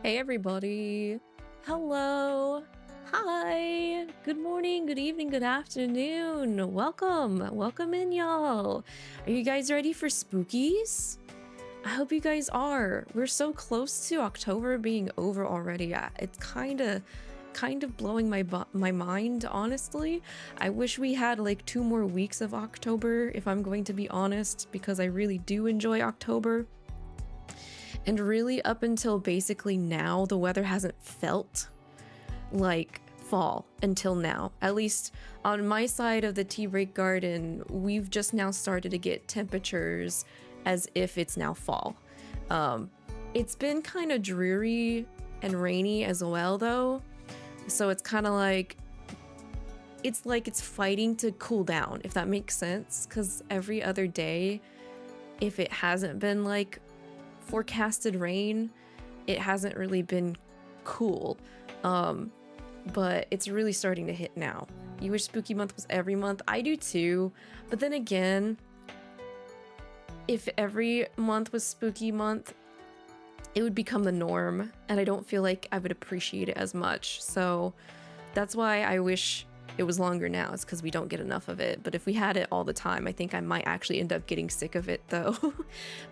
Hey everybody. Hello. Hi. Good morning, good evening, good afternoon. Welcome in, y'all. Are you guys ready for spookies? I hope you guys are. We're so close to October being over already. It's kind of blowing my mind, honestly. I wish we had like 2 more weeks of October, if I'm going to be honest, because I really do enjoy October. And really, up until basically now, the weather hasn't felt like fall until now. At least on my side of the tea break garden, we've just now started to get temperatures as if it's now fall. It's been kind of dreary and rainy as well, though. So it's kind of like it's fighting to cool down, if that makes sense. Because every other day, if it hasn't been like forecasted rain, it hasn't really been cool. But it's really starting to hit now. You wish spooky month was every month. I do too. But then again, if every month was spooky month, it would become the norm, and I don't feel like I would appreciate it as much. So that's why I wish it was longer now. It's because we don't get enough of it. But if we had it all the time, I think I might actually end up getting sick of it, though.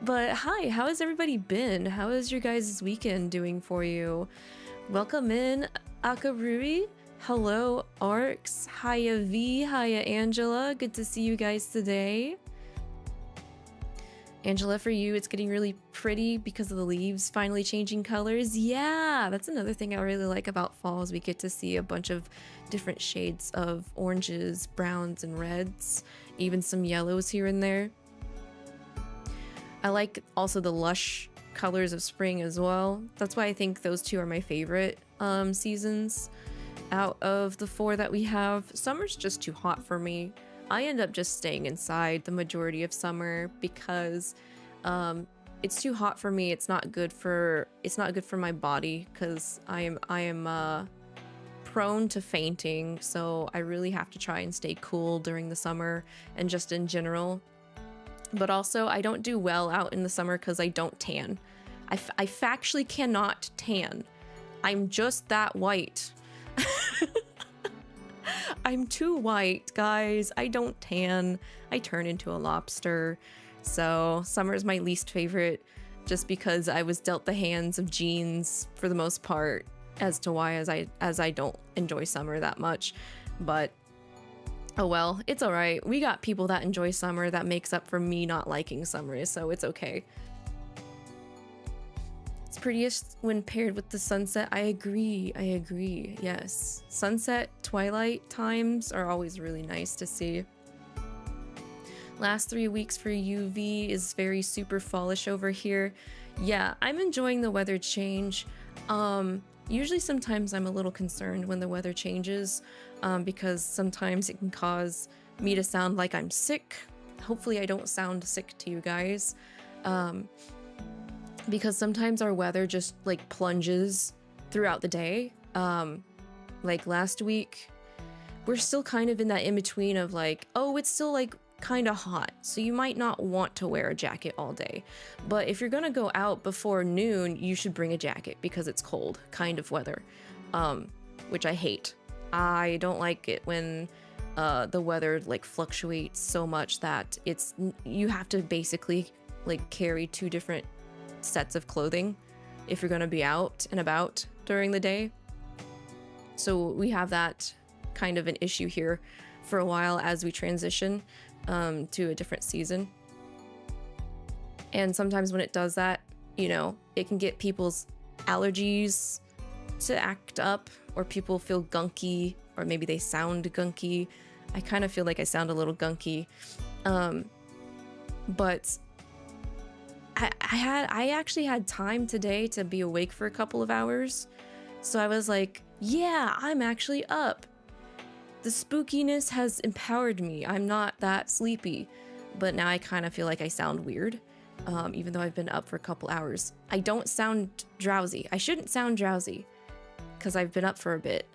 But hi, how has everybody been? How is your guys' weekend doing for you? Welcome in, Akarui. Hello, Arcs. Hiya V. Hiya Angela. Good to see you guys today. Angela, for you, it's getting really pretty because of the leaves finally changing colors. Yeah, that's another thing I really like about fall, is we get to see a bunch of different shades of oranges, browns, and reds, even some yellows here and there. I like also the lush colors of spring as well. That's why I think those two are my favorite seasons out of the 4 that we have. Summer's just too hot for me. I end up just staying inside the majority of summer because it's too hot for me. It's not good for my body, because I am prone to fainting, so I really have to try and stay cool during the summer and just in general. But also, I don't do well out in the summer because I don't tan. I factually cannot tan. I'm just that white. I'm too white, guys. I don't tan. I turn into a lobster. So summer is my least favorite, just because I was dealt the hands of genes for the most part as to why as I don't enjoy summer that much. But oh well, it's all right. We got people that enjoy summer. That makes up for me not liking summer, so it's okay. It's prettiest when paired with the sunset. I agree. Yes. Sunset, twilight times are always really nice to see. Last 3 weeks for UV is very super fallish over here. Yeah, I'm enjoying the weather change. Usually sometimes I'm a little concerned when the weather changes, because sometimes it can cause me to sound like I'm sick. Hopefully I don't sound sick to you guys. Because sometimes our weather just like plunges throughout the day. Like last week, we're still kind of in that in-between of like, oh, it's still like kind of hot, so you might not want to wear a jacket all day. But if you're gonna go out before noon, you should bring a jacket because it's cold kind of weather, which I hate. I don't like it when the weather like fluctuates so much that you have to basically like carry 2 different sets of clothing if you're going to be out and about during the day. So we have that kind of an issue here for a while as we transition to a different season. And sometimes when it does that, you know, it can get people's allergies to act up, or people feel gunky, or maybe they sound gunky. I kind of feel like I sound a little gunky. But I actually had time today to be awake for a couple of hours. So I was like, yeah, I'm actually up. The spookiness has empowered me. I'm not that sleepy. But now I kind of feel like I sound weird, even though I've been up for a couple hours. I don't sound drowsy. I shouldn't sound drowsy because I've been up for a bit.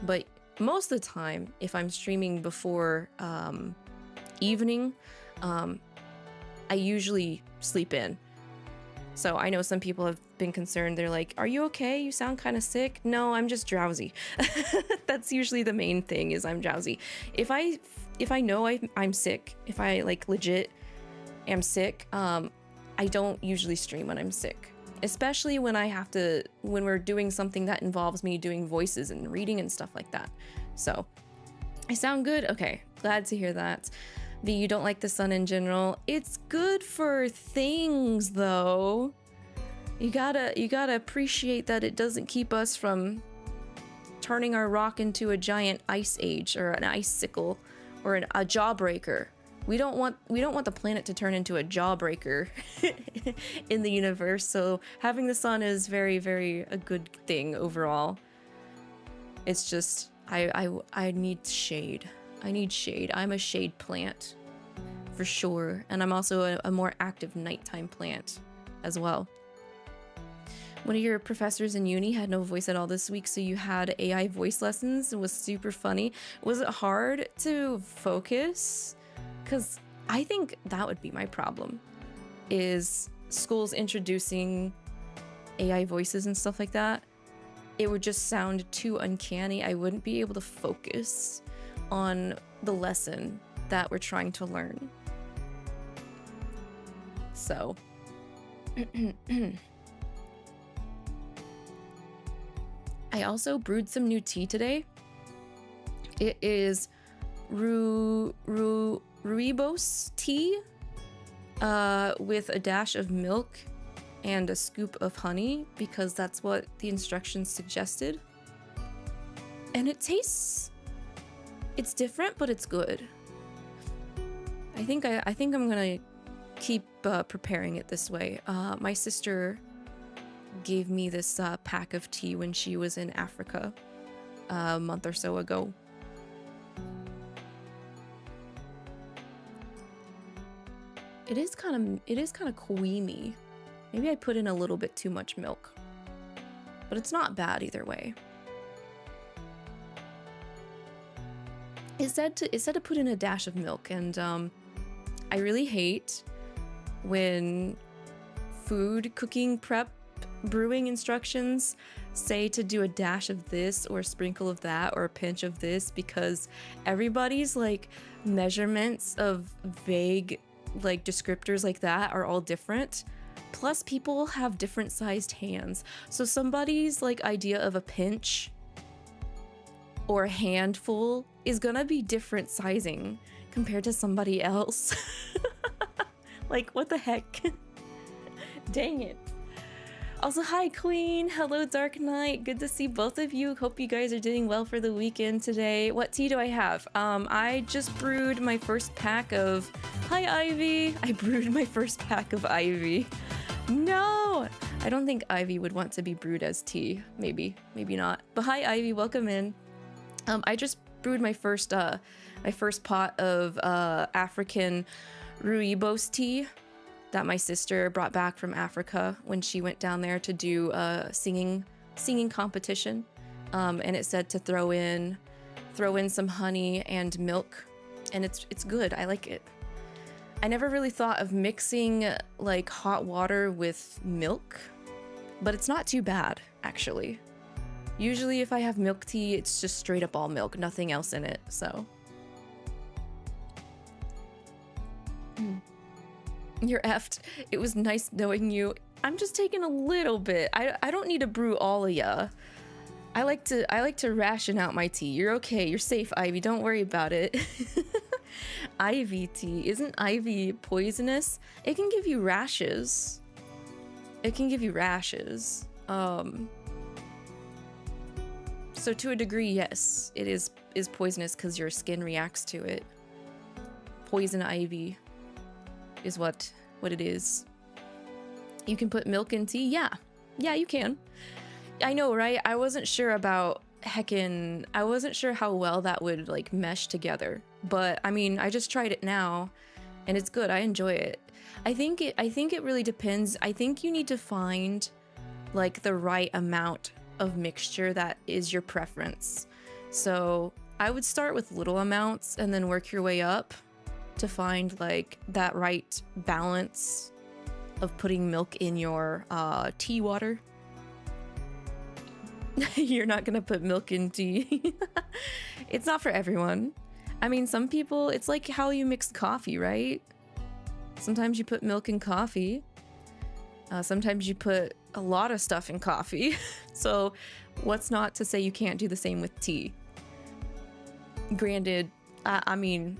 But most of the time, if I'm streaming before evening, I usually sleep in. So I know some people have been concerned. They're like, are you okay? You sound kind of sick. No, I'm just drowsy. That's usually the main thing, is I'm drowsy. If I know I'm sick, if I like legit am sick, I don't usually stream when I'm sick, especially when when we're doing something that involves me doing voices and reading and stuff like that. So I sound good. Okay, glad to hear that. V, you don't like the sun in general. It's good for things though. You gotta appreciate that it doesn't keep us from turning our rock into a giant ice age or an icicle or a jawbreaker. We don't want the planet to turn into a jawbreaker in the universe. So having the sun is very, very a good thing overall. It's just I need shade. I need shade. I'm a shade plant for sure, and I'm also a more active nighttime plant as well. One of your professors in uni had no voice at all this week, so you had AI voice lessons. It was super funny. Was it hard to focus? Because I think that would be my problem, is schools introducing AI voices and stuff like that. It would just sound too uncanny. I wouldn't be able to focus on the lesson that we're trying to learn. So I also brewed some new tea today. It is rooibos tea with a dash of milk and a scoop of honey, because that's what the instructions suggested. And it tastes, it's different, but it's good. I think I'm gonna keep preparing it this way. My sister gave me this pack of tea when she was in Africa a month or so ago. It is kind of creamy. Maybe I put in a little bit too much milk, but it's not bad either way. It said to put in a dash of milk, and I really hate when food cooking prep brewing instructions say to do a dash of this or a sprinkle of that or a pinch of this, because everybody's like measurements of vague like descriptors like that are all different. Plus people have different sized hands, so somebody's like idea of a pinch or a handful is gonna be different sizing compared to somebody else. Like, what the heck? Dang it. Also, hi Queen, hello Dark Knight, good to see both of you. Hope you guys are doing well for the weekend today. What tea do I have? I just brewed my first pack of, hi Ivy, I brewed my first pack of Ivy. No, I don't think Ivy would want to be brewed as tea. Maybe not. But hi Ivy, welcome in. I just brewed my first pot of African rooibos tea that my sister brought back from Africa when she went down there to do a singing competition. And it said to throw in some honey and milk, and it's good. I like it. I never really thought of mixing like hot water with milk, but it's not too bad actually. Usually if I have milk tea, it's just straight up all milk, nothing else in it, so. You're effed. It was nice knowing you. I'm just taking a little bit. I don't need to brew all of ya. I like to ration out my tea. You're okay. You're safe, Ivy. Don't worry about it. Ivy tea. Isn't ivy poisonous? It can give you rashes. It can give you rashes. So to a degree, yes, it is poisonous because your skin reacts to it. Poison ivy is what it is. You can put milk in tea? Yeah, you can. I know, right? I wasn't sure about I wasn't sure how well that would like mesh together, but I mean, I just tried it now and it's good. I enjoy it. I think it really depends. I think you need to find like the right amount of mixture that is your preference. So I would start with little amounts and then work your way up to find like that right balance of putting milk in your tea water. You're not gonna put milk in tea. It's not for everyone. I mean, some people, it's like how you mix coffee, right? Sometimes you put milk in coffee. Sometimes you put a lot of stuff in coffee. So what's not to say you can't do the same with tea? Granted, I mean,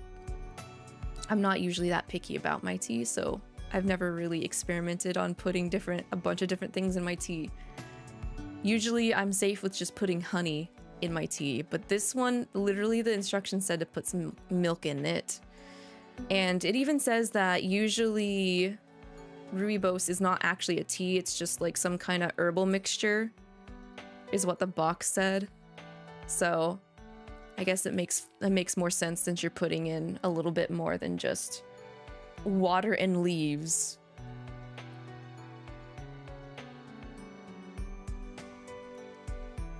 I'm not usually that picky about my tea, so I've never really experimented on putting a bunch of different things in my tea. Usually I'm safe with just putting honey in my tea, but this one, literally the instructions said to put some milk in it. And it even says that usually rooibos is not actually a tea, it's just like some kind of herbal mixture, is what the box said. So I guess it makes more sense since you're putting in a little bit more than just water and leaves.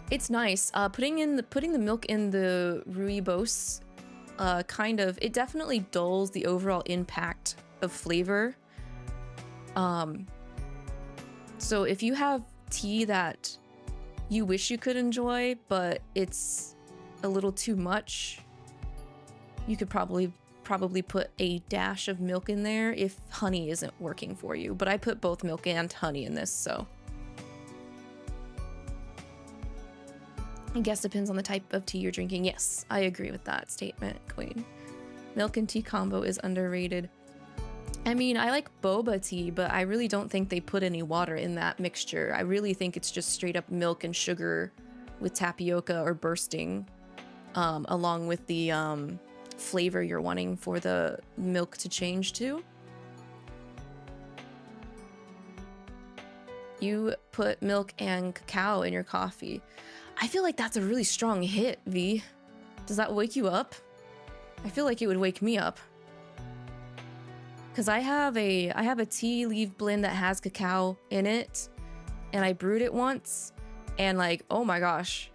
It's nice. Putting the milk in the rooibos, it definitely dulls the overall impact of flavor. So if you have tea that you wish you could enjoy, but it's a little too much, you could probably put a dash of milk in there if honey isn't working for you. But I put both milk and honey in this, so I guess depends on the type of tea you're drinking. Yes, I agree with that statement, Queen. Milk and tea combo is underrated. I mean, I like boba tea, but I really don't think they put any water in that mixture. I really think it's just straight up milk and sugar with tapioca or bursting, along with the flavor you're wanting for the milk to change to. You put milk and cacao in your coffee. I feel like that's a really strong hit, V. Does that wake you up? I feel like it would wake me up. Cause I have a tea leaf blend that has cacao in it, and I brewed it once, and like, oh my gosh,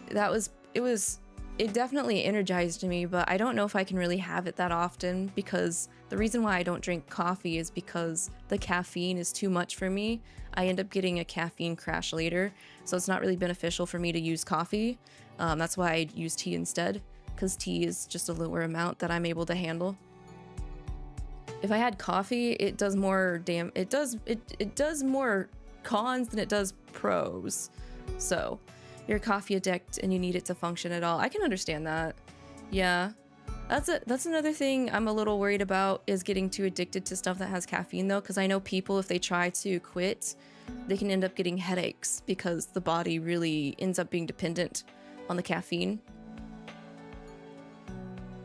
it definitely energized me, but I don't know if I can really have it that often, because the reason why I don't drink coffee is because the caffeine is too much for me. I end up getting a caffeine crash later, so it's not really beneficial for me to use coffee. That's why I use tea instead, because tea is just a lower amount that I'm able to handle. If I had coffee, it does more more cons than it does pros. So you're a coffee addict and you need it to function at all. I can understand that. Yeah. That's another thing I'm a little worried about, is getting too addicted to stuff that has caffeine though, because I know people, if they try to quit, they can end up getting headaches because the body really ends up being dependent on the caffeine.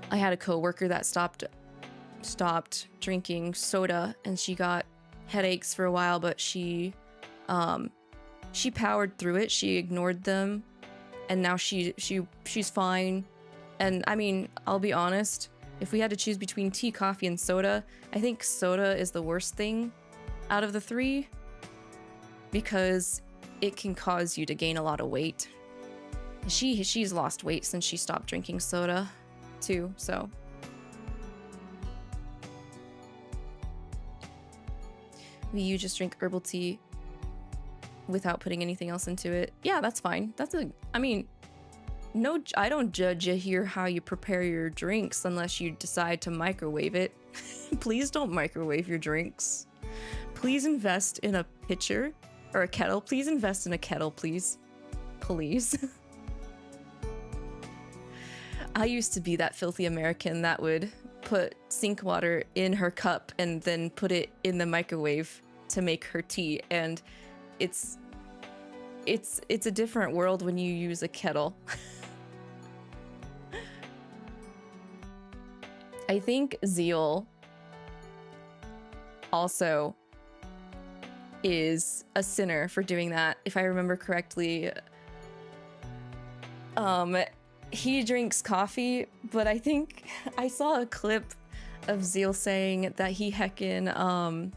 I had a coworker that stopped drinking soda and she got headaches for a while, but she powered through it. She ignored them, and now she's fine. And I mean, I'll be honest, if we had to choose between tea, coffee, and soda, I think soda is the worst thing out of the three, because it can cause you to gain a lot of weight. She's lost weight since she stopped drinking soda too, so. You just drink herbal tea without putting anything else into it. Yeah, that's fine. I mean, no, I don't judge you here how you prepare your drinks unless you decide to microwave it. Please don't microwave your drinks. Please invest in a pitcher or a kettle. Please invest in a kettle, please. Please. I used to be that filthy American that would put sink water in her cup and then put it in the microwave to make her tea, and it's a different world when you use a kettle. I think Zeal also is a sinner for doing that, if I remember correctly. He drinks coffee, but I think I saw a clip of Zeal saying that he heckin'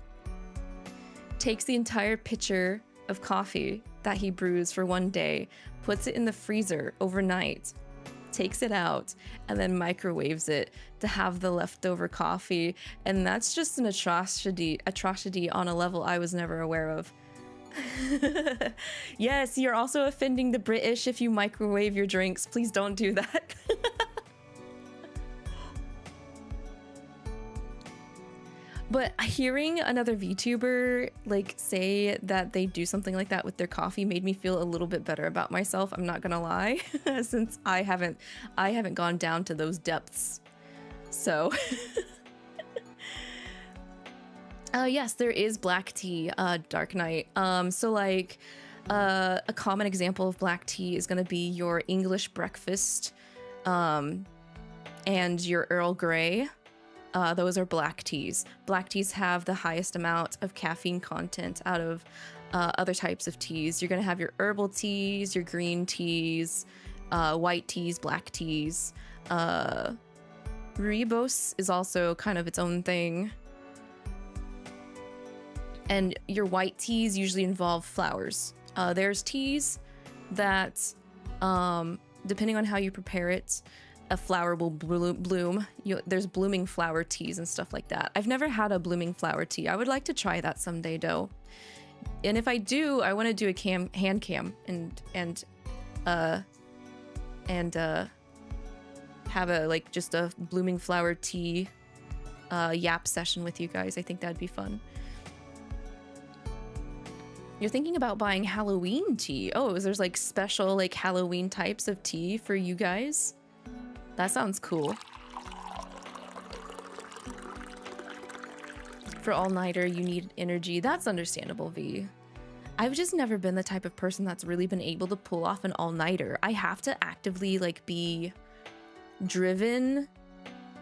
takes the entire pitcher of coffee that he brews for one day, puts it in the freezer overnight, takes it out, and then microwaves it to have the leftover coffee. And that's just an atrocity on a level I was never aware of. Yes, you're also offending the British if you microwave your drinks. Please don't do that. But hearing another VTuber like say that they do something like that with their coffee made me feel a little bit better about myself. I'm not gonna lie, since I haven't gone down to those depths. So yes, there is black tea, Dark Knight. So like a common example of black tea is gonna be your English breakfast, and your Earl Grey. Those are black teas. Black teas have the highest amount of caffeine content out of other types of teas. You're gonna have your herbal teas, your green teas, white teas, black teas. Rooibos is also kind of its own thing. And your white teas usually involve flowers. There's teas that, depending on how you prepare it, a flower will bloom. There's blooming flower teas and stuff like that. I've never had a blooming flower tea. I would like to try that someday, though. And if I do, I want to do a hand cam and have a just a blooming flower tea yap session with you guys. I think that'd be fun. You're thinking about buying Halloween tea. Oh, there's like special like Halloween types of tea for you guys? That sounds cool. For all-nighter, you need energy. That's understandable, V. I've just never been the type of person that's really been able to pull off an all-nighter. I have to actively like be driven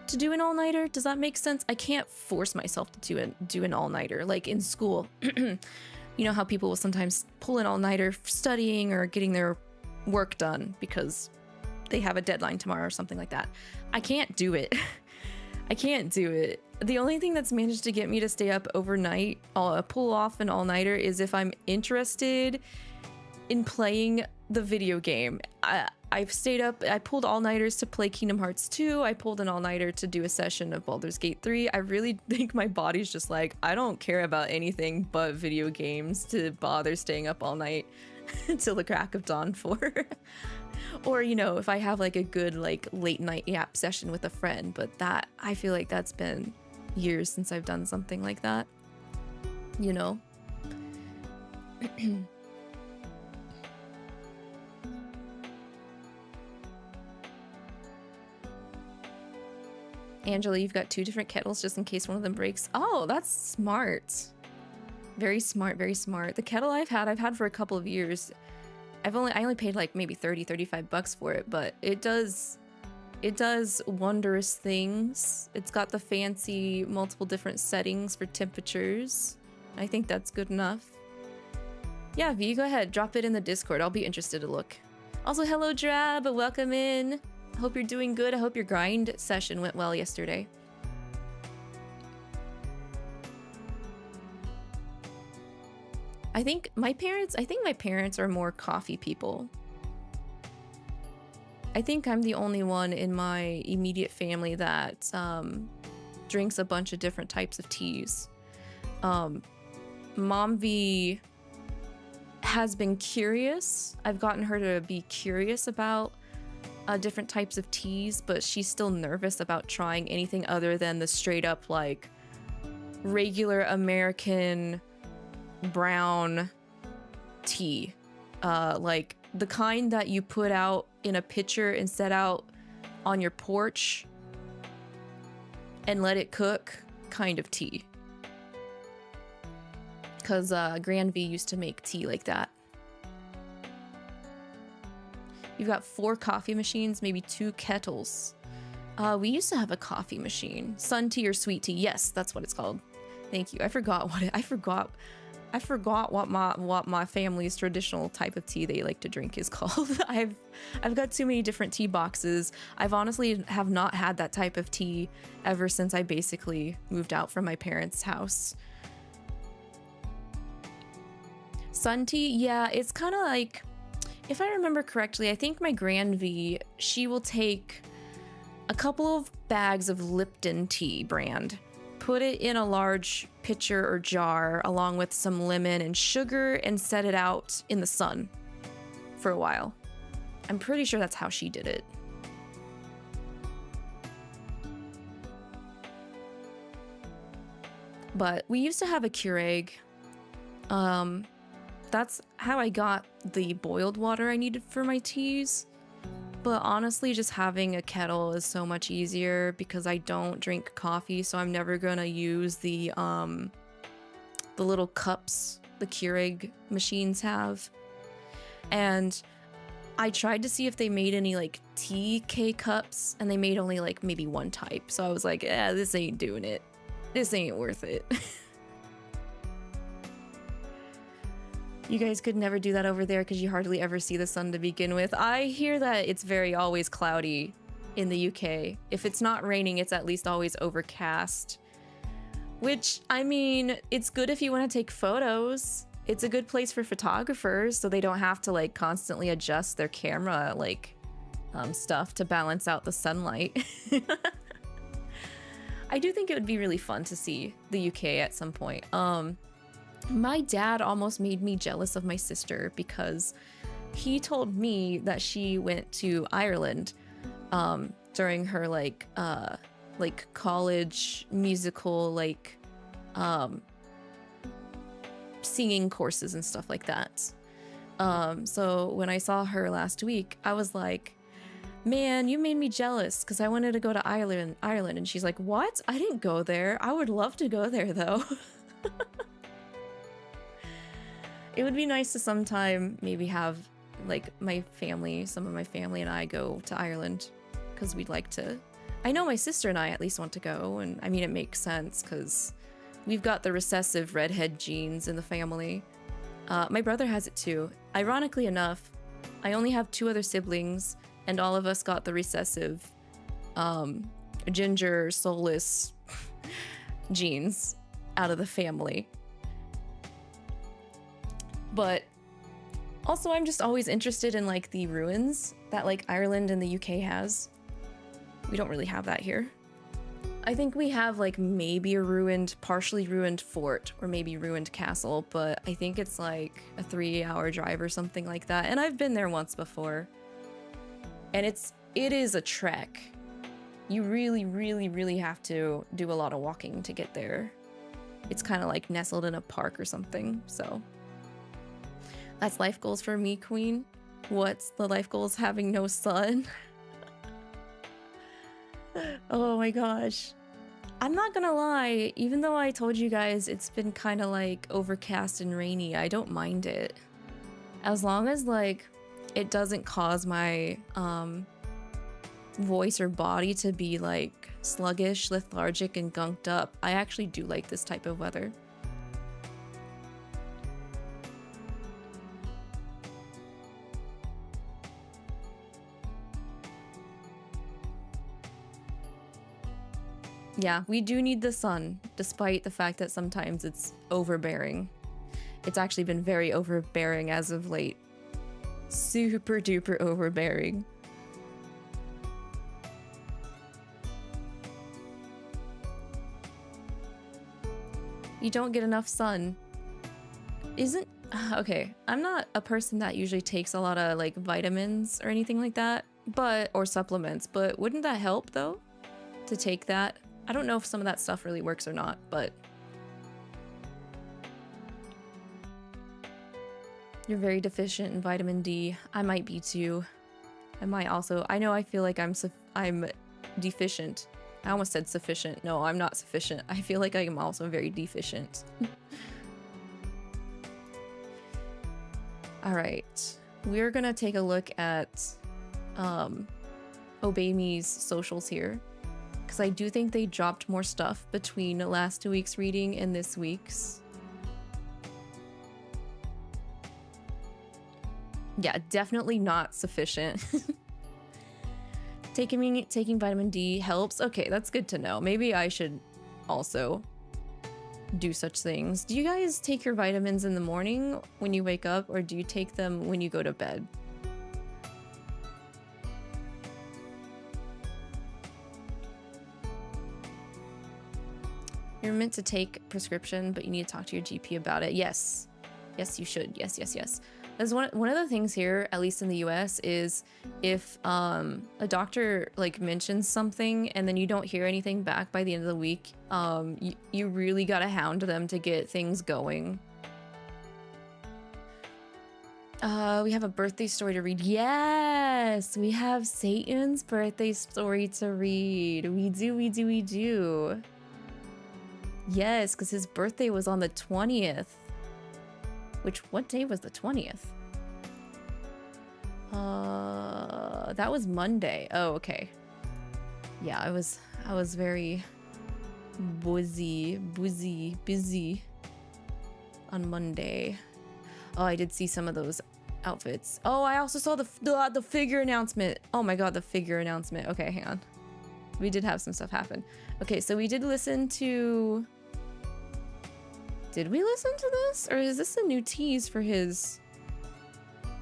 to do an all-nighter. Does that make sense? I can't force myself to do an all-nighter. Like in school, you know how people will sometimes pull an all-nighter studying or getting their work done because they have a deadline tomorrow or something like that. I can't do it. I can't do it. The only thing that's managed to get me to stay up overnight, pull off an all-nighter, is if I'm interested in playing the video game. I've stayed up, I pulled all-nighters to play Kingdom Hearts 2. I pulled an all-nighter to do a session of Baldur's Gate 3. I really think my body's just like, I don't care about anything but video games to bother staying up all night until the crack of dawn for. Or, you know, if I have like a good like late night yap session with a friend, but that, I feel like that's been years since I've done something like that, you know? Angela, you've got 2 different kettles just in case one of them breaks. Oh, that's smart. Very smart, very smart. The kettle I've had for a couple of years. I only paid like maybe 30-35 bucks for it, but it does wondrous things. It's got the fancy multiple different settings for temperatures. I think that's good enough. Yeah, V, go ahead, drop it in the Discord. I'll be interested to look. Also, hello Drab, welcome in. I hope you're doing good. I hope your grind session went well yesterday. I think my parents are more coffee people. I think I'm the only one in my immediate family that drinks a bunch of different types of teas. Mom V has been curious. I've gotten her to be curious about different types of teas, but she's still nervous about trying anything other than the straight up like regular American brown tea, like the kind that you put out in a pitcher and set out on your porch and let it cook kind of tea, because Grand V used to make tea like that. You've got 4 coffee machines, maybe 2 kettles. We used to have a coffee machine. Sun tea or sweet tea. Yes, that's what it's called. Thank you. I forgot what my family's traditional type of tea they like to drink is called. I've got too many different tea boxes. I've honestly have not had that type of tea ever since I basically moved out from my parents' house. Sun tea, yeah, it's kind of like, if I remember correctly, I think my Grand V, she will take a couple of bags of Lipton tea brand, put it in a large pitcher or jar along with some lemon and sugar and set it out in the sun for a while. I'm pretty sure that's how she did it. But we used to have a Keurig. That's how I got the boiled water I needed for my teas. But honestly, just having a kettle is so much easier because I don't drink coffee, so I'm never gonna use the little cups the Keurig machines have. And I tried to see if they made any like tea K-cups, and they made only like maybe one type. So I was like, yeah, this ain't doing it. This ain't worth it. You guys could never do that over there because you hardly ever see the sun to begin with. I hear that it's very always cloudy in the UK. If it's not raining, it's at least always overcast. Which, I mean, it's good if you want to take photos. It's a good place for photographers so they don't have to like constantly adjust their camera like stuff to balance out the sunlight. I do think it would be really fun to see the UK at some point. My dad almost made me jealous of my sister because he told me that she went to Ireland during her like college musical like singing courses and stuff like that. So when I saw her last week, I was like, man, you made me jealous because I wanted to go to Ireland. And she's like, what? I didn't go there. I would love to go there though. It would be nice to sometime maybe have like my family, some of my family and I go to Ireland because we'd like to. I know my sister and I at least want to go, and I mean it makes sense because we've got the recessive redhead genes in the family. My brother has it too. Ironically enough, I only have 2 other siblings and all of us got the recessive ginger soulless genes out of the family. But also I'm just always interested in like the ruins that like Ireland and the UK has. We don't really have that here. I think we have like maybe a ruined, partially ruined fort or maybe ruined castle, but I think it's like a 3-hour drive or something like that. And I've been there once before. And it is a trek. You really, really, really have to do a lot of walking to get there. It's kind of like nestled in a park or something, so. That's life goals for me, queen. What's the life goals? Having no sun. Oh my gosh. I'm not gonna lie, even though I told you guys it's been kind of like overcast and rainy, I don't mind it. As long as like it doesn't cause my voice or body to be like sluggish, lethargic, and gunked up, I actually do like this type of weather. Yeah, we do need the sun, despite the fact that sometimes it's overbearing. It's actually been very overbearing as of late. Super duper overbearing. You don't get enough sun. Okay, I'm not a person that usually takes a lot of like vitamins or anything like that, or supplements, but wouldn't that help though? To take that? I don't know if some of that stuff really works or not, but you're very deficient in vitamin D. I might be too. I might also. I know I feel like I'm deficient. I almost said sufficient. No, I'm not sufficient. I feel like I am also very deficient. All right, we're gonna take a look at Obey Me's socials here, because I do think they dropped more stuff between last week's reading and this week's. Yeah, definitely not sufficient. Taking vitamin D helps. Okay, that's good to know. Maybe I should also do such things. Do you guys take your vitamins in the morning when you wake up, or do you take them when you go to bed? You're meant to take prescription, but you need to talk to your GP about it. Yes. Yes, you should. Yes, yes, yes. As one of the things here, at least in the US, is if a doctor like mentions something and then you don't hear anything back by the end of the week, you really gotta hound them to get things going. We have a birthday story to read. Yes, we have Satan's birthday story to read. We do, we do, we do. Yes, because his birthday was on the 20th. What day was the 20th? That was Monday. Oh, okay. Yeah, I was very busy on Monday. Oh, I did see some of those outfits. Oh, I also saw the figure announcement. Oh my god, the figure announcement. Okay, hang on. We did have some stuff happen. Okay, so we did listen to... Did we listen to this? Or is this a new tease for his...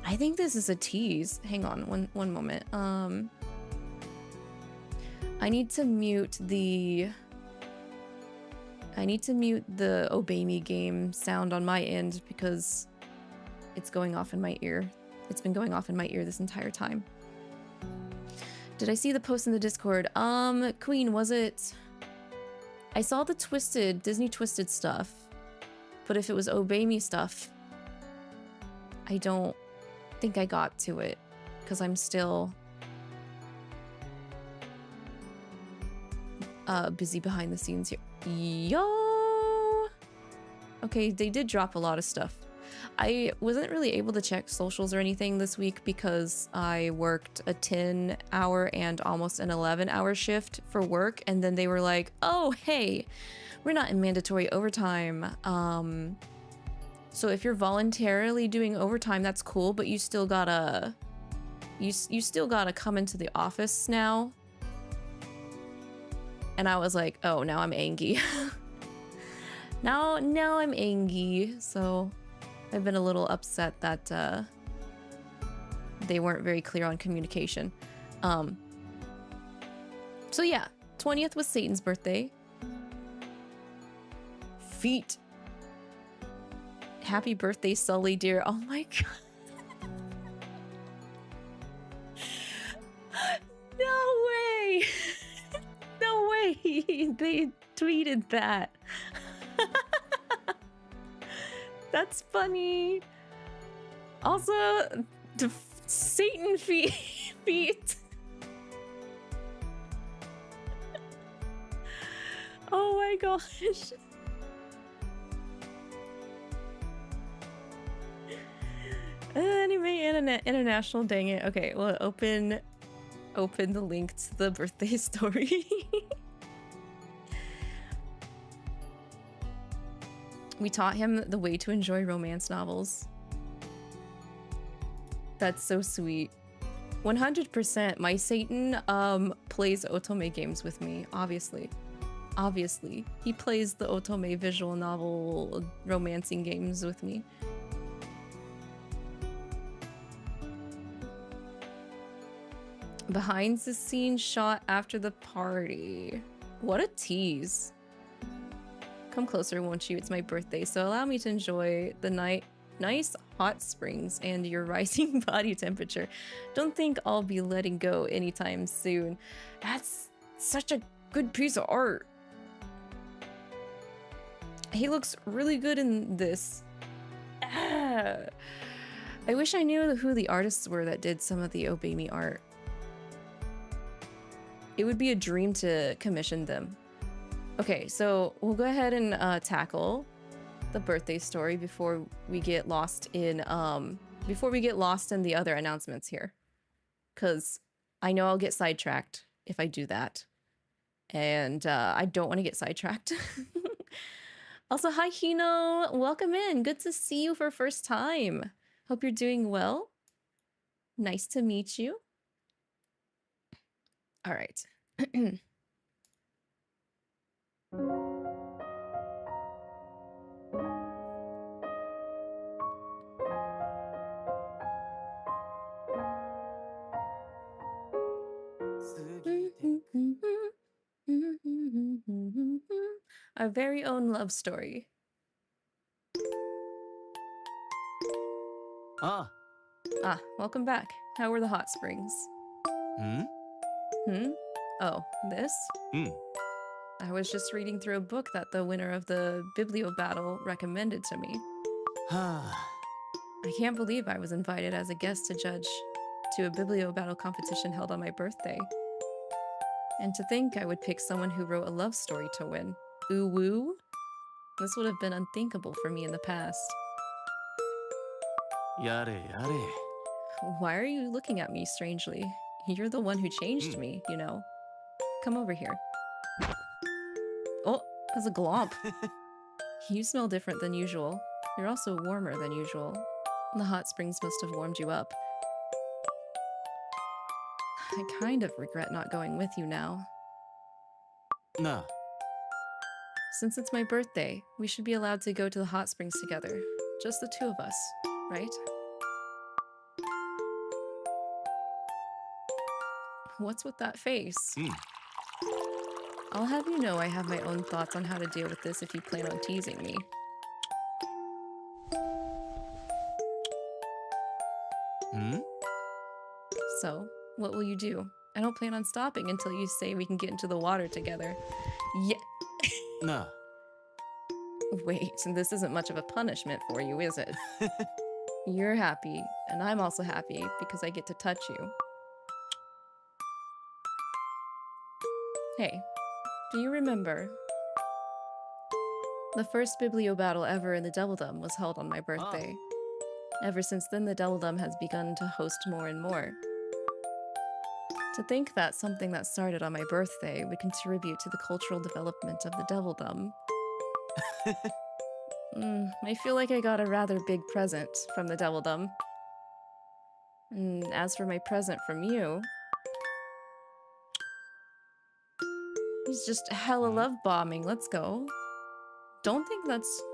I think this is a tease. Hang on, one moment. I need to mute the Obey Me game sound on my end because it's going off in my ear. It's been going off in my ear this entire time. Did I see the post in the Discord? Queen, was it... I saw the Disney Twisted stuff. But if it was Obey Me stuff, I don't think I got to it because I'm still busy behind the scenes here. Yo! Okay, they did drop a lot of stuff. I wasn't really able to check socials or anything this week because I worked a 10-hour and almost an 11-hour shift for work, and then they were like, oh, hey, we're not in mandatory overtime. So if you're voluntarily doing overtime, that's cool, but you still gotta you still gotta come into the office now. And I was like, oh, now I'm angry. now I'm angry. So I've been a little upset that they weren't very clear on communication. So yeah, 20th was Satan's birthday. Feet. Happy birthday, Sully, dear. Oh my god. No way. No way. They tweeted that. That's funny. Also, the Satan feet. Oh my gosh. Anime International, dang it. Okay, we'll open the link to the birthday story. We taught him the way to enjoy romance novels. That's so sweet. 100% my Satan plays Otome games with me, obviously. Obviously. He plays the Otome visual novel romancing games with me. Behind the scenes shot after the party. What a tease. Come closer, won't you? It's my birthday, so allow me to enjoy the nice hot springs and your rising body temperature. Don't think I'll be letting go anytime soon. That's such a good piece of art. He looks really good in this. I wish I knew who the artists were that did some of the Obey Me art. It would be a dream to commission them. Okay, so we'll go ahead and tackle the birthday story before we get lost in the other announcements here, because I know I'll get sidetracked if I do that, and I don't want to get sidetracked. Also, hi Hino, welcome in. Good to see you for first time. Hope you're doing well. Nice to meet you. All right. Our very own love story. Ah. Welcome back. How were the hot springs? Oh, this? I was just reading through a book that the winner of the Biblio battle recommended to me. I can't believe I was invited as a guest to judge to a Biblio battle competition held on my birthday. And to think I would pick someone who wrote a love story to win. Ooh woo? This would have been unthinkable for me in the past. Yare yare. Why are you looking at me strangely? You're the one who changed me, you know. Come over here. Oh, that's a glomp. You smell different than usual. You're also warmer than usual. The hot springs must have warmed you up. I kind of regret not going with you now. Nah. Since it's my birthday, we should be allowed to go to the hot springs together. Just the two of us, right? What's with that face? I'll have you know I have my own thoughts on how to deal with this if you plan on teasing me. So, what will you do? I don't plan on stopping until you say we can get into the water together. Yeah. Nah. Wait, this isn't much of a punishment for you, is it? You're happy, and I'm also happy because I get to touch you. Hey, do you remember? The first Biblio battle ever in the Doubledom was held on my birthday. Ever since then, the Doubledom has begun to host more and more. To think that something that started on my birthday would contribute to the cultural development of the Doubledom. I feel like I got a rather big present from the Doubledom. As for my present from you, it's just hella love bombing. Let's go. Don't think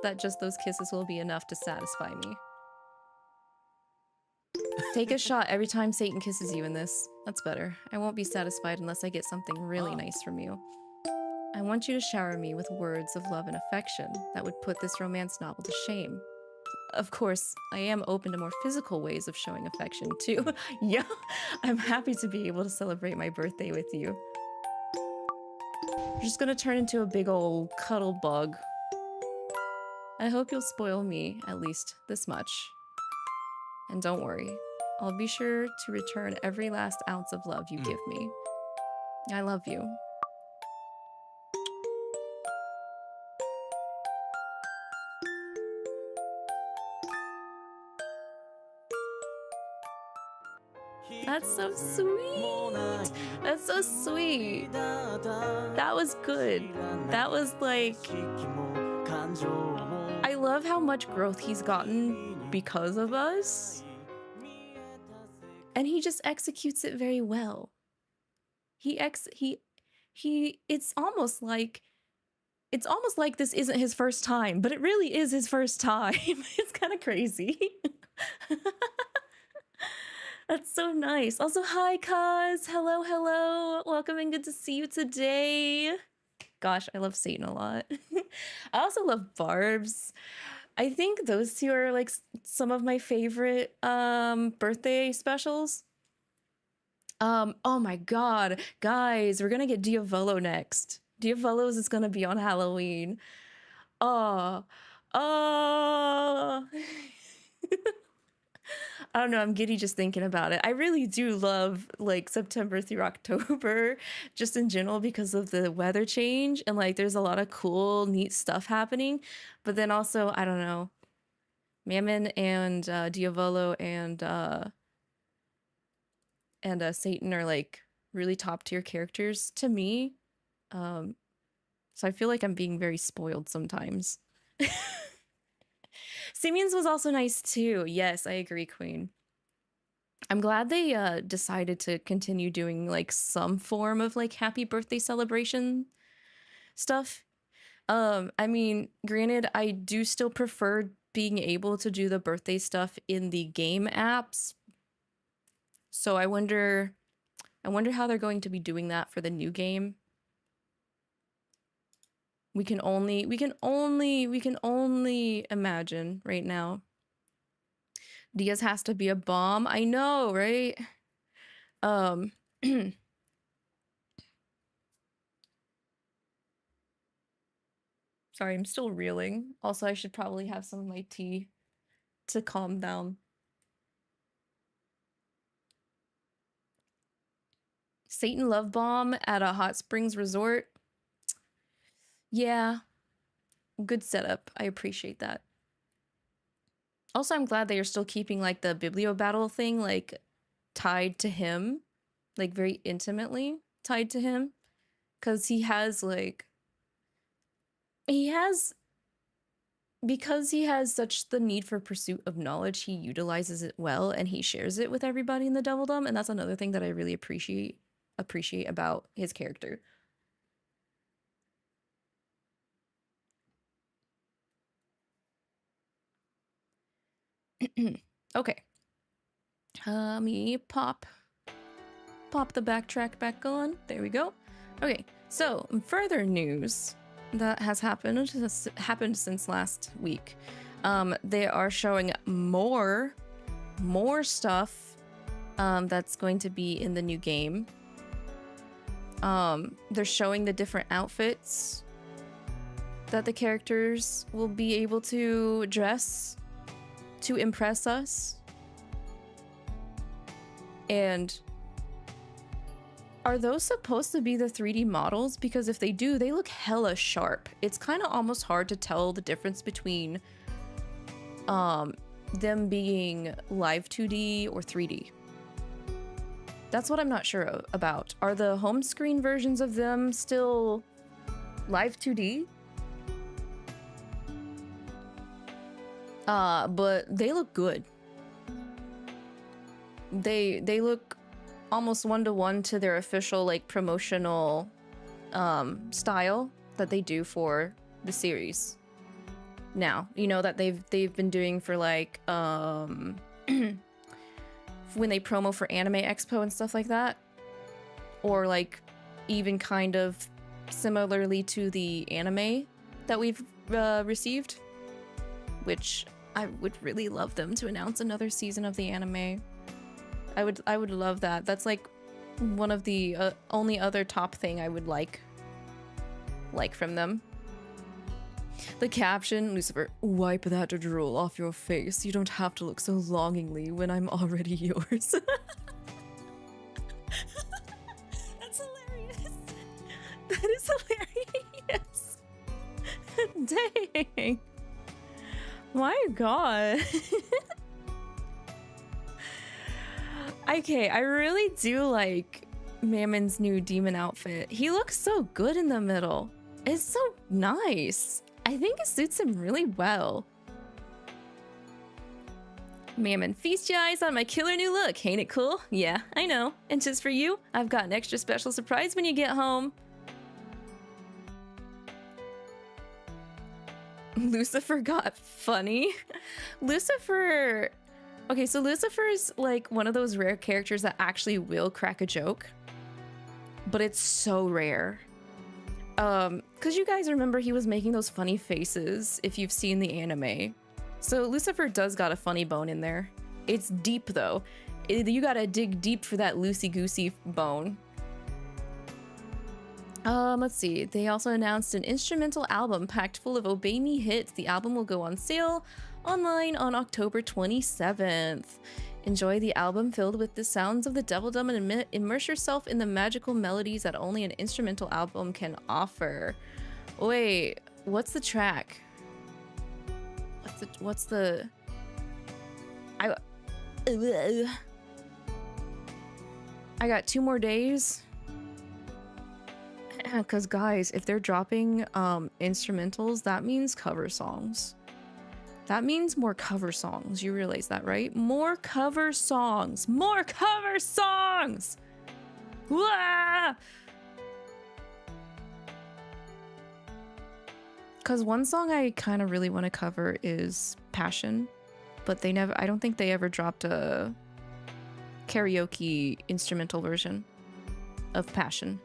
that just those kisses will be enough to satisfy me. Take a shot every time Satan kisses you in this. That's better. I won't be satisfied unless I get something really nice from you. I want you to shower me with words of love and affection that would put this romance novel to shame. Of course, I am open to more physical ways of showing affection too. Yeah, I'm happy to be able to celebrate my birthday with you. You're just gonna turn into a big old cuddle bug. I hope you'll spoil me at least this much. And don't worry, I'll be sure to return every last ounce of love you give me. I love you. That's so sweet. That's so sweet. That was good. That was like... I love how much growth he's gotten because of us. And he just executes it very well. It's almost like this isn't his first time, but it really is his first time. It's kind of crazy. That's so nice. Also, hi, Kaz. Hello, hello. Welcome and good to see you today. Gosh, I love Satan a lot. I also love Barbs. I think those two are like some of my favorite birthday specials. Oh my god. Guys, we're gonna get Diavolo next. Diavolo's is gonna be on Halloween. Oh. I don't know, I'm giddy just thinking about it. I really do love like September through October just in general because of the weather change and like there's a lot of cool, neat stuff happening. But then also, I don't know, Mammon and Diavolo and Satan are like really top tier characters to me. So I feel like I'm being very spoiled sometimes. Simeon's was also nice too. Yes, I agree, Queen. I'm glad they decided to continue doing like some form of like happy birthday celebration stuff. I mean, granted, I do still prefer being able to do the birthday stuff in the game apps. So I wonder how they're going to be doing that for the new game. We can only imagine right now. Diaz has to be a bomb. I know, right? Sorry, I'm still reeling. Also, I should probably have some of my tea to calm down. Satan Love Bomb at a hot springs resort. Yeah, good setup. I appreciate that. Also, I'm glad they are still keeping like the Biblio battle thing like tied to him, like very intimately tied to him, because he has because he has such the need for pursuit of knowledge, he utilizes it well and he shares it with everybody in the Doubledom, and that's another thing that I really appreciate about his character. Okay. Let me pop the backtrack back on. There we go. Okay, so further news that has happened since last week. They are showing more stuff that's going to be in the new game. They're showing the different outfits that the characters will be able to dress to impress us. And are those supposed to be the 3D models? Because if they do, they look hella sharp. It's kind of almost hard to tell the difference between them being live 2D or 3D. That's what I'm not sure about. Are the home screen versions of them still live 2D? But they look good. They look almost one-to-one to their official like promotional style that they do for the series. Now, you know, that they've been doing for like when they promo for Anime Expo and stuff like that, or like even kind of similarly to the anime that we've received, which I would really love them to announce another season of the anime. I would love that. That's like one of the only other top thing I would like from them. The caption, Lucifer, wipe that drool off your face. You don't have to look so longingly when I'm already yours. That's hilarious. That is hilarious. Dang. My god. Okay, I really do like Mammon's new demon outfit. He looks so good in the middle. It's so nice. I think it suits him really well. Mammon, feast your eyes on my killer new look. Ain't it cool? Yeah, I know. And just for you, I've got an extra special surprise when you get home. Lucifer got funny. Lucifer... Okay, so Lucifer's like one of those rare characters that actually will crack a joke. But it's so rare. Because you guys remember he was making those funny faces if you've seen the anime. So Lucifer does got a funny bone in there. It's deep though. You gotta dig deep for that loosey-goosey bone. Let's see. They also announced an instrumental album packed full of Obey Me hits. The album will go on sale online on October 27th. Enjoy the album filled with the sounds of the Doubledom and immerse yourself in the magical melodies that only an instrumental album can offer. Wait, what's the track? What's the I got 2 more days. Because guys, if they're dropping instrumentals, that means cover songs. That means more cover songs. You realize that, right? More cover songs. More cover songs! Because one song I kind of really want to cover is Passion. But I don't think they ever dropped a karaoke instrumental version of Passion.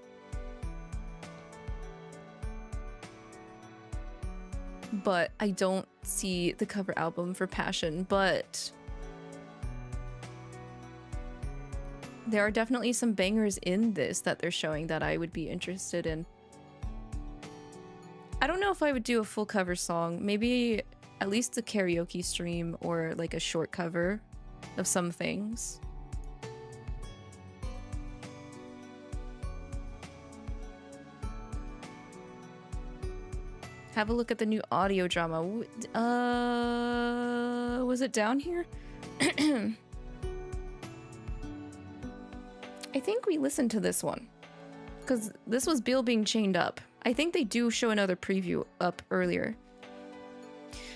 but I don't see the cover album for Passion, but there are definitely some bangers in this that they're showing that I would be interested in. I don't know if I would do a full cover song, maybe at least a karaoke stream or like a short cover of some things. Have a look at the new audio drama. Was it down here? I think we listened to this one because this was Bill being chained up. I think they do show another preview up earlier.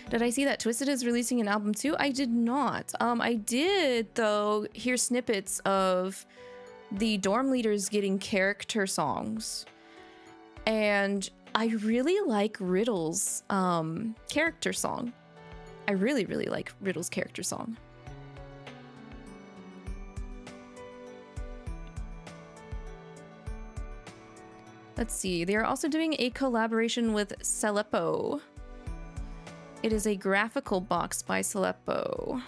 Did I see that Twisted is releasing an album too? I did not. I did though hear snippets of the dorm leaders getting character songs, and I really like Riddle's character song. I really like Riddle's character song. Let's see. They are also doing a collaboration with Cellepo. It is a graphical box by Cellepo.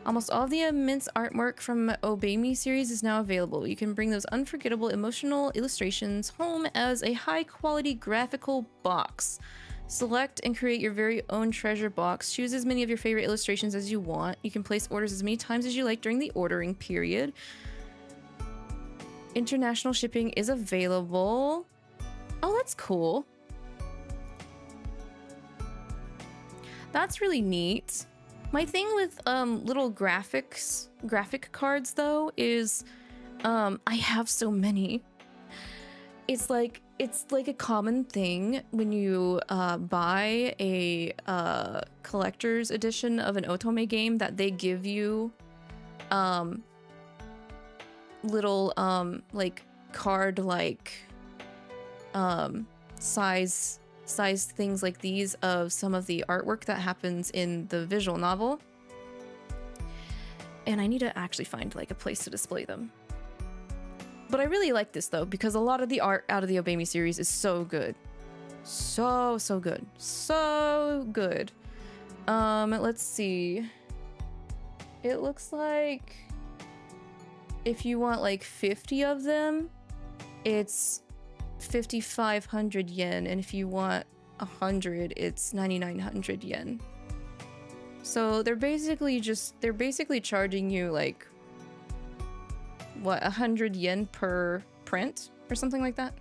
Almost all of the immense artwork from Obey Me series is now available. You can bring those unforgettable emotional illustrations home as a high-quality graphical box. Select and create your very own treasure box. Choose as many of your favorite illustrations as you want. You can place orders as many times as you like during the ordering period. International shipping is available. Oh, that's cool. That's really neat. My thing with little graphic cards though is I have so many. It's like a common thing when you buy a collector's edition of an Otome game that they give you little like card like size things like these of some of the artwork that happens in the visual novel, and I need to actually find like a place to display them. But I really like this though because a lot of the art out of the Obey Me series is so good, so good, so good. Let's see, it looks like if you want like 50 of them, it's 5,500 yen, and if you want 100, it's 9,900 yen. So they're basically charging you like what, 100 yen per print or something like that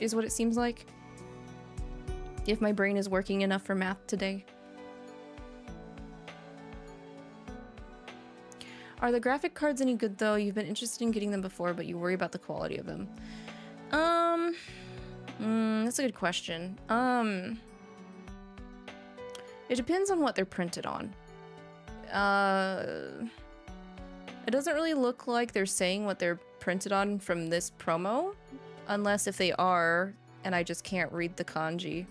is what it seems like, if my brain is working enough for math today. Are the graphic cards any good though? You've been interested in getting them before, but you worry about the quality of them. That's a good question. It depends on what they're printed on. It doesn't really look like they're saying what they're printed on from this promo, unless if they are, and I just can't read the kanji.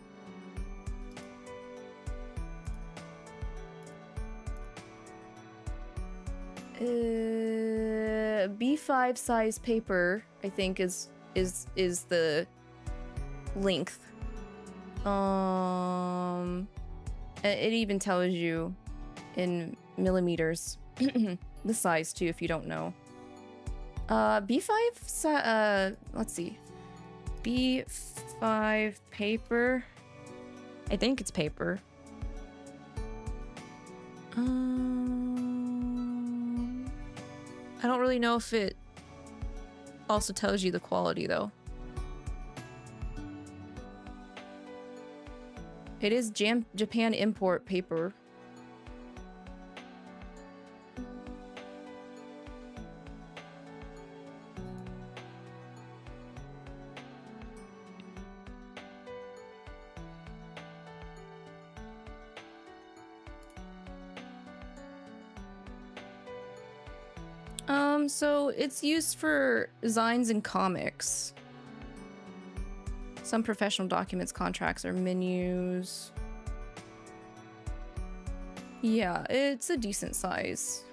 B5 size paper, I think is the length. It even tells you in millimeters the size too, if you don't know. B5 let's see, B5 paper, I think it's paper. I don't really know if it also tells you the quality though. It is Japan import paper. So it's used for designs and comics. Some professional documents, contracts, or menus. Yeah, it's a decent size.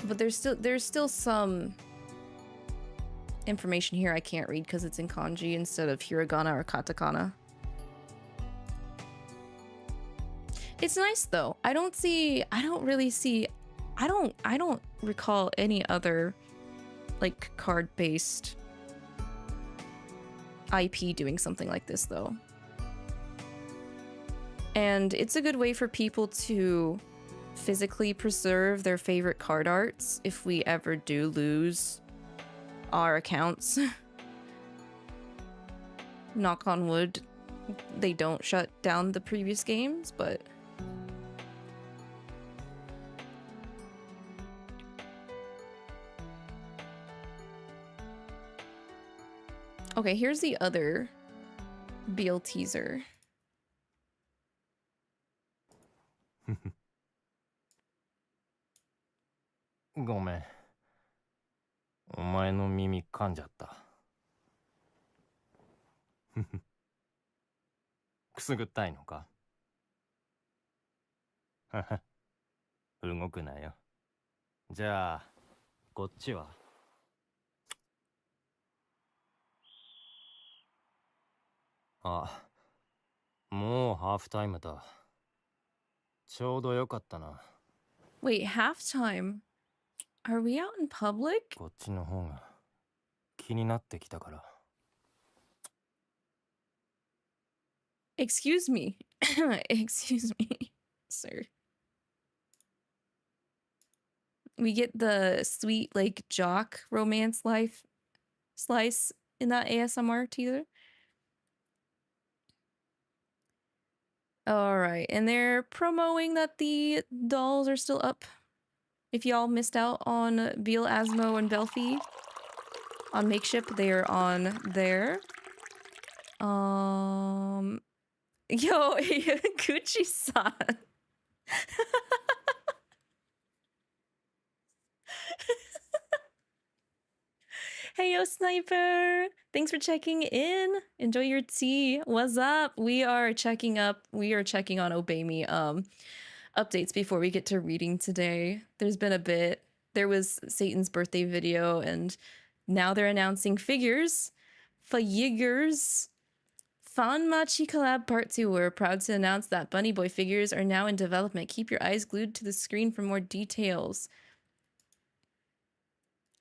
But there's still some information here I can't read because it's in kanji instead of hiragana or katakana. It's nice though. I don't recall any other like card-based IP doing something like this though. And it's a good way for people to physically preserve their favorite card arts if we ever do lose our accounts. Knock on wood, they don't shut down the previous games, but okay, here's the other BL teaser. ごめん。お前の耳噛んじゃった。くすぐったいのか？動くなよ。じゃあ、こっちは？あ、もうハーフタイムだ。ちょうどよかったな。Wait, halftime? Are we out in public? こっちの方が気になってきたから。Excuse me. Excuse me, sir. We get the sweet, like, jock romance life slice in that ASMR teaser. Alright, and they're promoting that the dolls are still up. If y'all missed out on Beal, Asmo, and Belfi on Makeship, they're on there. Yo, Gucci-san. Hey, yo, Sniper. Thanks for checking in. Enjoy your tea. What's up? We are checking on Obey Me updates before we get to reading today. There's been a bit. There was Satan's birthday video, and now they're announcing figures. Figures. Fanmachi collab part 2. We're proud to announce that Bunny Boy figures are now in development. Keep your eyes glued to the screen for more details.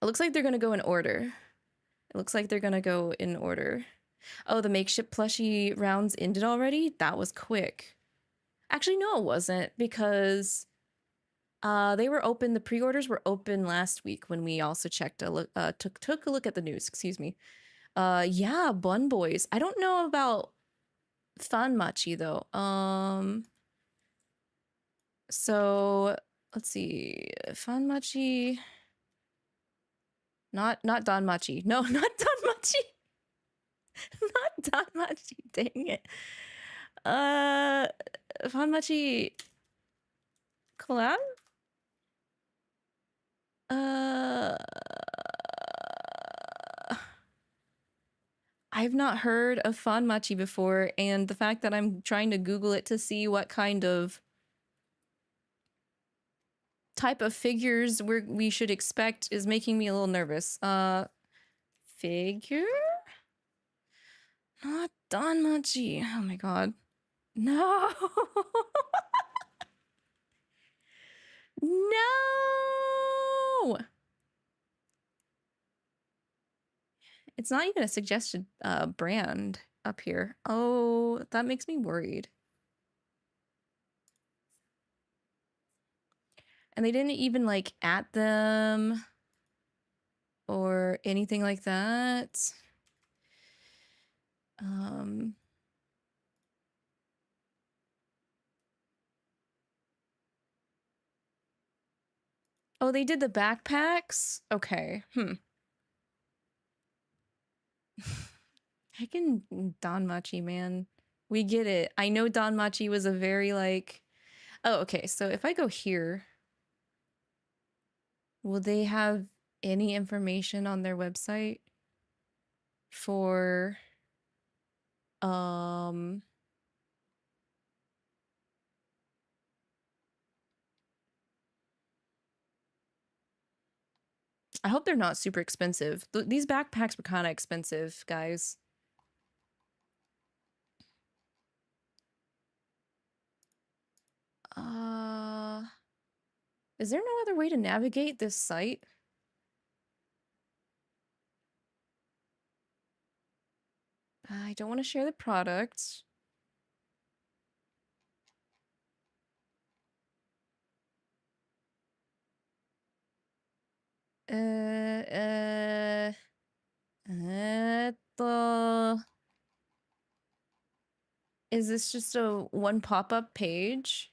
It looks like they're gonna go in order. Oh, the makeshift plushie rounds ended already? That was quick. Actually, no, it wasn't, because they were open. The pre-orders were open last week when we also took a look at the news. Excuse me. Yeah, Bun Boys. I don't know about Fanmachi though. So let's see. Fanmachi. Not Danmachi. No, not Danmachi. Not Danmachi. Dang it. Fanmachi collab? I've not heard of Fanmachi before, and the fact that I'm trying to Google it to see what kind of type of figures we should expect is making me a little nervous. Figure? Not Danmachi. Oh my god. No! No! It's not even a suggested brand up here. Oh, that makes me worried. And they didn't even like at them or anything like that. Oh, they did the backpacks? Okay. Heckin' Danmachi, man. We get it. I know Danmachi was a very like... Oh, okay. So if I go here, will they have any information on their website for... I hope they're not super expensive. These backpacks were kind of expensive, guys. Is there no other way to navigate this site? I don't want to share the product. Is this just a one pop-up page?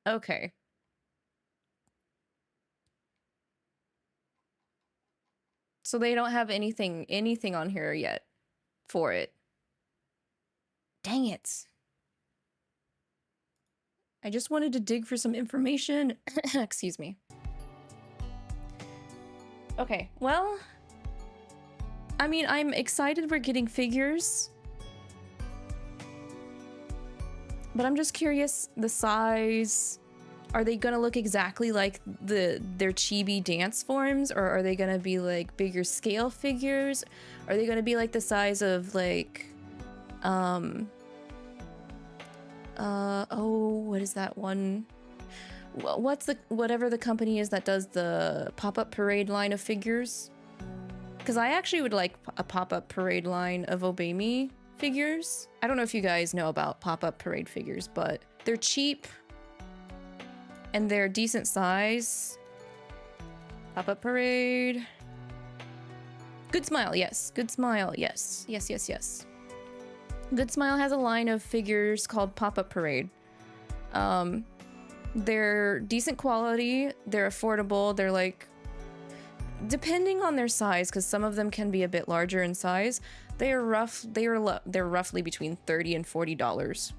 Okay. So they don't have anything on here yet for it. Dang it. I just wanted to dig for some information. Excuse me. Okay, well, I mean, I'm excited we're getting figures. But I'm just curious, the size, are they gonna look exactly like their chibi dance forms, or are they gonna be like bigger scale figures? Are they gonna be like the size of like, oh, what is that one? What's whatever the company is that does the pop-up parade line of figures? Because I actually would like a pop-up parade line of Obey Me figures. I don't know if you guys know about pop-up parade figures, but they're cheap and they're decent size. Pop-up parade. Good Smile, yes. Good Smile, yes. Yes, yes, yes. Good Smile has a line of figures called Pop-up Parade. They're decent quality, they're affordable, they're like, depending on their size, because some of them can be a bit larger in size, they're roughly between $30 and $40.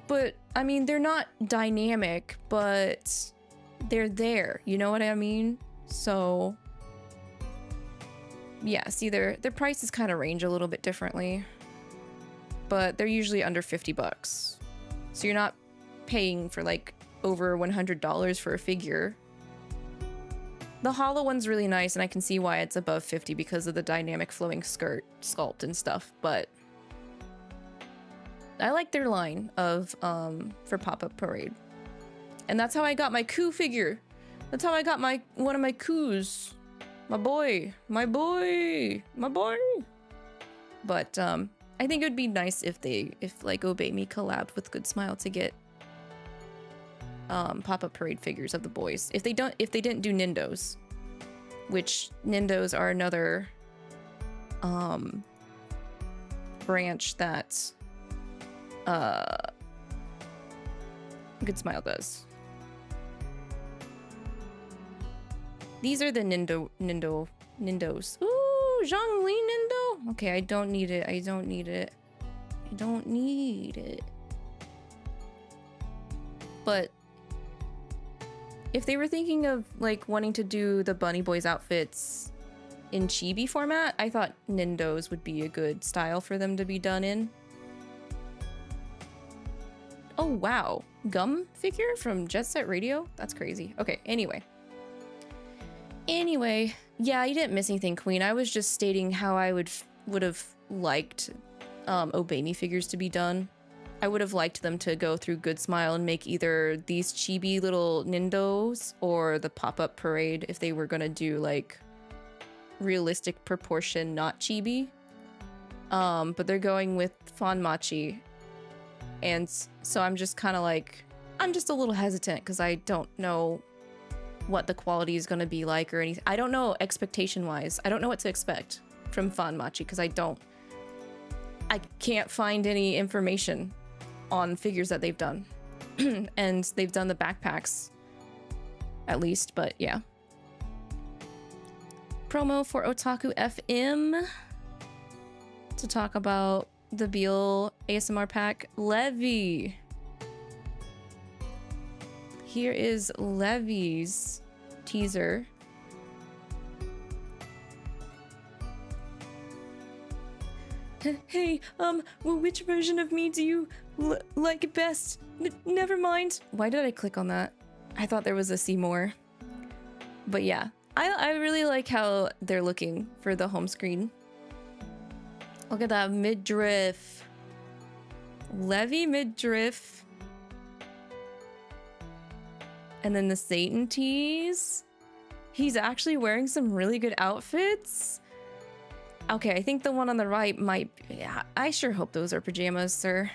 But I mean, they're not dynamic, but they're there, you know what I mean? So yeah, see, their prices kind of range a little bit differently, but they're usually under $50. So you're not paying for like over $100 for a figure. The hollow one's really nice, and I can see why it's above 50 because of the dynamic flowing skirt sculpt and stuff, but I like their line of for Pop-Up Parade. And that's how I got my Coup figure. That's how I got one of my Coups. My boy. But I think it would be nice if like Obey Me collabed with Good Smile to get Pop-Up Parade figures of the boys. If they didn't do Nindos, which Nindos are another branch that Good Smile does. These are the Nindos. Ooh, Zhongli Nindo. Okay, I don't need it. I don't need it. But if they were thinking of like wanting to do the Bunny Boys outfits in chibi format, I thought Nindos would be a good style for them to be done in. Oh wow, Gum figure from Jet Set Radio? That's crazy. Okay, anyway, yeah, you didn't miss anything, Queen. I was just stating how I would have liked Obey Me figures to be done. I would have liked them to go through Good Smile and make either these chibi little Nindos or the Pop-Up Parade if they were gonna do like realistic proportion, not chibi. But they're going with Fanmachi. And so I'm just kind of like, I'm just a little hesitant because I don't know what the quality is going to be like or anything. I don't know expectation-wise. I don't know what to expect from Fanmachi because I can't find any information on figures that they've done. And they've done the backpacks, at least, but yeah. Promo for Otaku FM to talk about the Beal ASMR pack, Levy. Here is Levy's teaser. Hey, well, which version of me do you like best? Never mind. Why did I click on that? I thought there was a see more. But yeah, I really like how they're looking for the home screen. Look at that midriff. Levi midriff. And then the Satan tees. He's actually wearing some really good outfits. Okay, I think the one on the right might... Yeah, I sure hope those are pajamas, sir.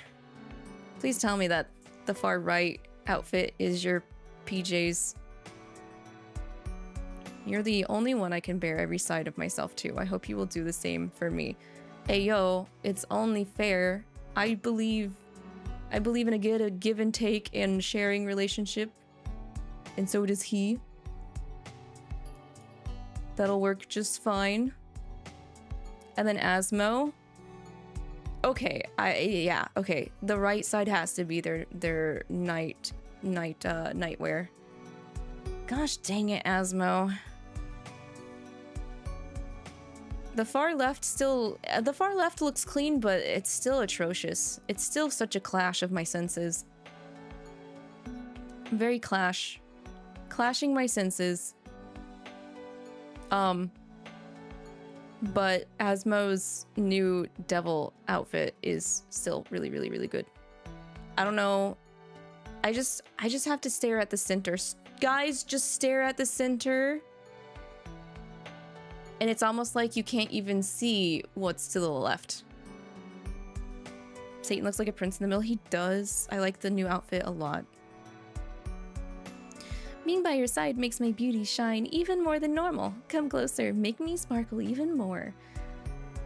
Please tell me that the far right outfit is your PJs. You're the only one I can bear every side of myself to. I hope you will do the same for me. Hey, yo, it's only fair. I believe in a give and take and sharing relationship. And so does he. That'll work just fine. And then Asmo. Okay, yeah, okay. The right side has to be their nightwear. Gosh dang it, Asmo. The far left looks clean, but it's still atrocious. It's still such a clash of my senses. Very clashing my senses. But Asmo's new devil outfit is still really, really, really good. I don't know. I just have to stare at the center. Guys, just stare at the center. And it's almost like you can't even see what's to the left. Satan looks like a prince in the middle. He does. I like the new outfit a lot. Being by your side makes my beauty shine even more than normal. Come closer, make me sparkle even more.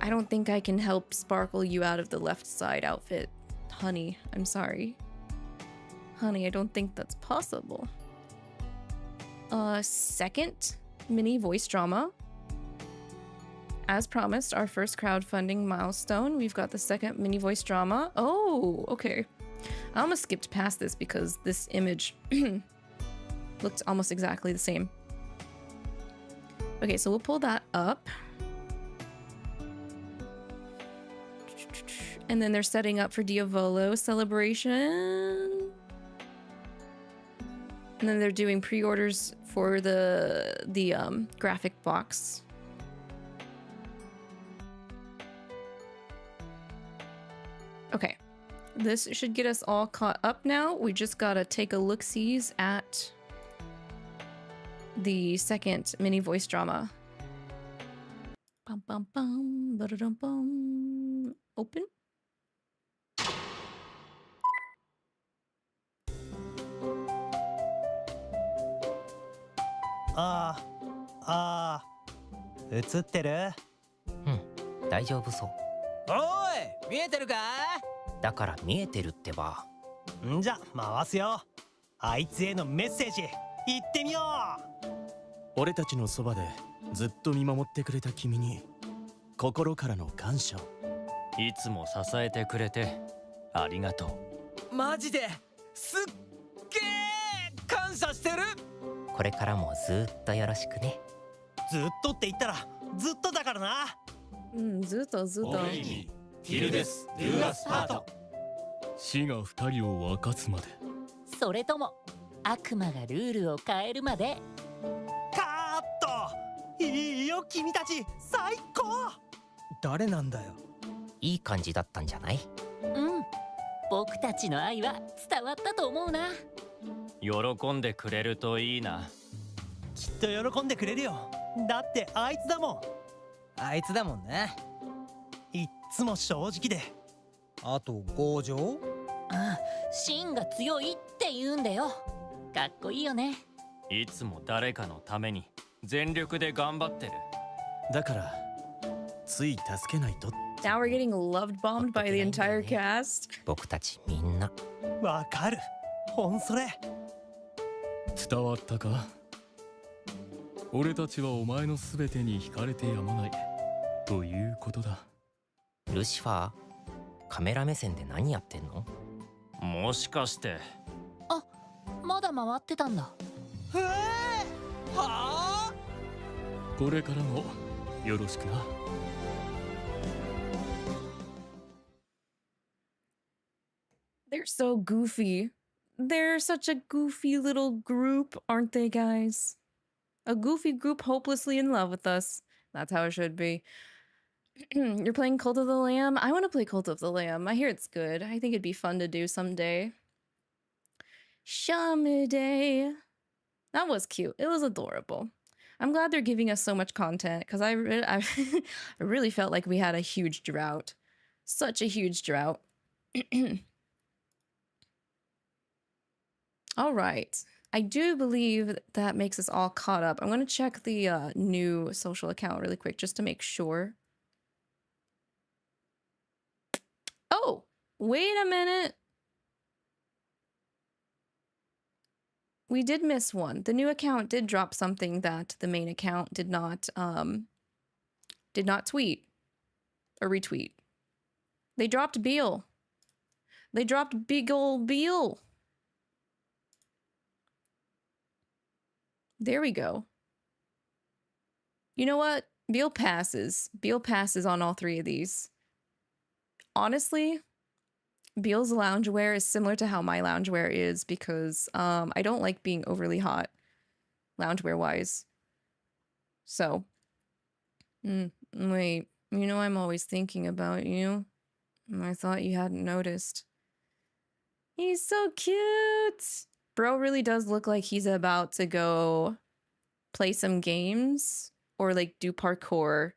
I don't think I can help sparkle you out of the left side outfit. Honey, I'm sorry. Honey, I don't think that's possible. Second mini voice drama. As promised, our first crowdfunding milestone. We've got the second mini voice drama. Oh, okay. I almost skipped past this because this image looked almost exactly the same. Okay, so we'll pull that up. And then they're setting up for Diavolo celebration. And then they're doing pre-orders for the graphic box. Okay, this should get us all caught up now. We just gotta take a look-sees at the second mini voice drama. Bum bum bum, ba-da-dum bum. Open. Ah, 映ってる？大丈夫そう。おい、見えてるか？だから見えてるってば。んじゃ回すよ。あいつへのメッセージ言ってみよう。俺たちのそばでずっと見守ってくれた君に心からの感謝を。いつも支えてくれてありがとう。マジですっげー感謝してる。これからもずっとよろしくね。ずっとって言ったらずっとだからな。ずっとずっと。ティルデス・デュア・スタート。死が二人を分かつまで。それとも悪魔がルールを変えるまで。カット。いいよ君たち最高。誰なんだよ。いい感じだったんじゃない？僕たちの愛は伝わったと思うな。喜んでくれるといいな。きっと喜んでくれるよ。だってあいつだもん。あいつだもんね。いっつも正直で。あと強情？芯が強いって言うんだよ。かっこいいよね。いつも誰かのために全力で頑張ってる。だからつい助けないと。Now we're getting loved bombed by the entire cast. 僕たちみんな。わかる。ほんそれ。伝わったか？俺たちはお前のすべてに惹かれてやまないということだ。ルシファー、カメラ目線で何やってんの？もしかして。あ、まだ回ってたんだ。はあ？これからもよろしくな。so goofy. They're such a goofy little group, aren't they, guys? A goofy group hopelessly in love with us. That's how it should be. You're playing Cult of the Lamb? I want to play Cult of the Lamb. I hear it's good. I think it'd be fun to do someday. Someday. That was cute. It was adorable. I'm glad they're giving us so much content because I really felt like we had a huge drought. Such a huge drought. All right. I do believe that makes us all caught up. I'm going to check the new social account really quick just to make sure. Oh, wait a minute. We did miss one. The new account did drop something that the main account did not tweet or retweet. They dropped Beal. They dropped big ol' Beal. There we go. You know what? Beal passes. Beal passes on all three of these. Honestly, Beal's loungewear is similar to how my loungewear is because I don't like being overly hot loungewear-wise. So, wait, you know I'm always thinking about you. I thought you hadn't noticed. He's so cute! Bro really does look like he's about to go play some games or like do parkour.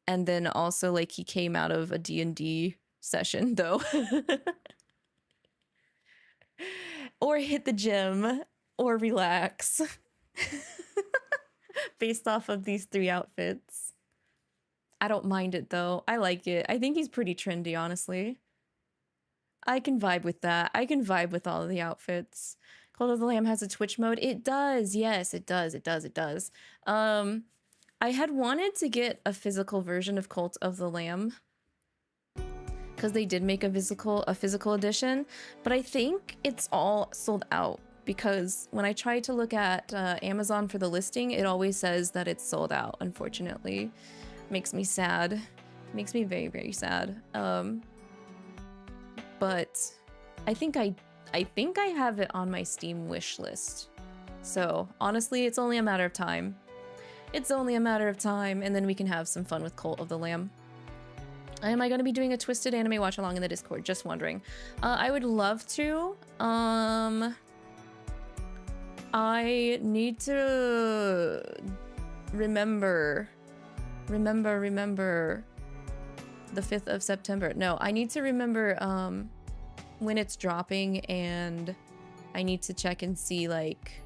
And then also like he came out of a D&D session though. Or hit the gym or relax. Based off of these three outfits. I don't mind it though. I like it. I think he's pretty trendy, honestly. I can vibe with that. I can vibe with all of the outfits. Cult of the Lamb has a Twitch mode. It does. Yes, it does. It does. It does. I had wanted to get a physical version of Cult of the Lamb because they did make a physical edition, but I think it's all sold out because when I tried to look at Amazon for the listing, it always says that it's sold out, unfortunately. Makes me sad. Makes me very, very sad. But I think I have it on my Steam wish list. So honestly, it's only a matter of time. It's only a matter of time, and then we can have some fun with Cult of the Lamb. Am I going to be doing a Twisted Anime watch along in the Discord? Just wondering. I would love to. I need to remember the 5th of September. No, I need to remember when it's dropping, and I need to check and see like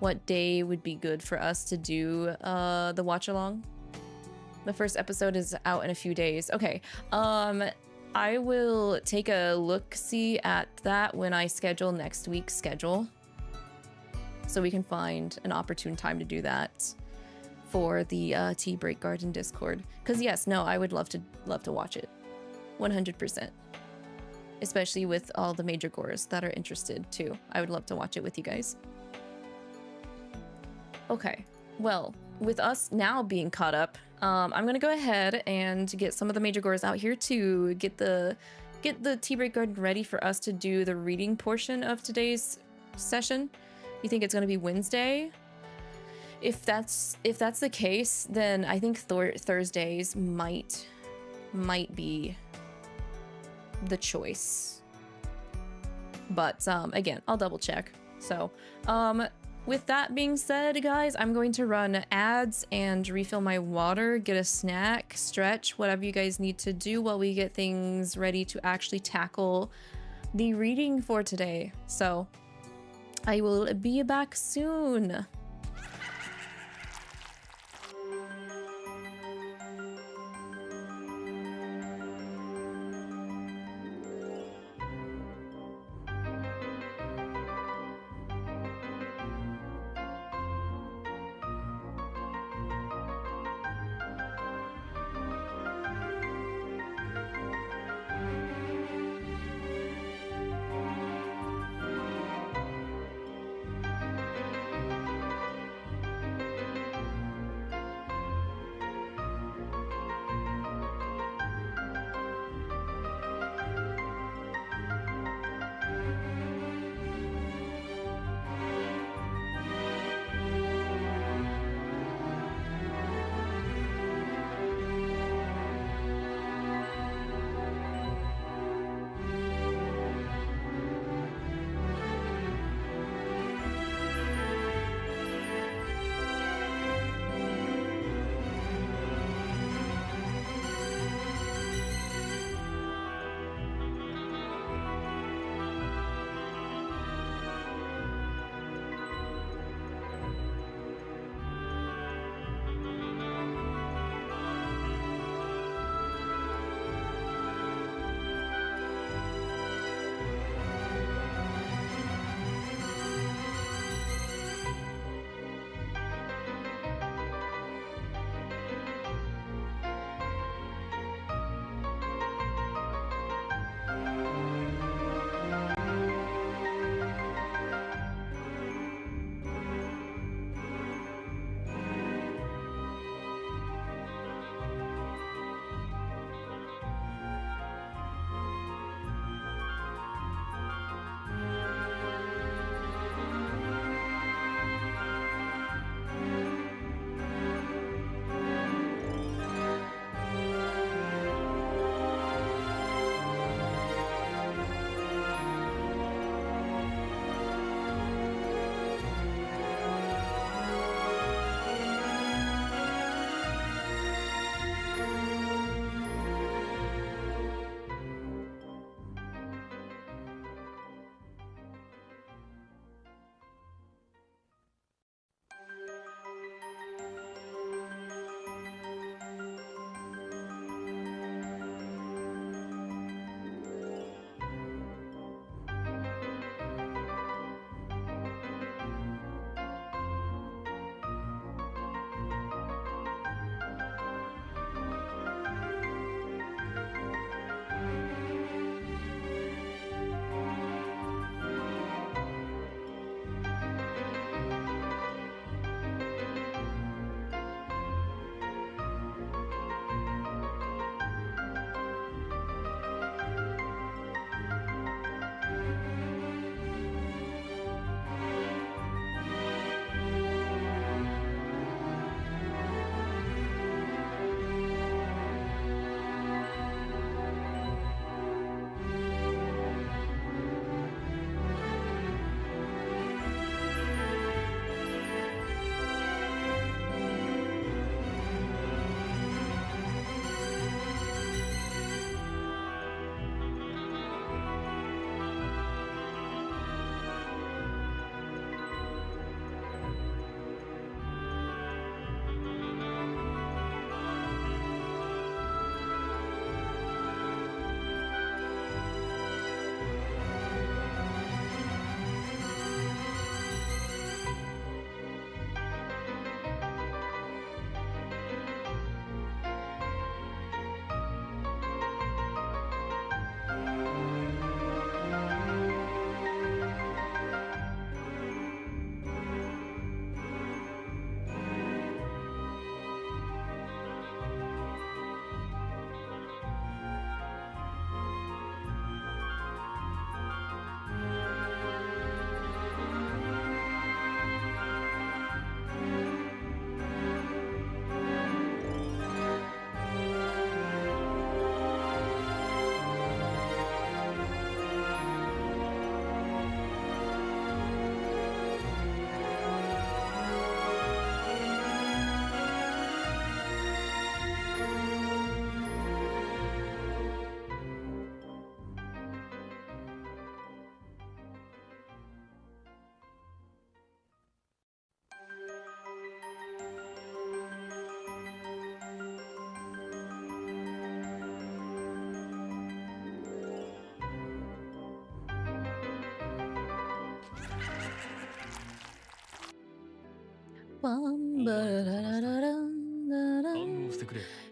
what day would be good for us to do the watch along. The first episode is out in a few days. Okay. I will take a look-see at that when I schedule next week's schedule. So we can find an opportune time to do that for the Tea Break Garden Discord. Because yes, no, I would love to watch it. 100%. Especially with all the Maidragoras that are interested too. I would love to watch it with you guys. Okay, well, with us now being caught up, I'm gonna go ahead and get some of the Maidragoras out here to get the Tea Break Garden ready for us to do the reading portion of today's session. You think it's gonna be Wednesday? If that's the case, then I think Thursdays might be the choice. But again, I'll double check. So with that being said, guys, I'm going to run ads and refill my water, get a snack, stretch, whatever you guys need to do while we get things ready to actually tackle the reading for today. So I will be back soon.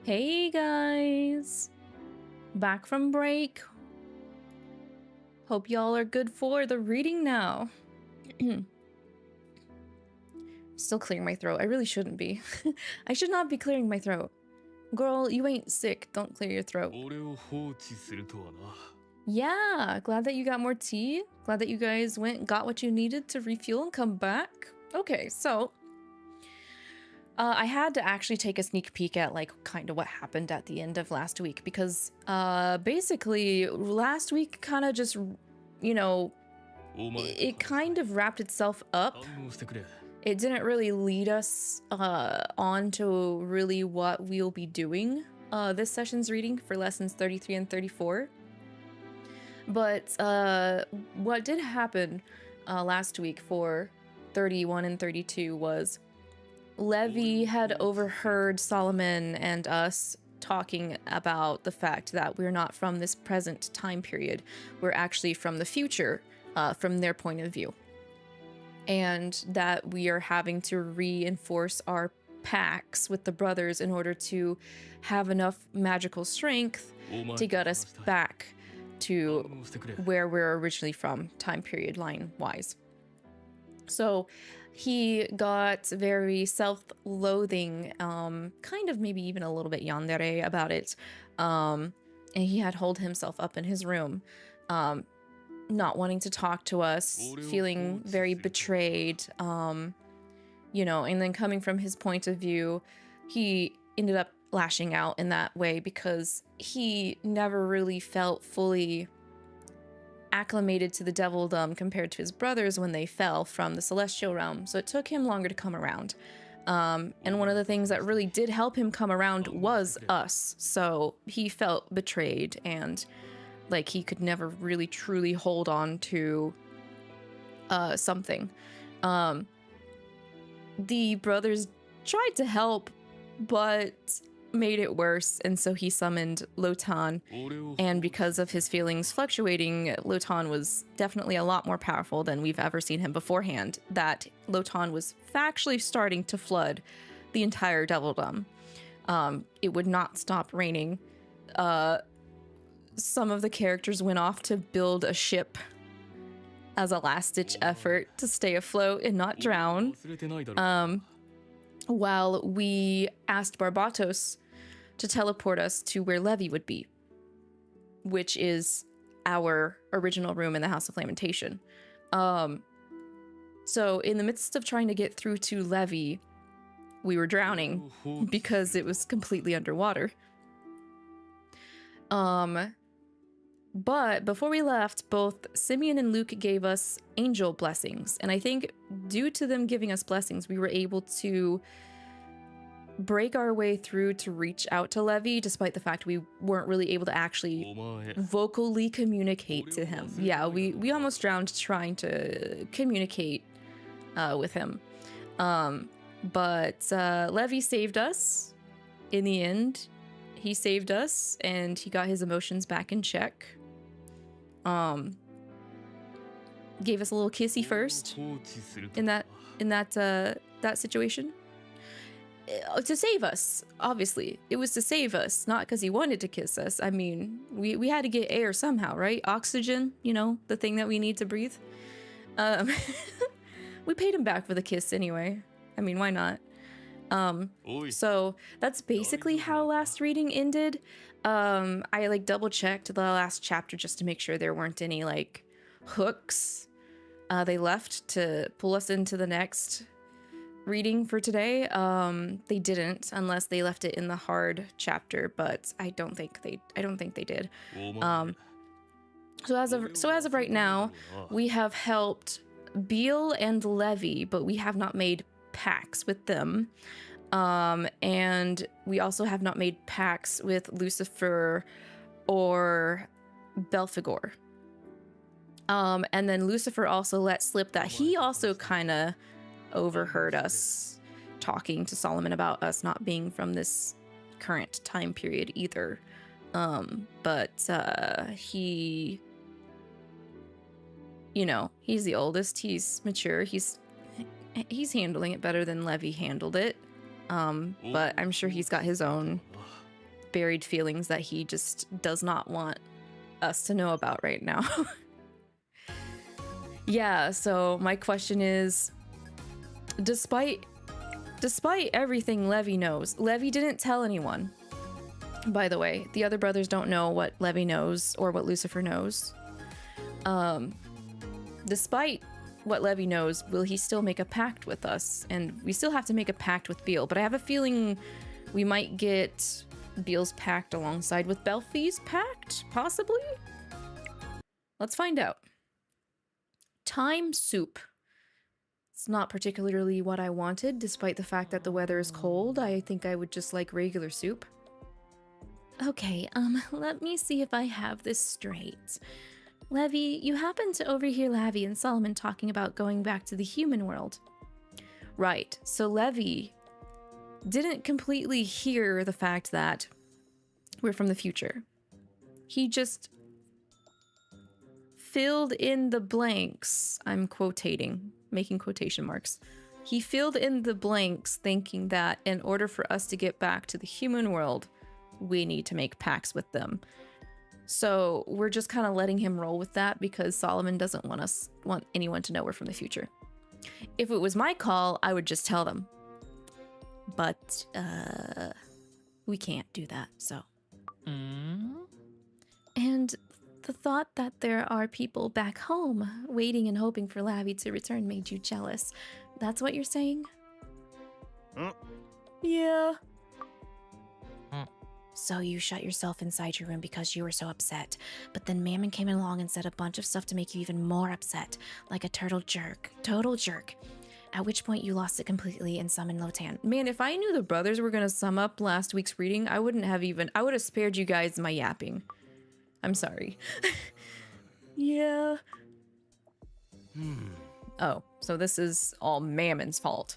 Hey guys, back from break. Hope y'all are good for the reading now. Still clearing my throat. I really shouldn't be. I should not be clearing my throat. Girl, you ain't sick. Don't clear your throat. Yeah, glad that you got more tea. Glad that you guys went and got what you needed to refuel and come back. Okay, so I had to actually take a sneak peek at like kind of what happened at the end of last week because basically last week kind of just, you know, it kind of wrapped itself up. It didn't really lead us on to really what we'll be doing this session's reading for lessons 33 and 34. But what did happen last week for 31 and 32 was Levi had overheard Solomon and us talking about the fact that we're not from this present time period. We're actually from the future, from their point of view. And that we are having to reinforce our pacts with the brothers in order to have enough magical strength to get us back to where we're originally from, time period line wise. So he got very self-loathing, kind of maybe even a little bit yandere about it. And he had holed himself up in his room, not wanting to talk to us, feeling very betrayed, you know, and then coming from his point of view, he ended up lashing out in that way because he never really felt fully acclimated to the devildom compared to his brothers when they fell from the celestial realm. So it took him longer to come around. And one of the things that really did help him come around was us. So he felt betrayed and like he could never really truly hold on to something. The brothers tried to help, but made it worse, and so he summoned Lotan, and because of his feelings fluctuating, Lotan was definitely a lot more powerful than we've ever seen him beforehand, that Lotan was factually starting to flood the entire devildom. It would not stop raining. Some of the characters went off to build a ship as a last-ditch effort to stay afloat and not drown. While we asked Barbatos to teleport us to where Levi would be, which is our original room in the House of Lamentation. So in the midst of trying to get through to Levi, we were drowning because it was completely underwater. But before we left, both Simeon and Luke gave us angel blessings. And I think due to them giving us blessings, we were able to break our way through to reach out to Levi, despite the fact we weren't really able to actually vocally communicate to him. Yeah, we almost drowned trying to communicate with him. But Levi saved us in the end. He saved us and he got his emotions back in check. Gave us a little kissy first in that situation. To save us, obviously. It was to save us, not because he wanted to kiss us. I mean, we had to get air somehow, right? Oxygen, you know, the thing that we need to breathe. We paid him back for the kiss anyway. I mean, why not? So that's basically how last reading ended. I like double checked the last chapter just to make sure there weren't any like hooks they left to pull us into the next reading for today. They didn't, unless they left it in the hard chapter, but I don't think they did. So as of right now, we have helped Beal and Levi, but we have not made pacts with them. And we also have not made pacts with Lucifer or Belphegor. And then Lucifer also let slip that he also kind of overheard us talking to Solomon about us not being from this current time period either. But he, you know, he's the oldest, he's mature, he's He's handling it better than Levi handled it. But I'm sure he's got his own buried feelings that he just does not want us to know about right now. Yeah, so my question is, despite everything Levi knows, Levi didn't tell anyone. By the way, the other brothers don't know what Levi knows or what Lucifer knows. Despite what Levi knows, will he still make a pact with us? And we still have to make a pact with Beal, but I have a feeling we might get Beal's pact alongside with Belfi's pact, possibly? Let's find out. Time soup. It's not particularly what I wanted, despite the fact that the weather is cold. I think I would just like regular soup. Okay, let me see if I have this straight. Levi, you happened to overhear Lavi and Solomon talking about going back to the human world. Right, so Levi didn't completely hear the fact that we're from the future. He just filled in the blanks. I'm quotating, making quotation marks. He filled in the blanks thinking that in order for us to get back to the human world, we need to make pacts with them. So we're just kind of letting him roll with that because Solomon doesn't want anyone to know we're from the future. If it was my call, I would just tell them. But we can't do that, so. And the thought that there are people back home waiting and hoping for Lavi to return made you jealous. That's what you're saying? Yeah. So you shut yourself inside your room because you were so upset. But then Mammon came along and said a bunch of stuff to make you even more upset. Like a total jerk. At which point you lost it completely and summoned Lotan. Man, if I knew the brothers were going to sum up last week's reading, I would have spared you guys my yapping. I'm sorry. Yeah. Oh, so this is all Mammon's fault.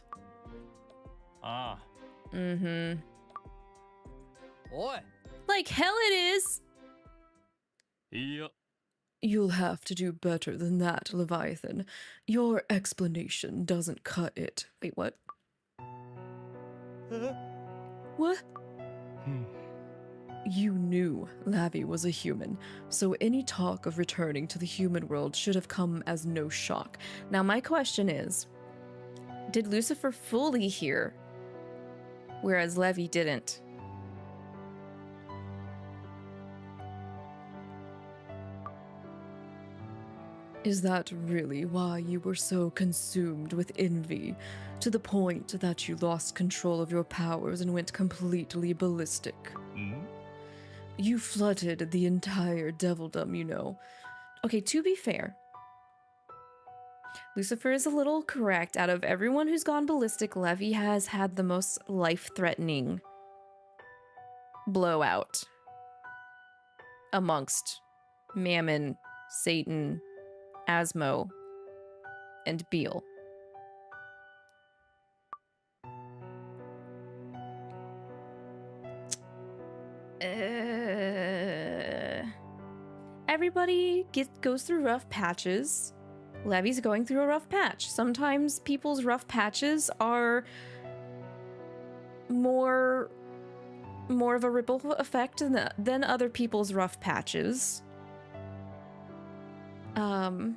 Mm-hmm. Oi. Like hell it is. Yeah. You'll have to do better than that, Leviathan. Your explanation doesn't cut it. Wait, what? What? You knew Lavi was a human, so any talk of returning to the human world should have come as no shock. Now my question is, did Lucifer fully hear, whereas Levi didn't? Is that really why you were so consumed with envy, to the point that you lost control of your powers and went completely ballistic? You flooded the entire devildom, you know. Okay, to be fair, Lucifer is a little correct. Out of everyone who's gone ballistic, Levi has had the most life-threatening blowout amongst Mammon, Satan, Asmo, and Beal. Everybody goes through rough patches. Levi's going through a rough patch. Sometimes people's rough patches are more of a ripple effect than other people's rough patches. But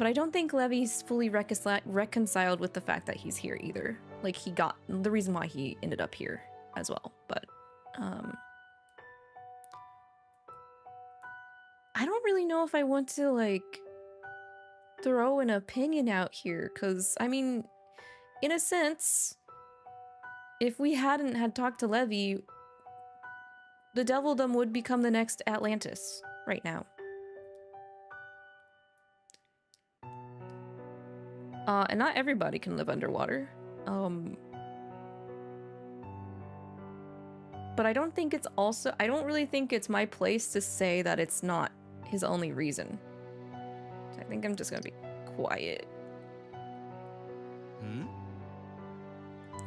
I don't think Levi's fully reconciled with the fact that he's here either. Like, he got the reason why he ended up here as well. But, I don't really know if I want to, like, throw an opinion out here. Because, I mean, in a sense, if we hadn't had talked to Levi, the Devildom would become the next Atlantis right now. And not everybody can live underwater. But I don't think it's also... I don't really think it's my place to say that it's not his only reason. So I think I'm just gonna be quiet.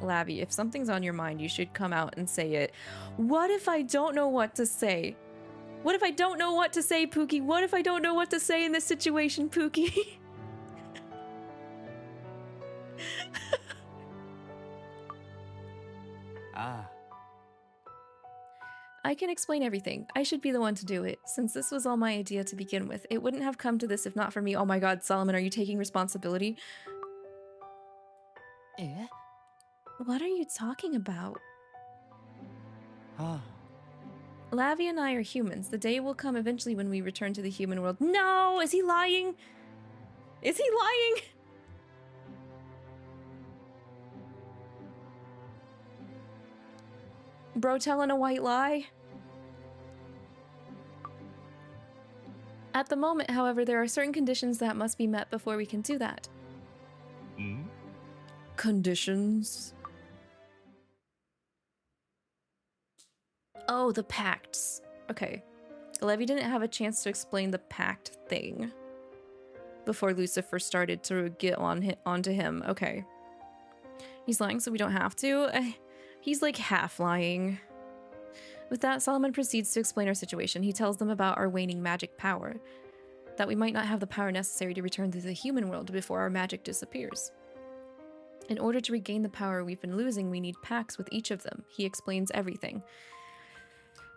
Lavi, if something's on your mind, you should come out and say it. What if I don't know what to say? What if I don't know what to say, Pookie? What if I don't know what to say in this situation, Pookie? I can explain everything. I should be the one to do it. Since this was all my idea to begin with, it wouldn't have come to this if not for me. Oh my god, Solomon, are you taking responsibility? Eh? What are you talking about? Ah. Lavi and I are humans. The day will come eventually when we return to the human world. No! Is he lying? Is he lying? Bro telling a white lie? At the moment, however, there are certain conditions that must be met before we can do that. Conditions? Oh, the pacts. Okay. Levi didn't have a chance to explain the pact thing before Lucifer started to get onto him. Okay. He's lying so we don't have to. He's like half lying. With that, Solomon proceeds to explain our situation. He tells them about our waning magic power, that we might not have the power necessary to return to the human world before our magic disappears. In order to regain the power we've been losing, we need pacts with each of them. He explains everything.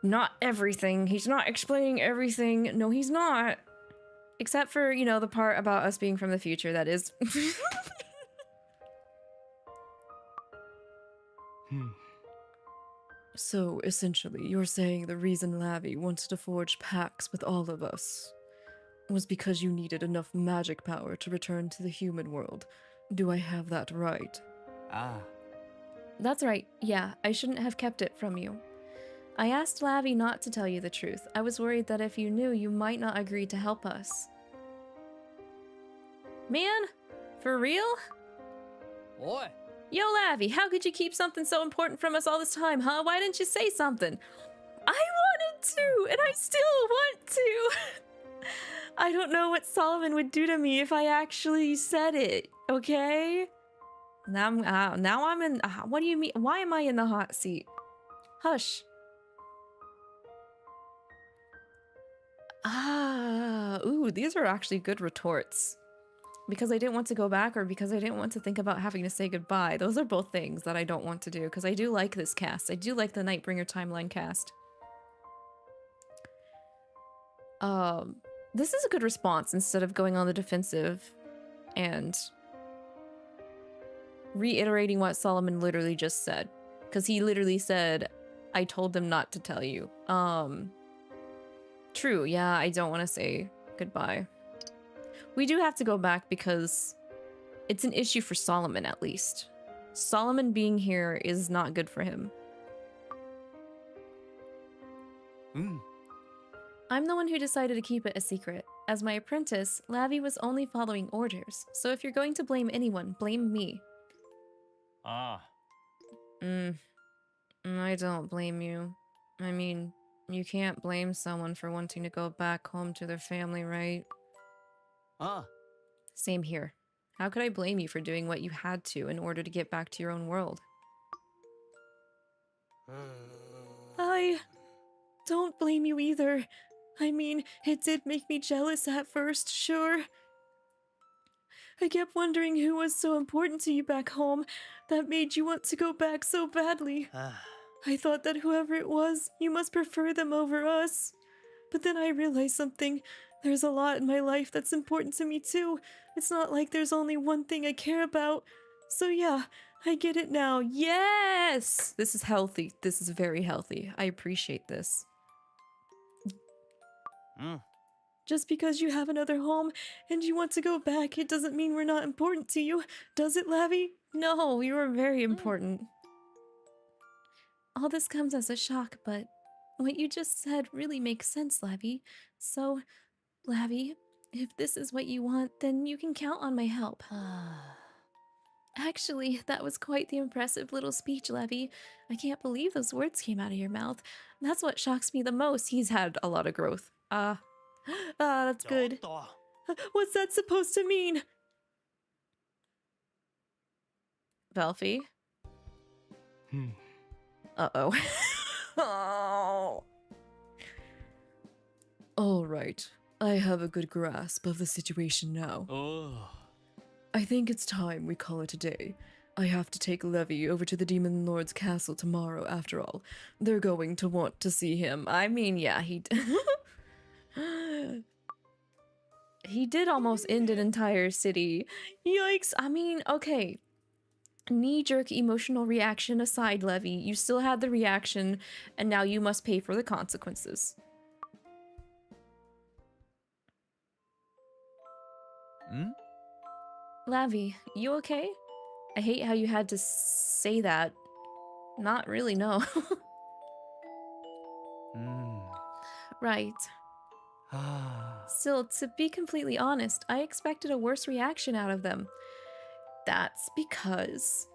Not everything. He's not explaining everything. No, he's not. Except for, you know, the part about us being from the future, that is. So, essentially, you're saying the reason Lavi wanted to forge pacts with all of us was because you needed enough magic power to return to the human world. Do I have that right? That's right. Yeah, I shouldn't have kept it from you. I asked Lavi not to tell you the truth. I was worried that if you knew, you might not agree to help us. Man? For real? Oi! Yo, Lavi, how could you keep something so important from us all this time, huh? Why didn't you say something? I wanted to, and I still want to. I don't know what Solomon would do to me if I actually said it, okay? Now I'm in, what do you mean? Why am I in the hot seat? Hush. Ooh, these are actually good retorts. Because I didn't want to go back or because I didn't want to think about having to say goodbye. Those are both things that I don't want to do because I do like this cast. I do like the Nightbringer timeline cast. This is a good response instead of going on the defensive and reiterating what Solomon literally just said. Because he literally said, I told them not to tell you. True, yeah, I don't want to say goodbye. We do have to go back because it's an issue for Solomon, at least. Solomon being here is not good for him. I'm the one who decided to keep it a secret. As my apprentice, Lavi was only following orders. So if you're going to blame anyone, blame me. I don't blame you. I mean, you can't blame someone for wanting to go back home to their family, right? Same here. How could I blame you for doing what you had to in order to get back to your own world? I don't blame you either. I mean, it did make me jealous at first, sure. I kept wondering who was so important to you back home that made you want to go back so badly. I thought that whoever it was, you must prefer them over us. But then I realized something. There's a lot in my life that's important to me too. It's not like there's only one thing I care about. So yeah, I get it now. Yes! This is healthy. This is very healthy. I appreciate this. Just because you have another home and you want to go back, it doesn't mean we're not important to you. Does it, Lavi? No, you are very important. All this comes as a shock, but what you just said really makes sense, Lavi. So, Lavi, if this is what you want, then you can count on my help. Actually, that was quite the impressive little speech, Lavi. I can't believe those words came out of your mouth. That's what shocks me the most. He's had a lot of growth. That's good. What's that supposed to mean? Belfie? Uh-oh. Oh. All right. I have a good grasp of the situation now. Oh. I think it's time we call it a day. I have to take Levi over to the Demon Lord's castle tomorrow, after all. They're going to want to see him. I mean, yeah, he did almost end an entire city. Yikes. I mean, okay. Knee-jerk emotional reaction aside, Levi, you still had the reaction, and now you must pay for the consequences. Lavi, you okay? I hate how you had to say that. Not really, no. Right. Still, to be completely honest, I expected a worse reaction out of them. That's because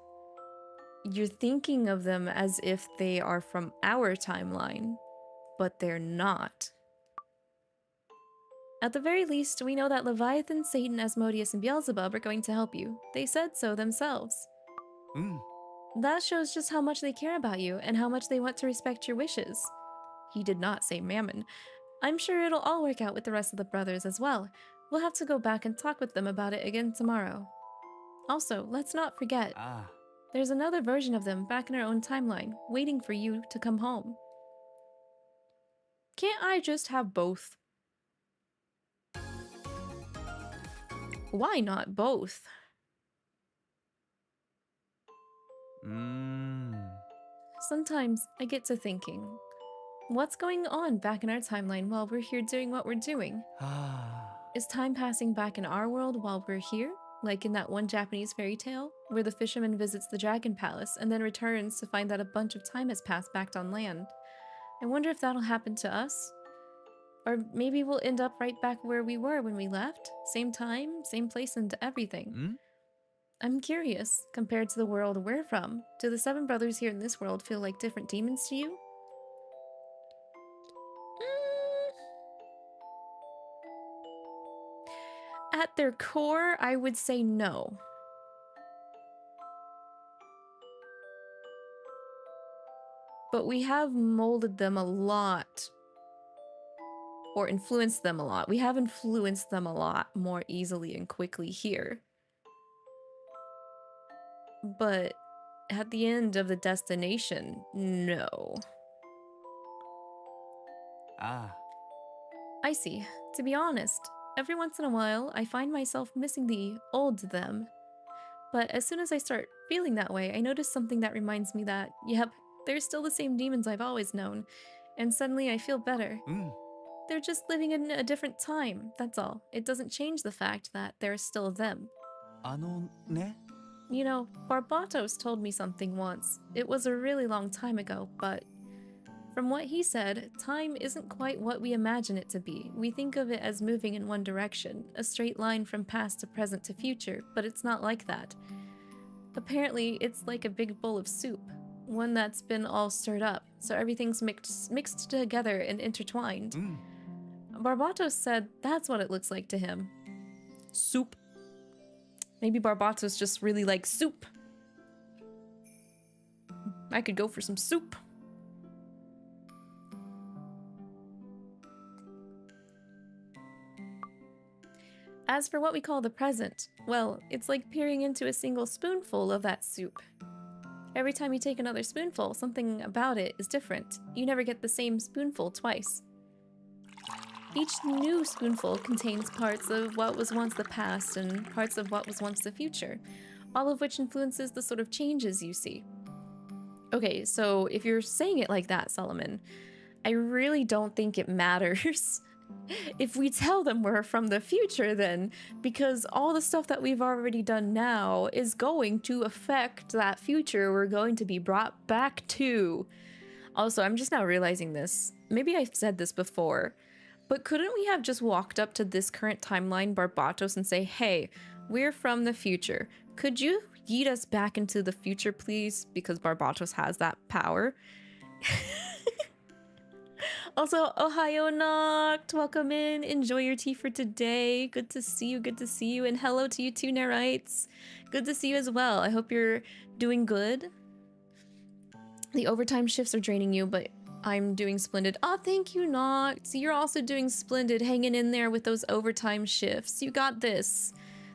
you're thinking of them as if they are from our timeline, but they're not. At the very least, we know that Leviathan, Satan, Asmodeus, and Beelzebub are going to help you. They said so themselves. That shows just how much they care about you and how much they want to respect your wishes. He did not say Mammon. I'm sure it'll all work out with the rest of the brothers as well. We'll have to go back and talk with them about it again tomorrow. Also, let's not forget, there's another version of them back in our own timeline, waiting for you to come home. Can't I just have both? Why not both? Sometimes I get to thinking, what's going on back in our timeline while we're here doing what we're doing? Is time passing back in our world while we're here? Like in that one Japanese fairy tale, where the fisherman visits the dragon palace and then returns to find that a bunch of time has passed back on land. I wonder if that'll happen to us? Or maybe we'll end up right back where we were when we left? Same time, same place, and everything. I'm curious, compared to the world we're from, do the 7 brothers here in this world feel like different demons to you? At their core, I would say no. But we have molded them a lot. Or influenced them a lot. We have influenced them a lot more easily and quickly here. But at the end of the destination, no. I see. To be honest, every once in a while, I find myself missing the old them. But as soon as I start feeling that way, I notice something that reminds me that, yep, they're still the same demons I've always known. And suddenly I feel better. They're just living in a different time, that's all. It doesn't change the fact that they're still them. You know, Barbatos told me something once. It was a really long time ago, but from what he said, time isn't quite what we imagine it to be. We think of it as moving in one direction, a straight line from past to present to future, but it's not like that. Apparently, it's like a big bowl of soup, one that's been all stirred up, so everything's mixed together and intertwined. Barbatos said that's what it looks like to him. Soup. Maybe Barbatos just really likes soup. I could go for some soup. As for what we call the present, well, it's like peering into a single spoonful of that soup. Every time you take another spoonful, something about it is different. You never get the same spoonful twice. Each new spoonful contains parts of what was once the past and parts of what was once the future, all of which influences the sort of changes you see. Okay, so if you're saying it like that, Solomon, I really don't think it matters if we tell them we're from the future then, because all the stuff that we've already done now is going to affect that future we're going to be brought back to. Also, I'm just now realizing this. Maybe I've said this before, but couldn't we have just walked up to this current timeline, Barbatos, and say, hey, we're from the future. Could you yeet us back into the future, please? Because Barbatos has that power. Also, Ohio Noct, welcome in. Enjoy your tea for today. Good to see you, good to see you. And hello to you too, Nerites. Good to see you as well. I hope you're doing good. The overtime shifts are draining you, but I'm doing splendid. Oh, thank you, Nox. You're also doing splendid, hanging in there with those overtime shifts. You got this.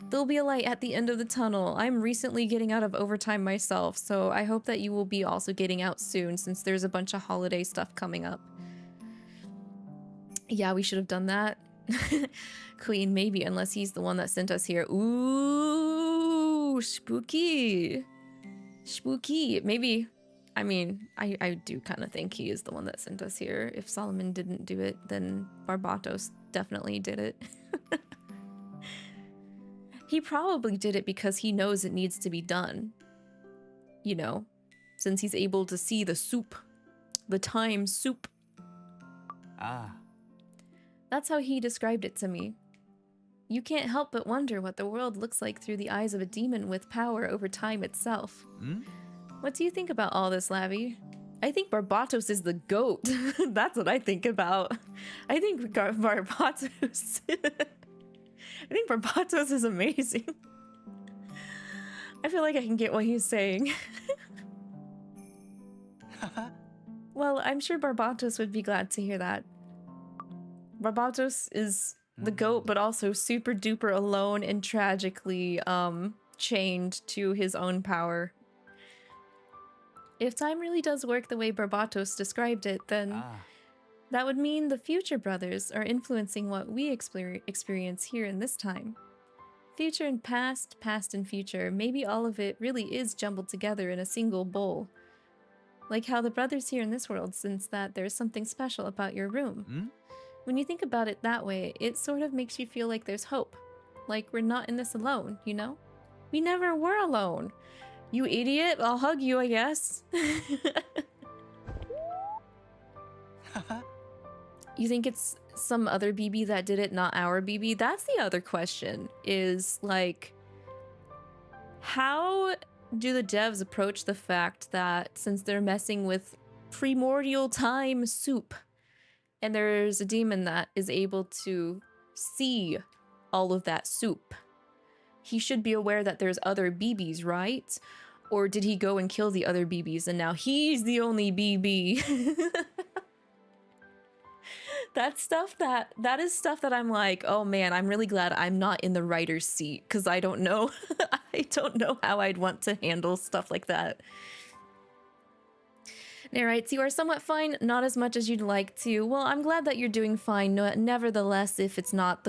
There'll be a light at the end of the tunnel. I'm recently getting out of overtime myself, so I hope that you will be also getting out soon since there's a bunch of holiday stuff coming up. Yeah, we should have done that. Queen, maybe, unless he's the one that sent us here. Ooh, spooky. Spooky. Maybe. I mean, I do kind of think he is the one that sent us here. If Solomon didn't do it, then Barbatos definitely did it. He probably did it because he knows it needs to be done. You know, since he's able to see the soup. The time soup. Ah. That's how he described it to me. You can't help but wonder what the world looks like through the eyes of a demon with power over time itself. What do you think about all this, Lavi? I think Barbatos is the GOAT. That's what I think about. I think Barbatos... I think Barbatos is amazing. I feel like I can get what he's saying. Well, I'm sure Barbatos would be glad to hear that. Barbatos is the GOAT, but also super duper alone and tragically chained to his own power. If time really does work the way Barbatos described it, then that would mean the future brothers are influencing what we experience here in this time. Future and past, past and future, maybe all of it really is jumbled together in a single bowl. Like how the brothers here in this world sense that there's something special about your room. When you think about it that way, it sort of makes you feel like there's hope. Like we're not in this alone, you know? We never were alone. You idiot, I'll hug you, I guess. You think it's some other BB that did it, not our BB? That's the other question, is like, how do the devs approach the fact that since they're messing with primordial time soup, and there's a demon that is able to see all of that soup, he should be aware that there's other BBs, right? Or did he go and kill the other BBs and now he's the only BB? That is stuff that I'm like, oh man, I'm really glad I'm not in the writer's seat, because I don't know. I don't know how I'd want to handle stuff like that. Alright, so you are somewhat fine, not as much as you'd like to. Well, I'm glad that you're doing fine. No, nevertheless, if it's not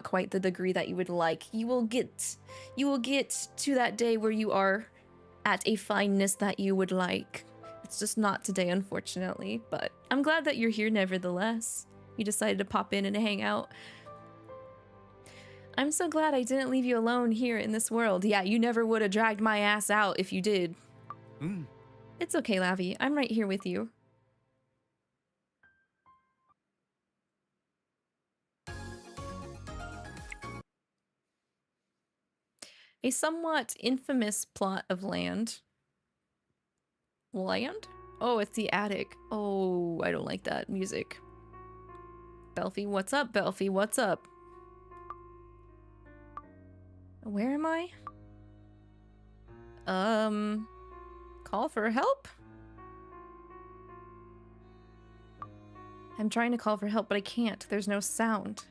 quite the degree that you would like, you will get to that day where you are at a fineness that you would like. It's just not today, unfortunately, but I'm glad that you're here nevertheless. You decided to pop in and hang out. I'm so glad I didn't leave you alone here in this world. Yeah, you never would have dragged my ass out if you did. It's okay, Lavi. I'm right here with you. A somewhat infamous plot of land. Land? Oh, it's the attic. Oh, I don't like that music. Belfie, what's up, Belfie? What's up? Where am I? Call for help? I'm trying to call for help, but I can't. There's no sound.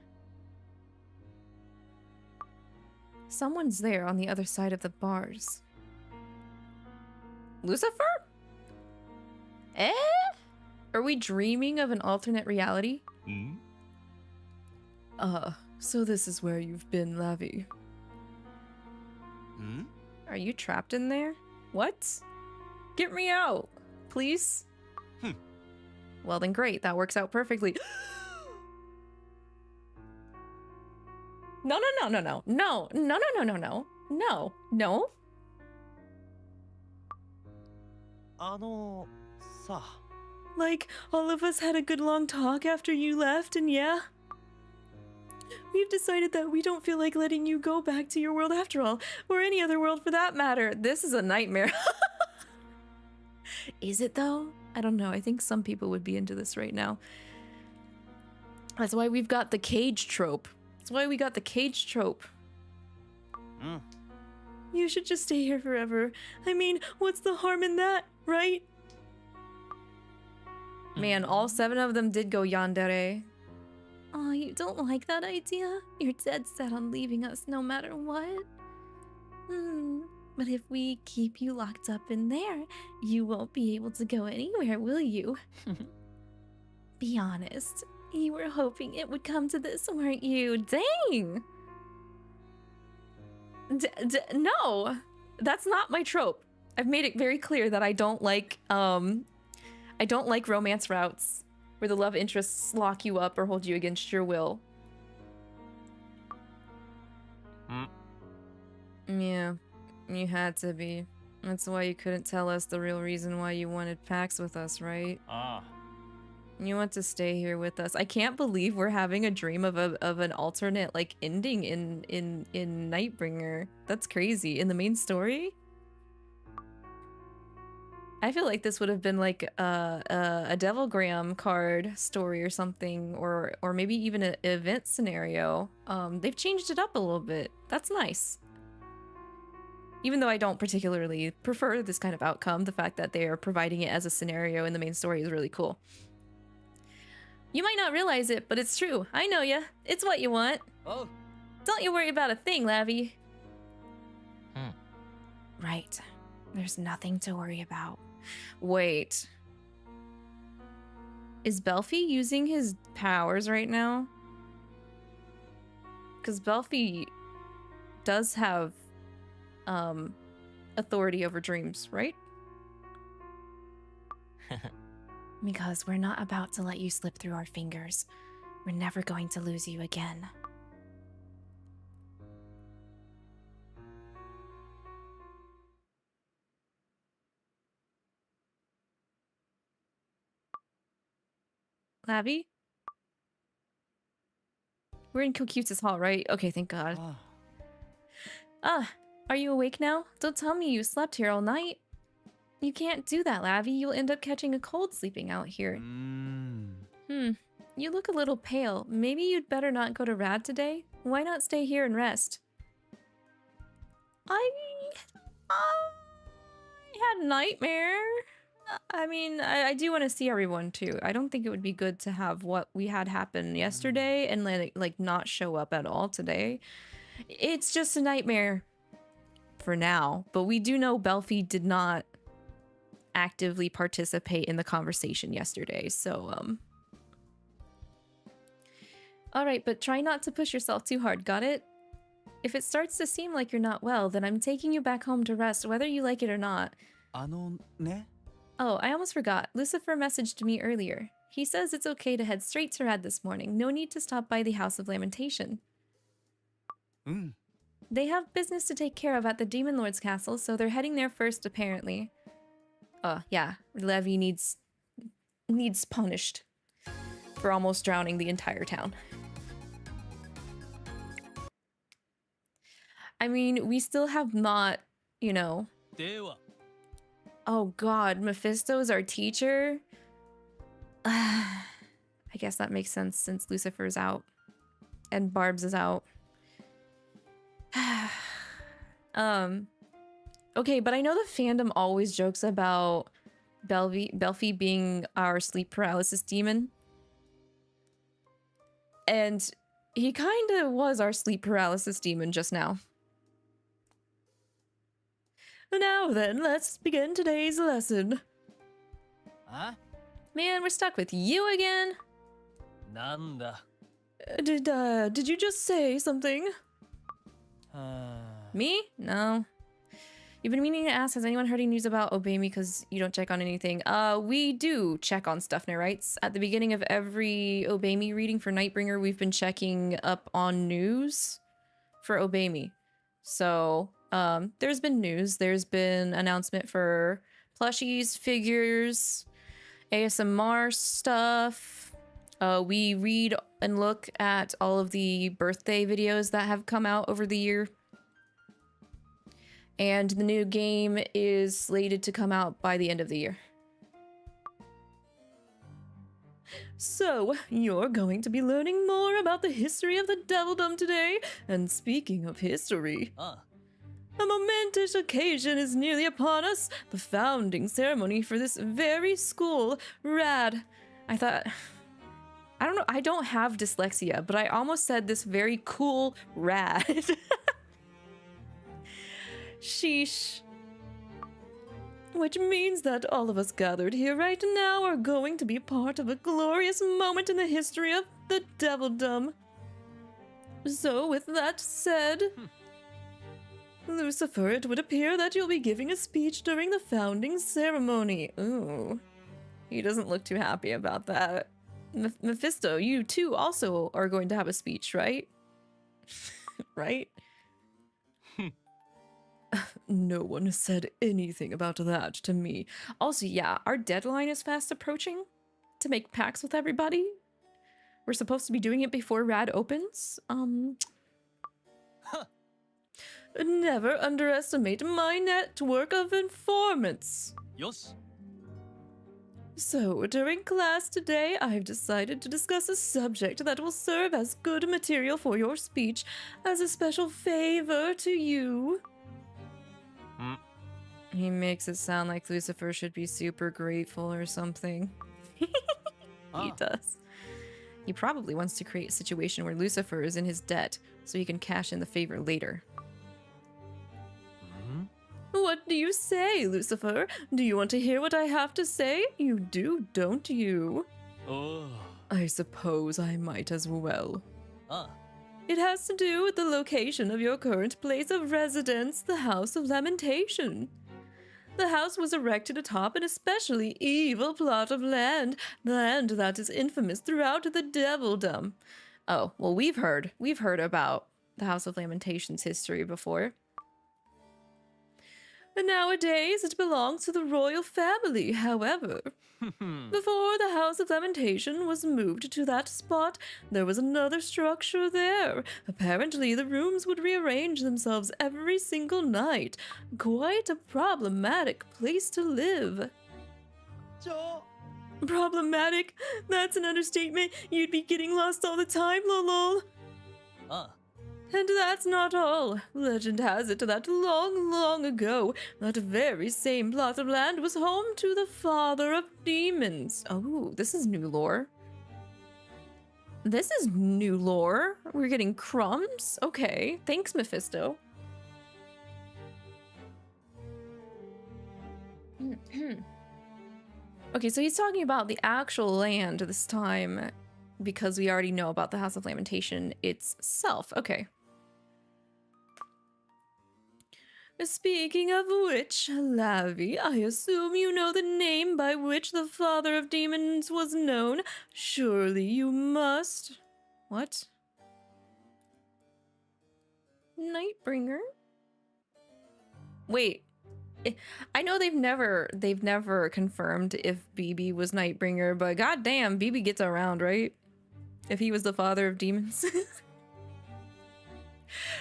Someone's there on the other side of the bars. Lucifer? Eh? Are we dreaming of an alternate reality? So this is where you've been, Lavi. Are you trapped in there? What? Get me out, please? Well then great, that works out perfectly. No. Like, all of us had a good long talk after you left, and yeah? We've decided that we don't feel like letting you go back to your world after all, or any other world for that matter. This is a nightmare. Is it though? I don't know. I think some people would be into this right now. That's why we've got the cage trope. That's why we got the cage trope. You should just stay here forever. I mean, what's the harm in that, right? Man, all 7 of them did go yandere. Oh, you don't like that idea? You're dead set on leaving us no matter what? But if we keep you locked up in there, you won't be able to go anywhere, will you? Be honest. You were hoping it would come to this, weren't you? Dang! No! That's not my trope. I've made it very clear that I don't like romance routes where the love interests lock you up or hold you against your will. Yeah, you had to be. That's why you couldn't tell us the real reason why you wanted PAX with us, right? You want to stay here with us. I can't believe we're having a dream of an alternate like ending in Nightbringer. That's crazy. In the main story? I feel like this would have been like a Devilgram card story or something, or maybe even an event scenario. They've changed it up a little bit. That's nice. Even though I don't particularly prefer this kind of outcome, the fact that they are providing it as a scenario in the main story is really cool. You might not realize it, but it's true. I know ya. It's what you want. Oh. Don't you worry about a thing, Lavi. Right. There's nothing to worry about. Wait. Is Belfi using his powers right now? Because Belfi does have authority over dreams, right? Because we're not about to let you slip through our fingers. We're never going to lose you again. Lavi? We're in Kokutsu's hall, right? Okay, thank God. Are you awake now? Don't tell me you slept here all night. You can't do that, Lavi. You'll end up catching a cold sleeping out here. You look a little pale. Maybe you'd better not go to Rad today? Why not stay here and rest? I had a nightmare. I mean, I do want to see everyone too. I don't think it would be good to have what we had happen yesterday and like not show up at all today. It's just a nightmare for now, but we do know Belfi did not actively participate in the conversation yesterday, so Alright, but try not to push yourself too hard, got it? If it starts to seem like you're not well, then I'm taking you back home to rest, whether you like it or not. Oh, I almost forgot. Lucifer messaged me earlier. He says it's okay to head straight to Rad this morning. No need to stop by the House of Lamentation. They have business to take care of at the Demon Lord's castle, so they're heading there first, apparently. Yeah, Levi needs punished for almost drowning the entire town. I mean, we still have not, you know... Oh god, Mephisto's our teacher? I guess that makes sense since Lucifer's out. And Barb's is out. Okay, but I know the fandom always jokes about Belfi being our sleep paralysis demon. And he kinda was our sleep paralysis demon just now. Now then, let's begin today's lesson. Man, we're stuck with you again. Nanda. Did you just say something? Me? No. You've been meaning to ask, has anyone heard any news about Obey Me because you don't check on anything? We do check on stuff, Nerites. At the beginning of every Obey Me reading for Nightbringer, we've been checking up on news for Obey Me. So, there's been news. There's been announcement for plushies, figures, ASMR stuff. We read and look at all of the birthday videos that have come out over the year. And the new game is slated to come out by the end of the year. So, you're going to be learning more about the history of the Devildom today. And speaking of history, a momentous occasion is nearly upon us. The founding ceremony for this very school, Rad. I thought, I don't know, I don't have dyslexia, but I almost said this very cool rad. Sheesh. Which means that all of us gathered here right now are going to be part of a glorious moment in the history of the Devildom. So with that said, Lucifer, it would appear that you'll be giving a speech during the founding ceremony. Ooh. He doesn't look too happy about that. Mephisto, you too also are going to have a speech, right? Right? No one has said anything about that to me. Also, yeah, our deadline is fast approaching to make pacts with everybody. We're supposed to be doing it before Rad opens. Never underestimate my network of informants. Yosh. So, during class today, I've decided to discuss a subject that will serve as good material for your speech as a special favor to you. He makes it sound like Lucifer should be super grateful or something. He does. He probably wants to create a situation where Lucifer is in his debt so he can cash in the favor later. What do you say, Lucifer? Do you want to hear what I have to say? You do, don't you? Oh. I suppose I might as well. Ah. It has to do with the location of your current place of residence, the House of Lamentation. The house was erected atop an especially evil plot of land that is infamous throughout the Devildom. Oh, well, we've heard about the House of Lamentation's history before. But nowadays, it belongs to the royal family, however. Before the House of Lamentation was moved to that spot, there was another structure there. Apparently, the rooms would rearrange themselves every single night. Quite a problematic place to live. Problematic? That's an understatement. You'd be getting lost all the time, lol. Ah. And that's not all. Legend has it that long, long ago, that very same plot of land was home to the father of demons. Oh, this is new lore. This is new lore. We're getting crumbs? Okay, thanks, Mephisto. Okay, so he's talking about the actual land this time, because we already know about the House of Lamentation itself. Okay. Speaking of which, Lavi, I assume you know the name by which the father of demons was known. Surely you must. What? Nightbringer? Wait. I know they've never confirmed if BB was Nightbringer, but goddamn, BB gets around, right? If he was the father of demons.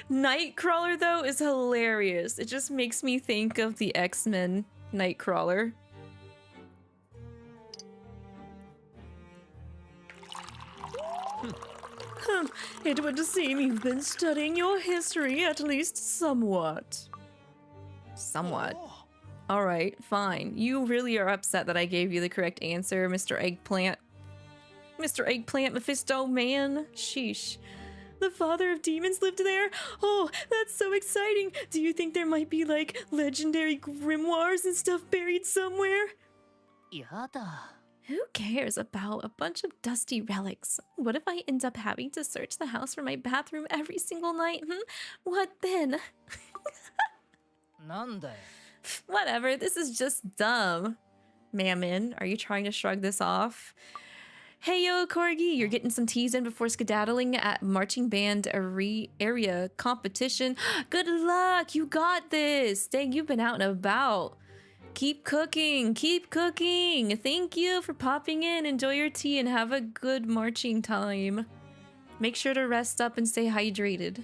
Nightcrawler, though, is hilarious. It just makes me think of the X-Men Nightcrawler. It would seem you've been studying your history at least somewhat. Somewhat. Alright, fine. You really are upset that I gave you the correct answer, Mr. Eggplant. Mr. Eggplant Mephisto, man. Sheesh. The father of demons lived there? Oh, that's so exciting. Do you think there might be, like, legendary grimoires and stuff buried somewhere? Yada. Who cares about a bunch of dusty relics? What if I end up having to search the house for my bathroom every single night? What then? Nanda. Whatever, this is just dumb. Mammon, are you trying to shrug this off? Hey yo, Corgi, you're getting some teas in before skedaddling at marching band area competition. Good luck, you got this. Dang, you've been out and about. Keep cooking, keep cooking. Thank you for popping in. Enjoy your tea and have a good marching time. Make sure to rest up and stay hydrated.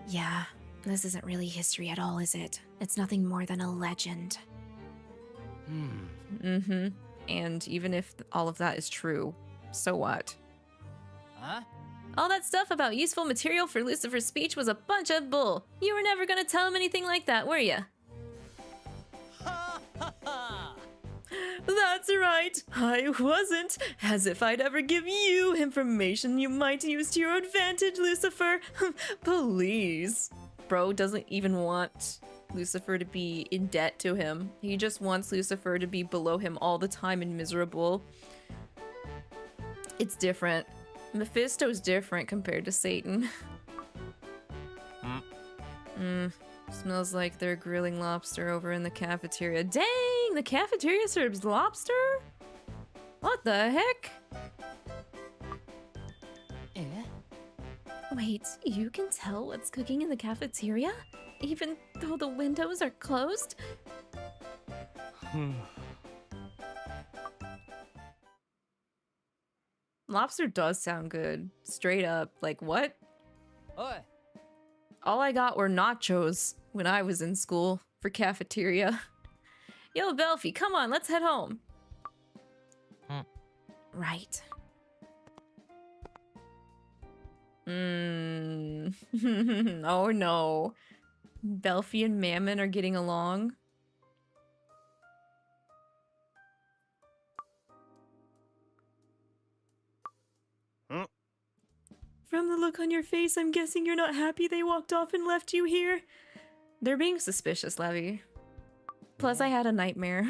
Yeah, this isn't really history at all, is it? It's nothing more than a legend. And even if all of that is true, so what? Huh? All that stuff about useful material for Lucifer's speech was a bunch of bull. You were never gonna tell him anything like that, were ya? That's right, I wasn't. As if I'd ever give you information you might use to your advantage, Lucifer. Please. Bro doesn't even want Lucifer to be in debt to him. He just wants Lucifer to be below him all the time and miserable. It's different. Mephisto's different compared to Satan. Smells like they're grilling lobster over in the cafeteria. Dang, the cafeteria serves lobster? What the heck? Wait, you can tell what's cooking in the cafeteria? Even though the windows are closed? Lobster does sound good. Straight up. Like, what? Oi. All I got were nachos when I was in school for cafeteria. Yo, Belfie, come on, let's head home. Right. Oh no. Belfie and Mammon are getting along. From the look on your face, I'm guessing you're not happy they walked off and left you here. They're being suspicious, Lavi. Plus, I had a nightmare.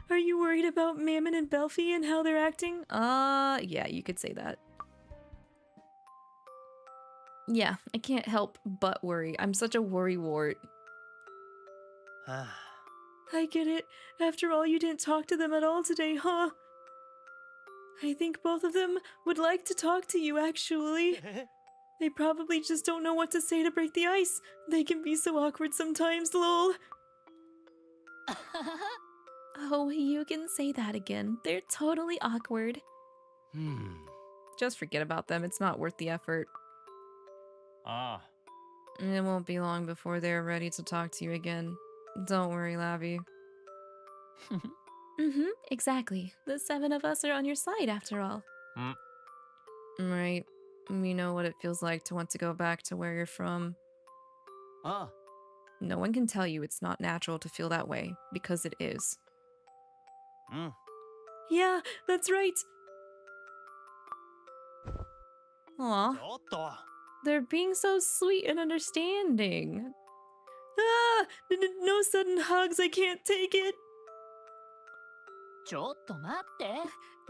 Are you worried about Mammon and Belfie and how they're acting? Yeah, you could say that. Yeah, I can't help but worry. I'm such a worrywart. I get it. After all, you didn't talk to them at all today, huh? I think both of them would like to talk to you, actually. They probably just don't know what to say to break the ice. They can be so awkward sometimes, lol. Oh, you can say that again. They're totally awkward. Just forget about them. It's not worth the effort. It won't be long before they're ready to talk to you again. Don't worry, Lavi. Exactly. The 7 of us are on your side, after all. Right. We know what it feels like to want to go back to where you're from. No one can tell you it's not natural to feel that way, because it is. Yeah, that's right. Aw. They're being so sweet and understanding. Ah! No sudden hugs, I can't take it. ちょっと待って。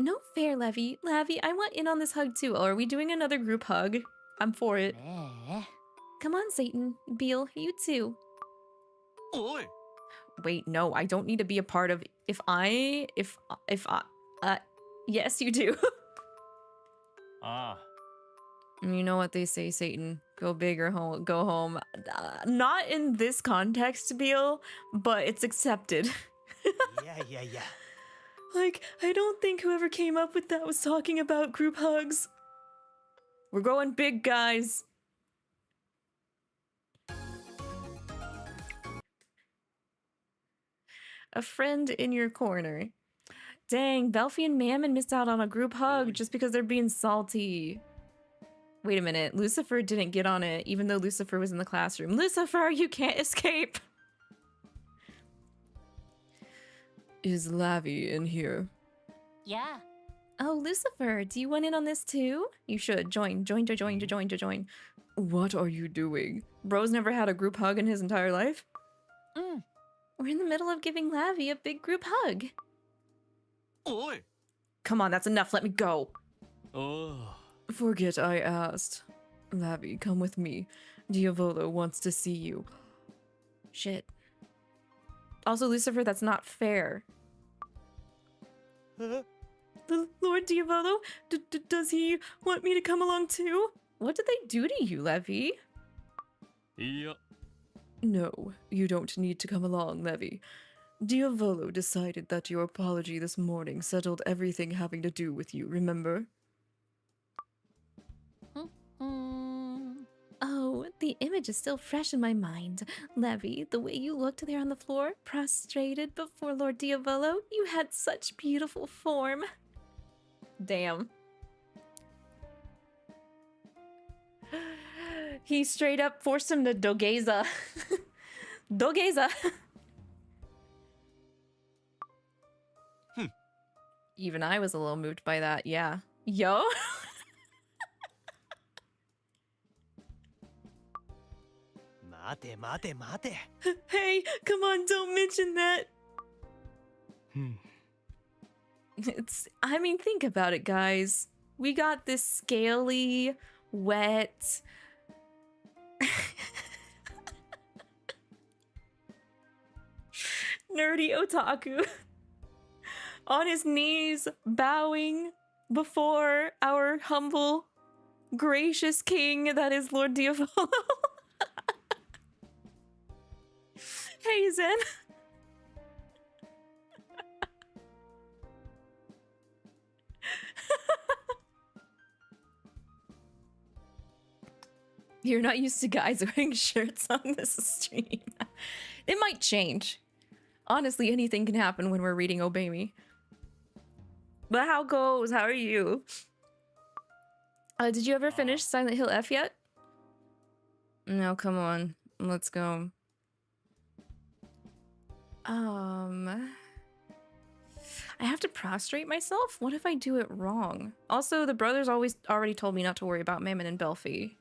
No fair, Lavi. Lavi, I want in on this hug too. Oh, are we doing another group hug? I'm for it. ね Come on, Satan. Beal, you too. Oi. Wait, no, I don't need to be a part of... Yes, you do. You know what they say, Satan. Go big or go home. Not in this context, Beal, but it's accepted. Yeah. Like, I don't think whoever came up with that was talking about group hugs. We're going big, guys. A friend in your corner. Dang, Belfie and Mammon missed out on a group hug just because they're being salty. Wait a minute, Lucifer didn't get on it even though Lucifer was in the classroom. Lucifer, you can't escape! Is Lavi in here? や Oh, Lucifer, do you want in on this too? You should. Join. What are you doing? Bro's never had a group hug in his entire life? We're in the middle of giving Lavi a big group hug. Oi. Come on, that's enough. Let me go. Oh. Forget I asked. Lavi, come with me. Diavolo wants to see you. Shit. Also, Lucifer, that's not fair. Lord Diavolo, does he want me to come along too? What did they do to you, Levi? いや No, you don't need to come along, Levi. Diavolo decided that your apology this morning settled everything having to do with you, remember? Oh, the image is still fresh in my mind. Levi, the way you looked there on the floor, prostrated before Lord Diavolo, you had such beautiful form. Damn. He straight up forced him to dogeza. Dogeza. Even I was a little moved by that, yeah. Yo? Mate. Hey, come on, don't mention that. I mean, think about it, guys. We got this scaly, wet... nerdy otaku on his knees, bowing before our humble, gracious king that is Lord Diavolo. Hey, Zen. You're not used to guys wearing shirts on this stream. It might change. Honestly, anything can happen when we're reading Obey Me. But how goes? How are you? Did you ever finish Silent Hill F yet? No, come on. Let's go. I have to prostrate myself? What if I do it wrong? Also, the brothers already told me not to worry about Mammon and Belfie.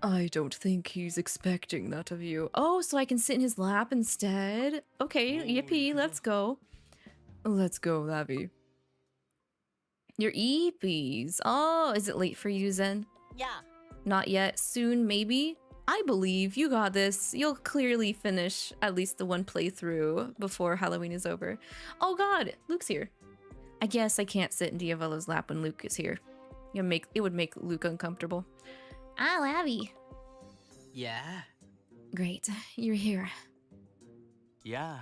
I don't think he's expecting that of you. Oh, so I can sit in his lap instead? Okay, yippee, let's go. Let's go, Lavi. Your eepies. Oh, is it late for you, Zen? Yeah. Not yet. Soon, maybe? I believe you got this. You'll clearly finish at least the one playthrough before Halloween is over. Oh god, Luke's here. I guess I can't sit in Diavolo's lap when Luke is here. It would make Luke uncomfortable. Ah, Lavi. Yeah. Great, you're here. Yeah.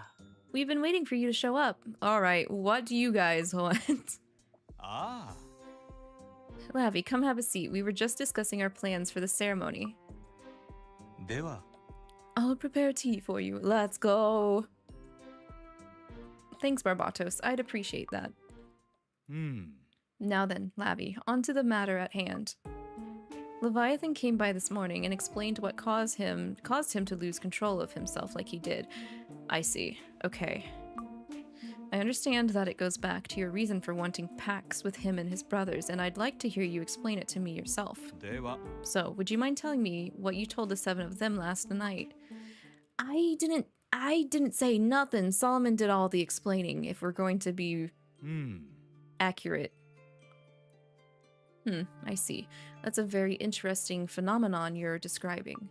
We've been waiting for you to show up. Alright, what do you guys want? Ah. Lavi, come have a seat. We were just discussing our plans for the ceremony. Dewa. I'll prepare tea for you. Let's go. Thanks, Barbatos. I'd appreciate that. Now then, Lavi, on to the matter at hand. Leviathan came by this morning and explained what caused him to lose control of himself like he did. I see. Okay. I understand that it goes back to your reason for wanting pacts with him and his brothers, and I'd like to hear you explain it to me yourself. Dewa. So, would you mind telling me what you told the 7 of them last night? I didn't say nothing. Solomon did all the explaining, if we're going to be accurate. I see. That's a very interesting phenomenon you're describing.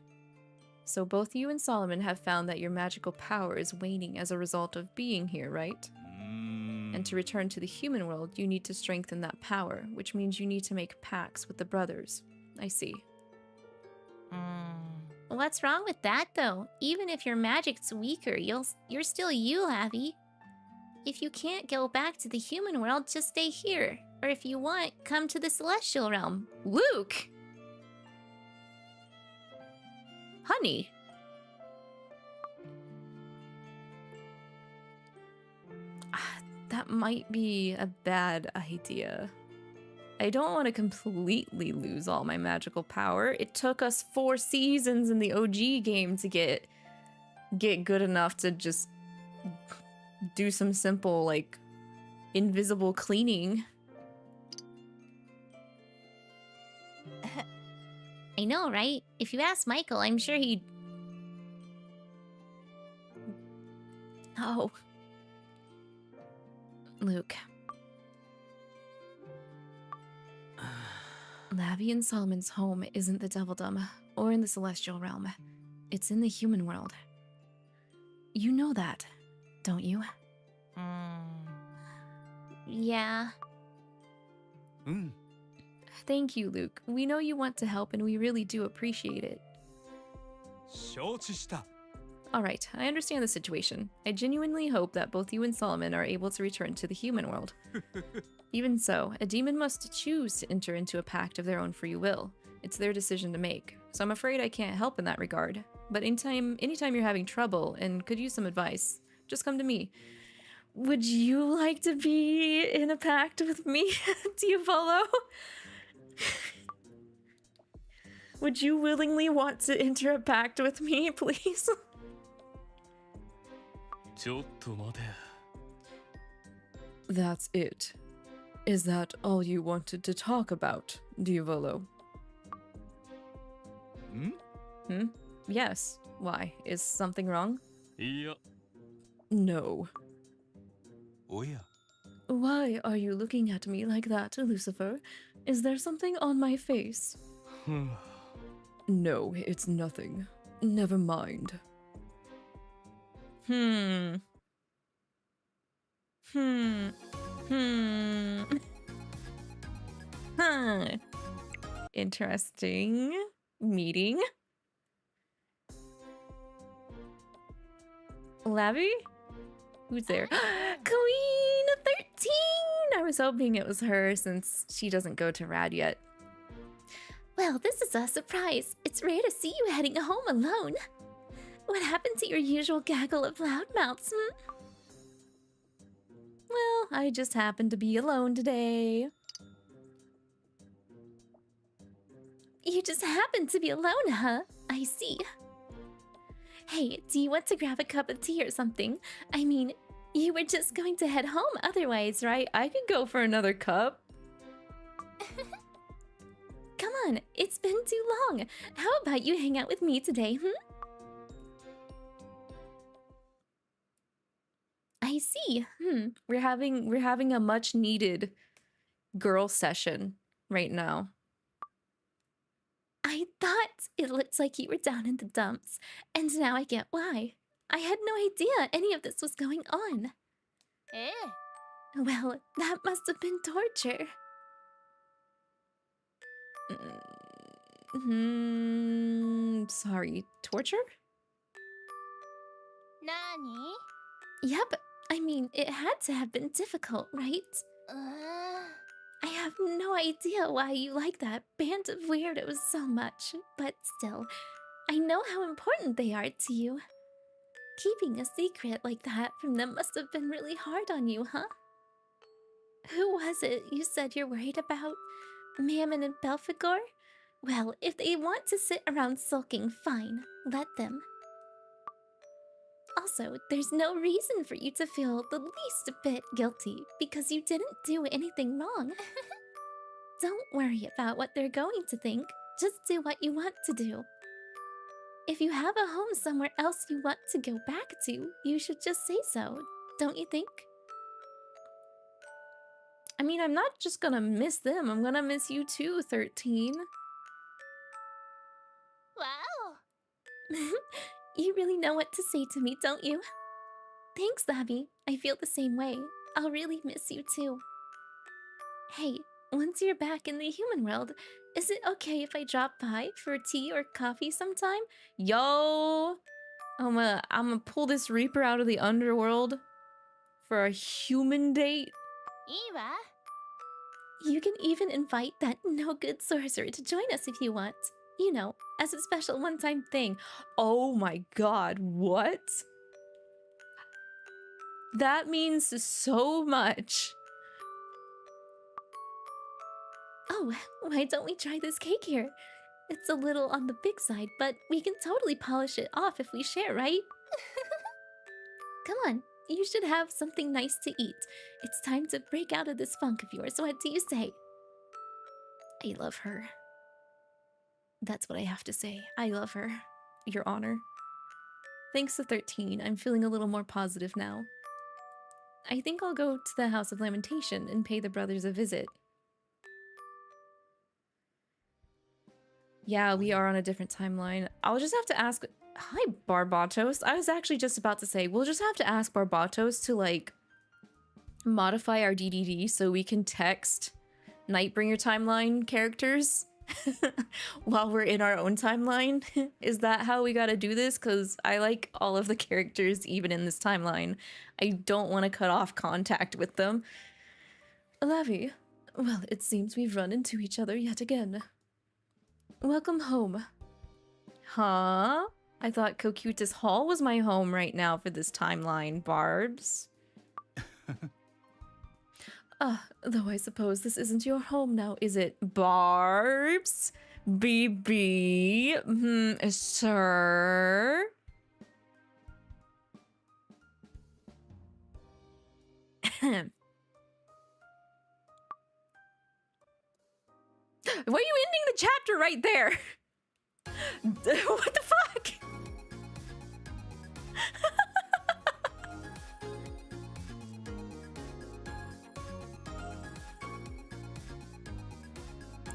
So both you and Solomon have found that your magical power is waning as a result of being here, right? And to return to the human world, you need to strengthen that power, which means you need to make pacts with the brothers. I see. What's wrong with that, though? Even if your magic's weaker, you're still you, Lavi. If you can't go back to the human world, just stay here. Or if you want, come to the celestial realm. Luke! Honey! That might be a bad idea. I don't want to completely lose all my magical power. It took us 4 seasons in the OG game to get good enough to just do some simple, like, invisible cleaning. I know, right? If you ask Michael, I'm sure he'd... Oh. Luke. Lavi and Solomon's home isn't the Devildom or in the celestial realm. It's in the human world. You know that, don't you? Yeah. Thank you, Luke. We know you want to help and we really do appreciate it. Alright, I understand the situation. I genuinely hope that both you and Solomon are able to return to the human world. Even so, a demon must choose to enter into a pact of their own free will. It's their decision to make, so I'm afraid I can't help in that regard. But anytime you're having trouble and could use some advice, just come to me. Would you like to be in a pact with me, Diavolo? Would you willingly want to enter a pact with me, please? ちょっと待て。 That's it. Is that all you wanted to talk about, Diavolo? ん? Hmm? Yes. Why? Is something wrong? いや、 No. おや Why are you looking at me like that, Lucifer? Is there something on my face? ふん No, it's nothing. Never mind. Hmm. Huh. Interesting meeting. Lavi? Who's there? Queen 13! I was hoping it was her since she doesn't go to Rad yet. Well, this is a surprise. It's rare to see you heading home alone. What happened to your usual gaggle of loudmouths, hmm? Well, I just happened to be alone today. You just happened to be alone, huh? I see. Hey, do you want to grab a cup of tea or something? I mean, you were just going to head home otherwise, right? I could go for another cup. Come on, it's been too long. How about you hang out with me today, hmm? I see. We're having a much needed girl session right now. I thought it looked like you were down in the dumps, and now I get why. I had no idea any of this was going on. ええ Well, that must have been torture. Sorry, torture? なに Yep, I mean, it had to have been difficult, right? うーん I have no idea why you like that band of weirdos so much, but still, I know how important they are to you. Keeping a secret like that from them must have been really hard on you, huh? Who was it you said you're worried about? Mammon and Belphegor? Well, if they want to sit around sulking, fine, let them. Also, there's no reason for you to feel the least bit guilty because you didn't do anything wrong. Don't worry about what they're going to think. Just do what you want to do. If you have a home somewhere else you want to go back to, you should just say so, don't you think? I mean, I'm not just gonna miss them. I'm gonna miss you too, 13. わお You really know what to say to me, don't you? Thanks, Lavi. I feel the same way. I'll really miss you too. Hey, once you're back in the human world, is it okay if I drop by for tea or coffee sometime? Yo! I'm gonna pull this Reaper out of the underworld for a human date. いいわ You can even invite that no-good sorcerer to join us if you want. You know, as a special one-time thing. Oh my god, what? That means so much. Oh, why don't we try this cake here? It's a little on the big side, but we can totally polish it off if we share, right? Come on, you should have something nice to eat. It's time to break out of this funk of yours. What do you say? I love her. That's what I have to say. I love her, Your Honor. Thanks to 13, I'm feeling a little more positive now. I think I'll go to the House of Lamentation and pay the brothers a visit. Yeah, we are on a different timeline. I'll just have to ask... Hi, Barbatos. I was actually just about to say, we'll just have to ask Barbatos to, like, modify our DDD so we can text Nightbringer timeline characters while we're in our own timeline. Is that how we gotta do this? Because I like all of the characters even in this timeline. I don't want to cut off contact with them. Lavi, well, it seems we've run into each other yet again. Welcome home. Huh? I thought Cocutus Hall was my home right now for this timeline, Barbs. Though I suppose this isn't your home now, is it, Barbs? BB? Sir? Why are you ending the chapter right there? What the fuck?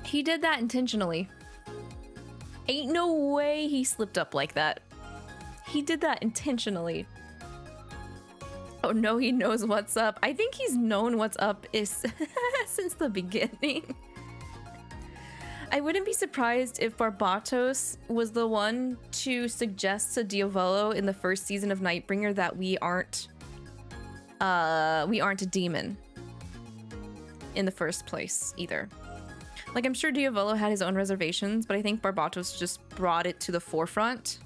He did that intentionally. Ain't no way he slipped up like that. He did that intentionally. Oh no, he knows what's up. I think he's known what's up is since the beginning. I wouldn't be surprised if Barbatos was the one to suggest to Diavolo in the first season of Nightbringer that we aren't a demon in the first place either. Like, I'm sure Diavolo had his own reservations, but I think Barbatos just brought it to the forefront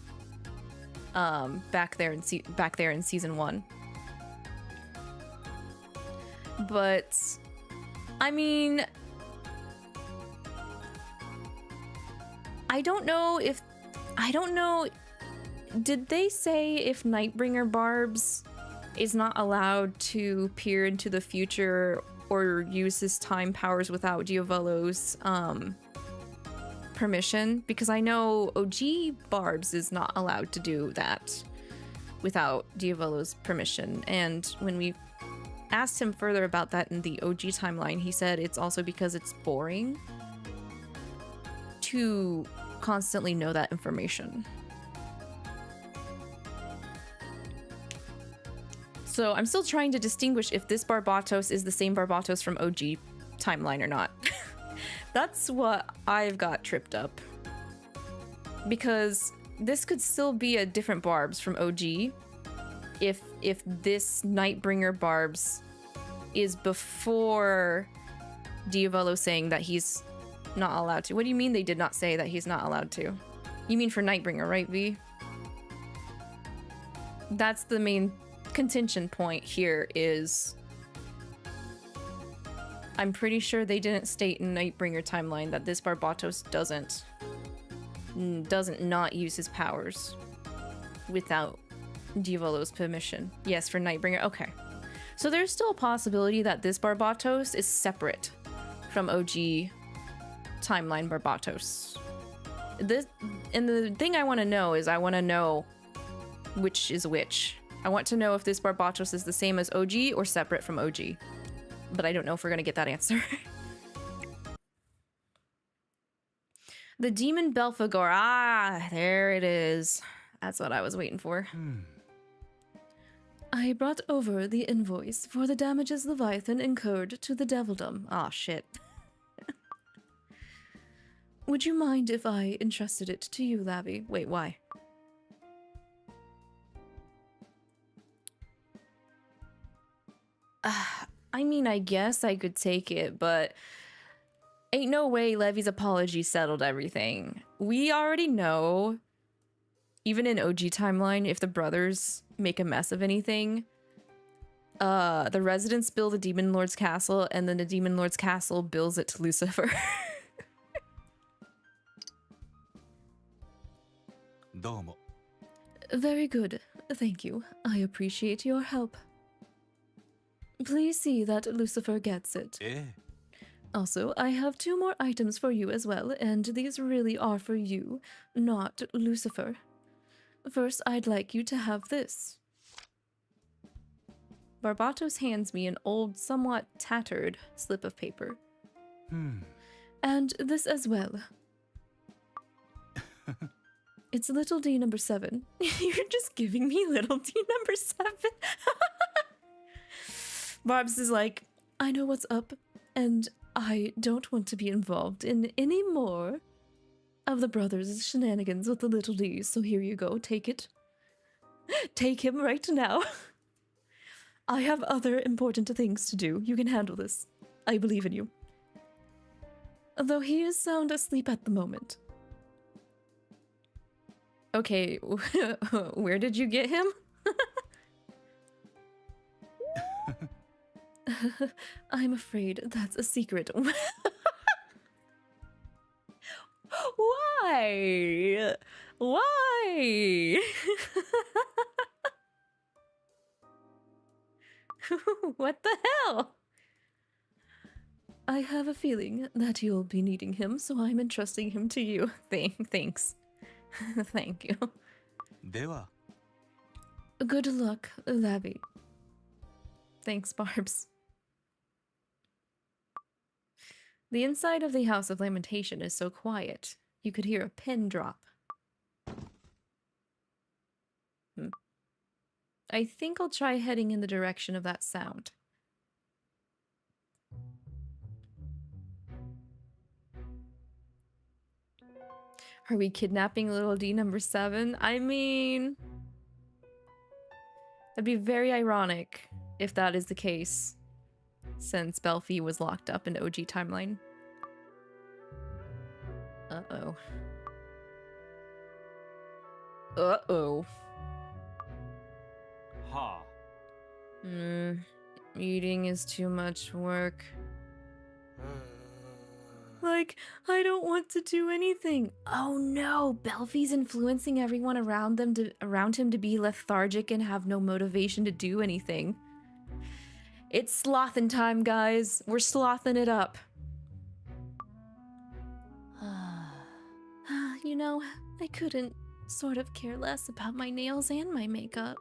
back there in season 1. But I mean, I don't know. Did they say if Nightbringer Barbs is not allowed to peer into the future or use his time powers without Diavolo's permission? Because I know OG Barbs is not allowed to do that without Diavolo's permission. And when we asked him further about that in the OG timeline, he said it's also because it's boring to constantly know that information. So I'm still trying to distinguish if this Barbatos is the same Barbatos from OG timeline or not. That's what I've got tripped up. Because this could still be a different Barbs from OG if this Nightbringer Barbs is before Diavolo saying that he's not allowed to. What do you mean they did not say that he's not allowed to? You mean for Nightbringer, right, V? That's the main contention point here is I'm pretty sure they didn't state in Nightbringer timeline that this Barbatos doesn't not use his powers without Diavolo's permission. Yes, for Nightbringer. Okay. So there's still a possibility that this Barbatos is separate from OG timeline Barbatos. And the thing I want to know is I want to know which is which. I want to know if this Barbatos is the same as OG or separate from OG. But I don't know if we're going to get that answer. The Demon Belphegor. Ah, there it is. That's what I was waiting for. I brought over the invoice for the damages Leviathan incurred to the Devildom. Ah, shit. Would you mind if I entrusted it to you, Lavi? Wait, why? I mean, I guess I could take it, but ain't no way Levi's apology settled everything. We already know, even in OG timeline, if the brothers make a mess of anything, the residents build the Demon Lord's castle, and then the Demon Lord's castle bills it to Lucifer. Very good. Thank you. I appreciate your help. Please see that Lucifer gets it. Also, I have 2 more items for you as well, and these really are for you, not Lucifer. First, I'd like you to have this. Barbatos hands me an old, somewhat tattered slip of paper. And this as well. It's little D number 7. You're just giving me little D number 7? Barbs is like, I know what's up, and I don't want to be involved in any more of the brothers' shenanigans with the little D, so here you go, take it. Take him right now. I have other important things to do. You can handle this. I believe in you. Though he is sound asleep at the moment. Okay, where did you get him? I'm afraid that's a secret. Why? Why? What the hell? I have a feeling that you'll be needing him, so I'm entrusting him to you. Thanks. Thank you. では Good luck, Lavi. Thanks, Barbs. The inside of the House of Lamentation is so quiet. You could hear a pin drop. I think I'll try heading in the direction of that sound. Are we kidnapping little D number 7? I mean, that'd be very ironic if that is the case, since Belphie was locked up in OG timeline. Uh-oh. Uh-oh. Ha. Eating is too much work. Like, I don't want to do anything. Oh no, Belphie's influencing everyone around him to be lethargic and have no motivation to do anything. It's slothin' time, guys. We're slothin' it up. You know, I couldn't sort of care less about my nails and my makeup.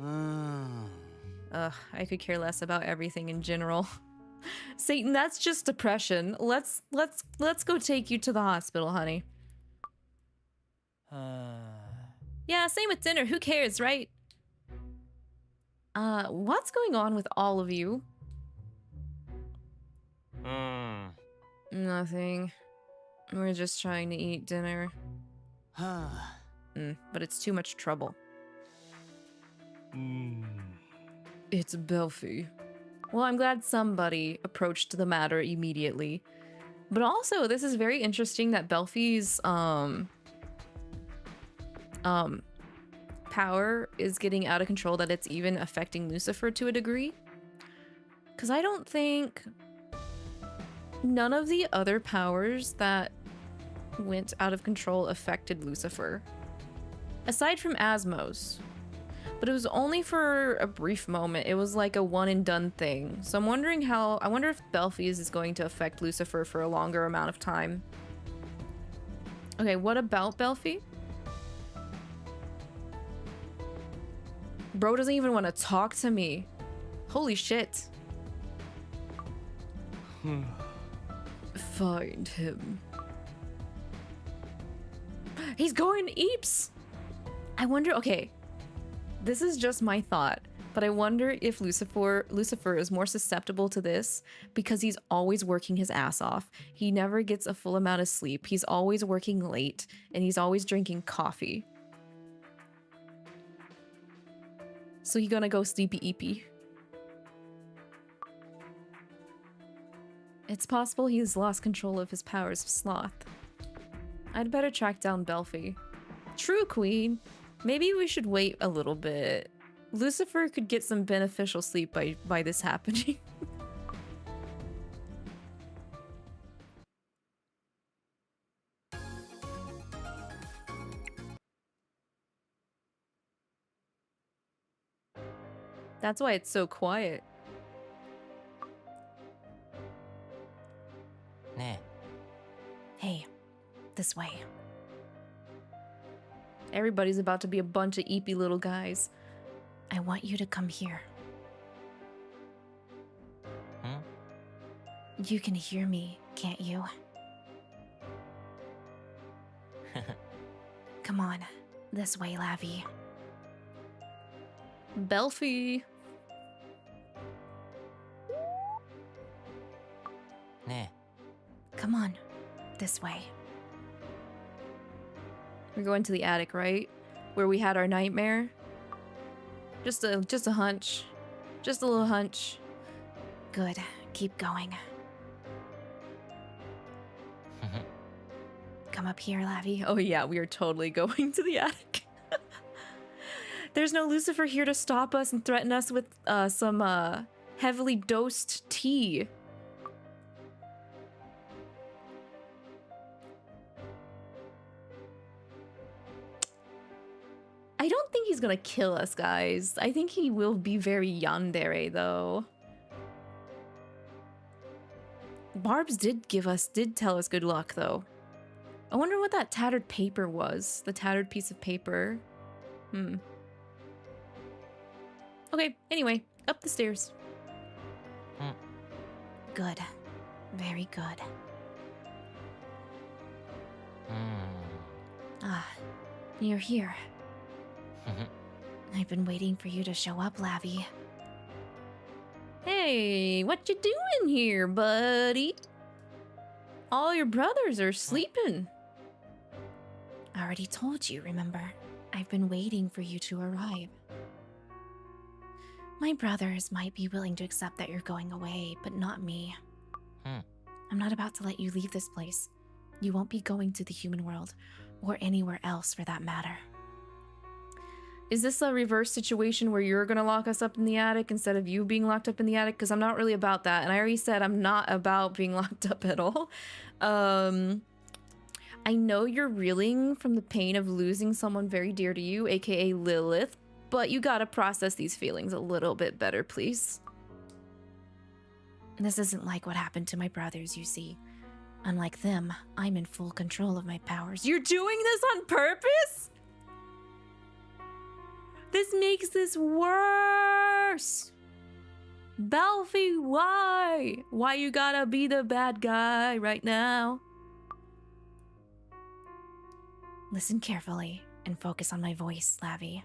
Ugh, I could care less about everything in general. Satan, that's just depression. Let's go take you to the hospital, honey. Yeah, same with dinner. Who cares, right? What's going on with all of you? Nothing. We're just trying to eat dinner. But it's too much trouble. It's Belphie. Well, I'm glad somebody approached the matter immediately. But also, this is very interesting that Belphie's power is getting out of control, that it's even affecting Lucifer to a degree. Because I don't think none of the other powers that went out of control affected Lucifer. Aside from Asmos. But it was only for a brief moment. It was like a one and done thing. So I'm wondering I wonder if Belphie's is going to affect Lucifer for a longer amount of time. Okay, what about Belphie? Bro doesn't even want to talk to me. Holy shit. Find him. He's going Eeps! I wonder, okay. This is just my thought, but I wonder if Lucifer is more susceptible to this because he's always working his ass off. He never gets a full amount of sleep. He's always working late, and he's always drinking coffee. So he gonna go sleepy eepy. It's possible he's lost control of his powers of sloth. I'd better track down Belphie. True, Queen. Maybe we should wait a little bit. Lucifer could get some beneficial sleep by this happening. That's why it's so quiet. ね Hey, this way. Everybody's about to be a bunch of eepy little guys. I want you to come here. You can hear me, can't you? Come on, this way, Lavi. Belphie. ね Come on, this way. We're going to the attic, right? Where we had our nightmare. Just a hunch. Just a little hunch. Good, keep going. Come up here, Lavi. Oh yeah, we are totally going to the attic. There's no Lucifer here to stop us and threaten us with some heavily dosed tea. I don't think he's gonna kill us, guys. I think he will be very yandere, though. Barbs did tell us good luck, though. I wonder what that tattered paper was. The tattered piece of paper. Okay, anyway, up the stairs. Good. Very good. Ah, you're here. I've been waiting for you to show up, Lavi. Hey, what you doing here, buddy? All your brothers are sleeping. I already told you, remember? I've been waiting for you to arrive. My brothers might be willing to accept that you're going away, but not me. I'm not about to let you leave this place. You won't be going to the human world, or anywhere else for that matter. Is this a reverse situation where you're gonna lock us up in the attic instead of you being locked up in the attic? Because I'm not really about that, and I already said I'm not about being locked up at all. I know you're reeling from the pain of losing someone very dear to you, aka Lilith, but you gotta process these feelings a little bit better, please. This isn't like what happened to my brothers, you see. Unlike them, I'm in full control of my powers. You're doing this on purpose? This makes this worse. Belfie, why? Why you gotta be the bad guy right now? Listen carefully and focus on my voice, Lavi.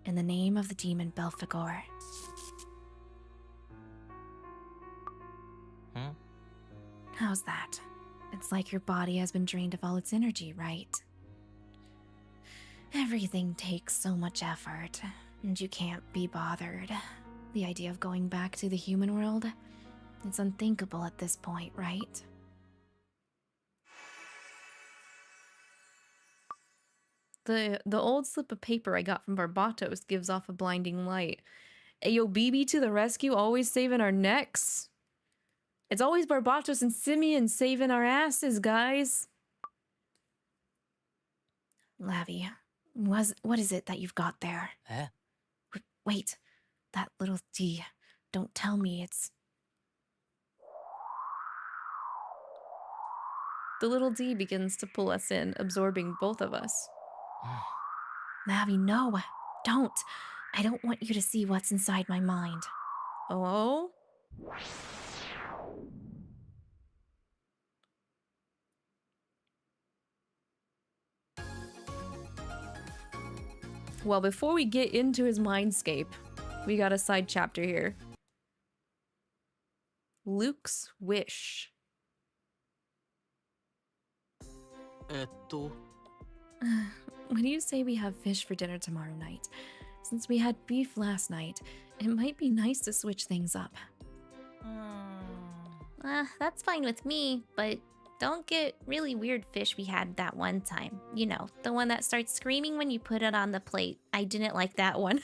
In the name of the demon Belphegor. How's that? It's like your body has been drained of all its energy, right? Everything takes so much effort, and you can't be bothered. The idea of going back to the human world? It's unthinkable at this point, right? The old slip of paper I got from Barbatos gives off a blinding light. Ayo, BB to the rescue, always saving our necks. It's always Barbatos and Simeon saving our asses, guys. Lavi, what is it that you've got there? Wait, that little D. Don't tell me it's... The little D begins to pull us in, absorbing both of us. Lavi, no, don't. I don't want you to see what's inside my mind. Oh? Well, before we get into his mindscape, we got a side chapter here. Luke's wish. When you say we have fish for dinner tomorrow night, since we had beef last night, it might be nice to switch things up. That's fine with me, but don't get really weird fish we had that one time. You know, the one that starts screaming when you put it on the plate. I didn't like that one.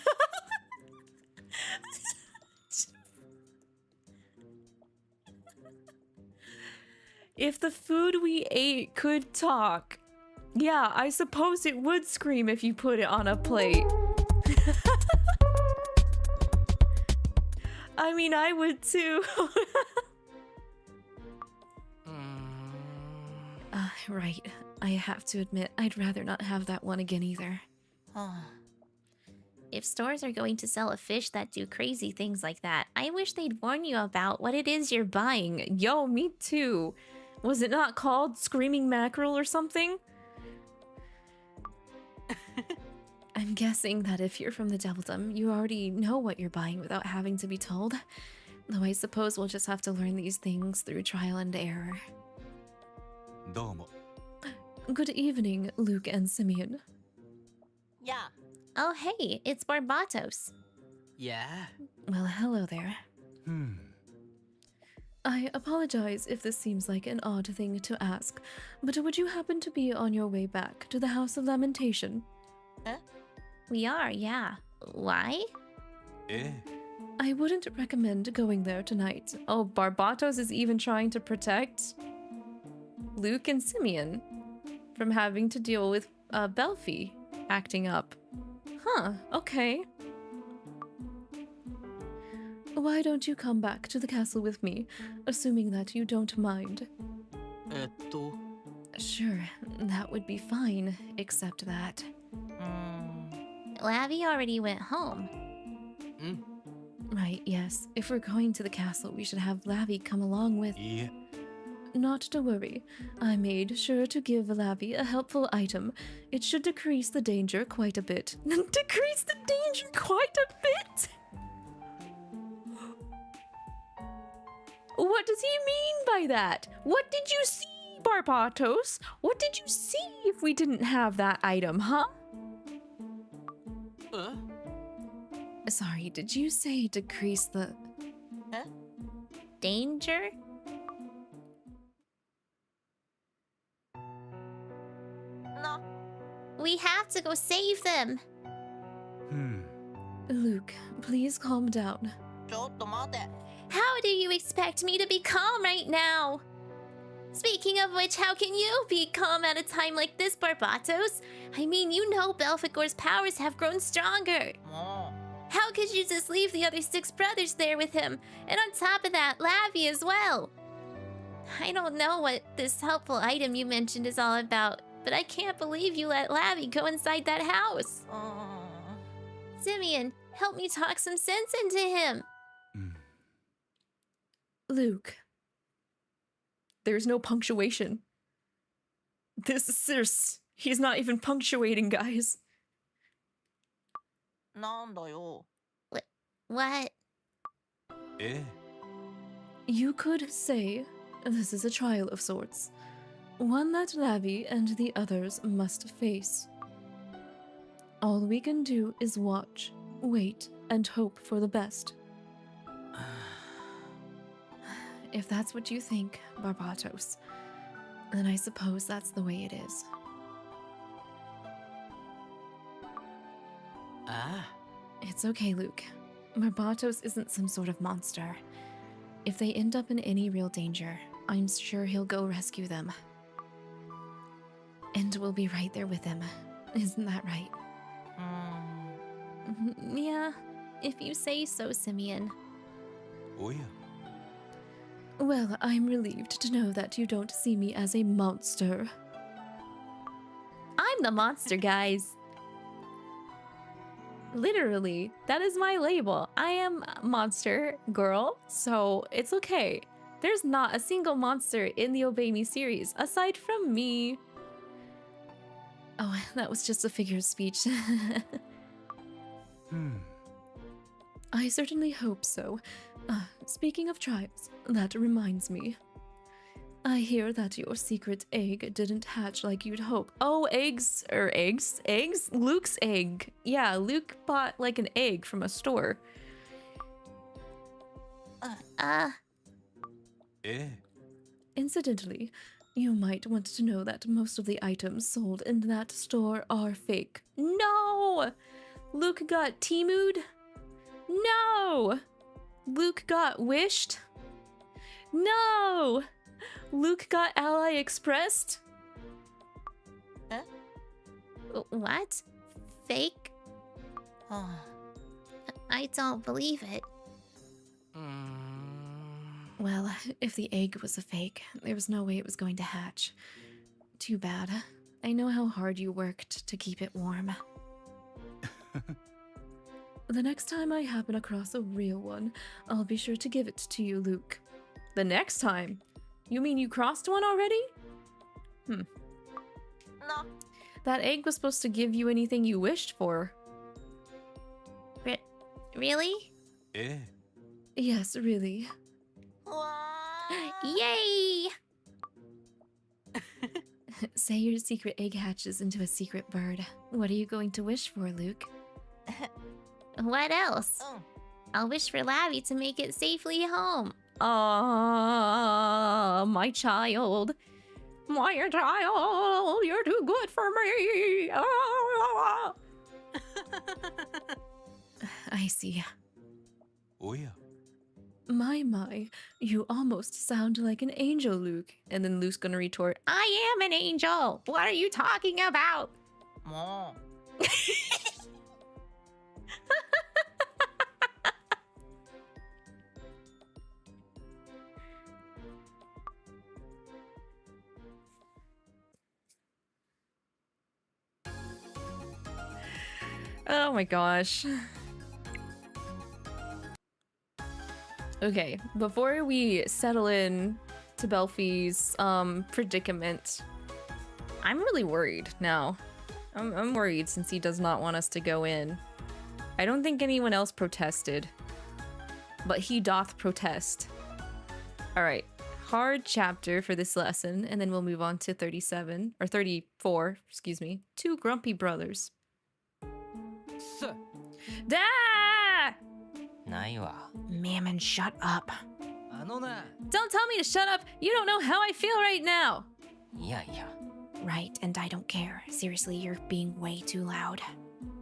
If the food we ate could talk, yeah, I suppose it would scream if you put it on a plate. I mean, I would too. Right. I have to admit, I'd rather not have that one again either. If stores are going to sell a fish that do crazy things like that, I wish they'd warn you about what it is you're buying. Yo, me too. Was it not called screaming mackerel or something? I'm guessing that if you're from the Devildom, you already know what you're buying without having to be told. Though I suppose we'll just have to learn these things through trial and error. Good evening, Luke and Simeon. Yeah. Oh hey, it's Barbatos. Yeah. Well, hello there. I apologize if this seems like an odd thing to ask, but would you happen to be on your way back to the House of Lamentation? We are, yeah. Why? I wouldn't recommend going there tonight. Oh, Barbatos is even trying to protect Luke and Simeon from having to deal with Belfie acting up. Huh, okay. Why don't you come back to the castle with me, assuming that you don't mind? Sure, that would be fine, except that... Lavi already went home. Right, yes. If we're going to the castle, we should have Lavi come along with... Yeah. Not to worry. I made sure to give Lavi a helpful item. It should decrease the danger quite a bit. Decrease the danger quite a bit? What does he mean by that? What did you see, Barbatos? What did you see if we didn't have that item, huh? Sorry, did you say decrease the... Danger? No. We have to go save them. Luke, please calm down. ちょっと待て。 How do you expect me to be calm right now? Speaking of which, how can you be calm at a time like this, Barbatos? I mean, you know Belphegor's powers have grown stronger. も How could you just leave the other 6 brothers there with him? And on top of that, Lavi as well. I don't know what this helpful item you mentioned is all about, but I can't believe you let Lavi go inside that house. う。 Simeon, help me talk some sense into him. Luke. There's no punctuation. He's not even punctuating, guys. なんだよ。 What? You could say this is a trial of sorts. One that Lavi and the others must face. All we can do is watch, wait, and hope for the best. If that's what you think, Barbatos, then I suppose that's the way it is. It's okay, Luke. Barbatos isn't some sort of monster. If they end up in any real danger, I'm sure he'll go rescue them. And we'll be right there with him. Isn't that right? うーん。 Yeah, if you say so, Simeon. Well, I'm relieved to know that you don't see me as a monster. I'm the monster, guys. Literally, that is my label. I am monster girl, so it's okay. There's not a single monster in the Obey Me series, aside from me. Oh, that was just a figure of speech. I certainly hope so. Speaking of trials, that reminds me. I hear that your secret egg didn't hatch like you'd hope. Oh, eggs? Eggs? Luke's egg. Yeah, Luke bought like an egg from a store. Incidentally, you might want to know that most of the items sold in that store are fake. No! Luke got Temu'd? No! Luke got wished? No! Luke got Ally Expressed? What? Fake? は I don't believe it. Well, if the egg was a fake, there was no way it was going to hatch. Too bad. I know how hard you worked to keep it warm. The next time I happen across a real one, I'll be sure to give it to you, Luke. The next time? You mean you crossed one already? な。 That egg was supposed to give you anything you wished for. Really? Yes, really. うわー。 Yay! Say your secret egg hatches into a secret bird. What are you going to wish for, Luke? What else? うん。 I'll wish for Lavi to make it safely home. Ah, my child. My child, you're too good for me. Ah. I see. My, you almost sound like an angel, Luke. And then Luke's gonna retort, I am an angel. What are you talking about? も Oh my gosh. Okay, before we settle in to Belfie's predicament, I'm really worried now. I'm worried since he does not want us to go in. I don't think anyone else protested, but he doth protest. All right, hard chapter for this lesson, and then we'll move on to 37 or 34, excuse me. Two grumpy brothers. Da! ないわ。 Mammon, shut up. あのな、 Don't tell me to shut up. You don't know how I feel right now. いやいや。 Right, and I don't care. Seriously, you're being way too loud.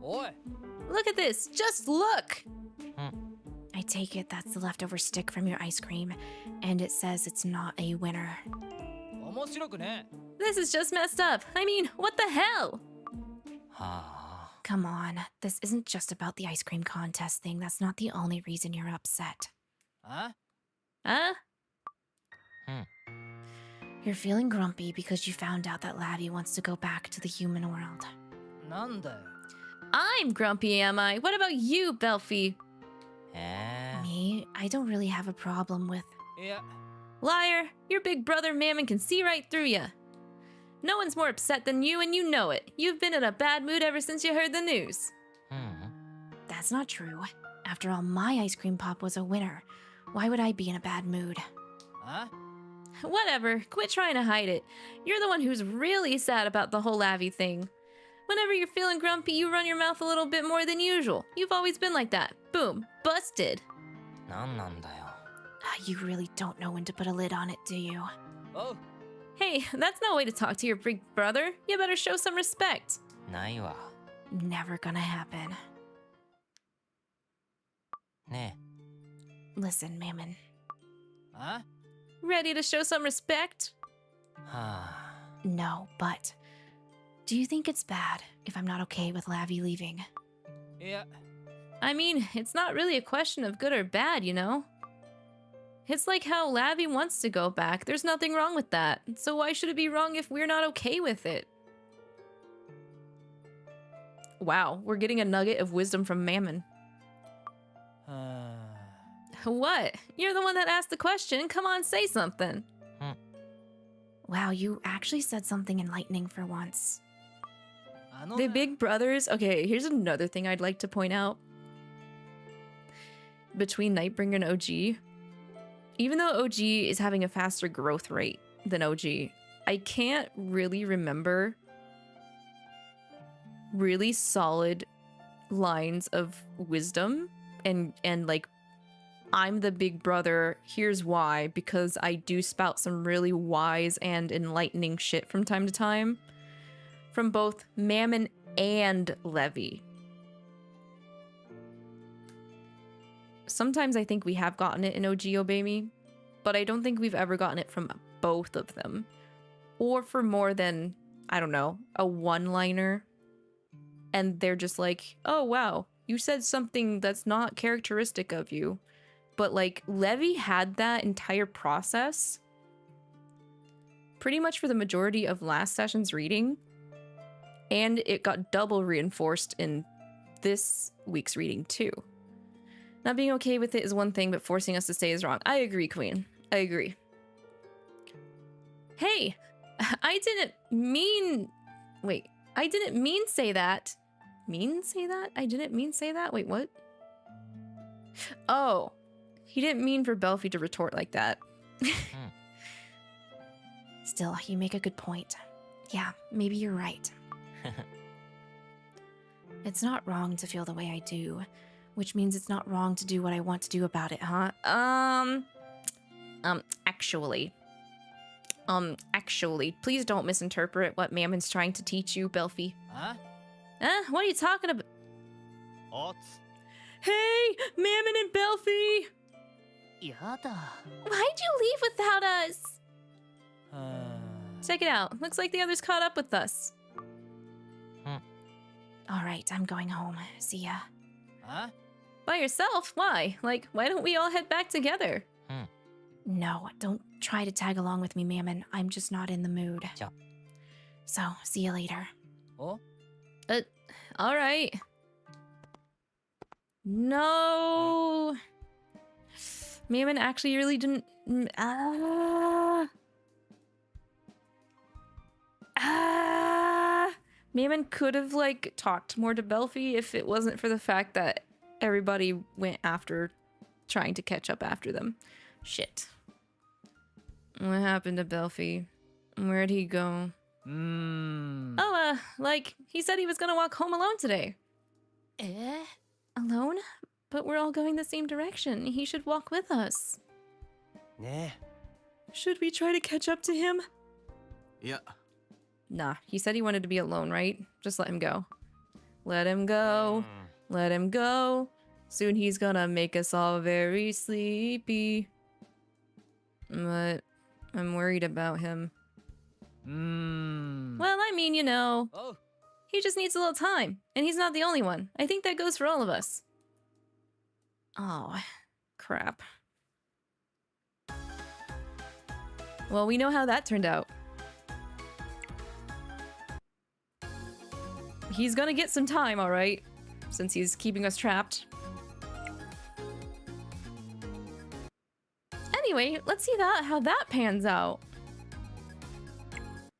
おい、 Look at this. Just look. I take it that's the leftover stick from your ice cream, and it says it's not a winner. 面白くね。 This is just messed up. I mean, what the hell? はあ。 Come on, this isn't just about the ice cream contest thing. That's not the only reason you're upset. あ？ Huh? You're feeling grumpy because you found out that Lavi wants to go back to the human world. なんだよ。 I'm grumpy, am I? What about you, Belfie? Me, I don't really have a problem with... いや、 Liar. Your big brother Mammon can see right through ya. No one's more upset than you, and you know it. You've been in a bad mood ever since you heard the news. That's not true. After all, my ice cream pop was a winner. Why would I be in a bad mood? あ？ Whatever. Quit trying to hide it. You're the one who's really sad about the whole Lavi thing. Whenever you're feeling grumpy, you run your mouth a little bit more than usual. You've always been like that. Boom. Busted. なんなんだよ。 You really don't know when to put a lid on it, do you? おう。 Hey, that's no way to talk to your big brother. You better show some respect. ないわ。 Never gonna happen. ね Listen, Mammon. あ？ Ready to show some respect? え。はあ。 No, but... Do you think it's bad if I'm not okay with Lavi leaving? いや、 I mean, it's not really a question of good or bad, you know? It's like how Lavi wants to go back. There's nothing wrong with that. So why should it be wrong if we're not okay with it? Wow, we're getting a nugget of wisdom from Mammon. は What? You're the one that asked the question. Come on, say something. Wow, you actually said something enlightening for once. あ。あの The な、 big brothers. Okay, here's another thing I'd like to point out. Between Nightbringer and OG, even though OG is having a faster growth rate than OG, I can't really remember really solid lines of wisdom and like, I'm the big brother, here's why, because I do spout some really wise and enlightening shit from time to time from both Mammon and Levi. Sometimes I think we have gotten it in OG Obey Me, but I don't think we've ever gotten it from both of them. Or for more than, I don't know, a one-liner. And they're just like, oh wow, you said something that's not characteristic of you. But like, Levi had that entire process pretty much for the majority of last session's reading. And it got double reinforced in this week's reading too. Not being okay with it is one thing, but forcing us to stay is wrong. I agree, Queen. I agree. Hey, I didn't mean... Wait, I didn't mean say that. Mean say that? I didn't mean say that? Wait, what? Oh, he didn't mean for Belfie to retort like that. Still, you make a good point. Yeah, maybe you're right. It's not wrong to feel the way I do, which means it's not wrong to do what I want to do about it, huh? Actually, please don't misinterpret what Mammon's trying to teach you, Belfie. あ？ What are you talking about? おつ。 Hey, Mammon and Belfie! やだ。 Why'd you leave without us? は Check it out. Looks like the others caught up with us. All right, I'm going home. See ya. あ？ By yourself? Why? Like, why don't we all head back together? No, don't try to tag along with me, Mammon. I'm just not in the mood. Ja. So, see you later. お？ All right. No. Mammon actually really didn't. Mammon could have like talked more to Belfie if it wasn't for the fact that everybody went after trying to catch up after them. Shit. What happened to Belfie? Where'd he go? Oh, like, he said he was gonna walk home alone today. Eh? Alone? But we're all going the same direction. He should walk with us. ね Should we try to catch up to him? え。いや、 Nah, he said he wanted to be alone, right? Just let him go. Let him go. Let him go. Soon he's gonna make us all very sleepy. But I'm worried about him. Well, I mean, you know, Oh, he just needs a little time. And he's not the only one. I think that goes for all of us. Oh, crap. Well, we know how that turned out. He's gonna get some time, alright? Since he's keeping us trapped. Anyway, let's see how that pans out.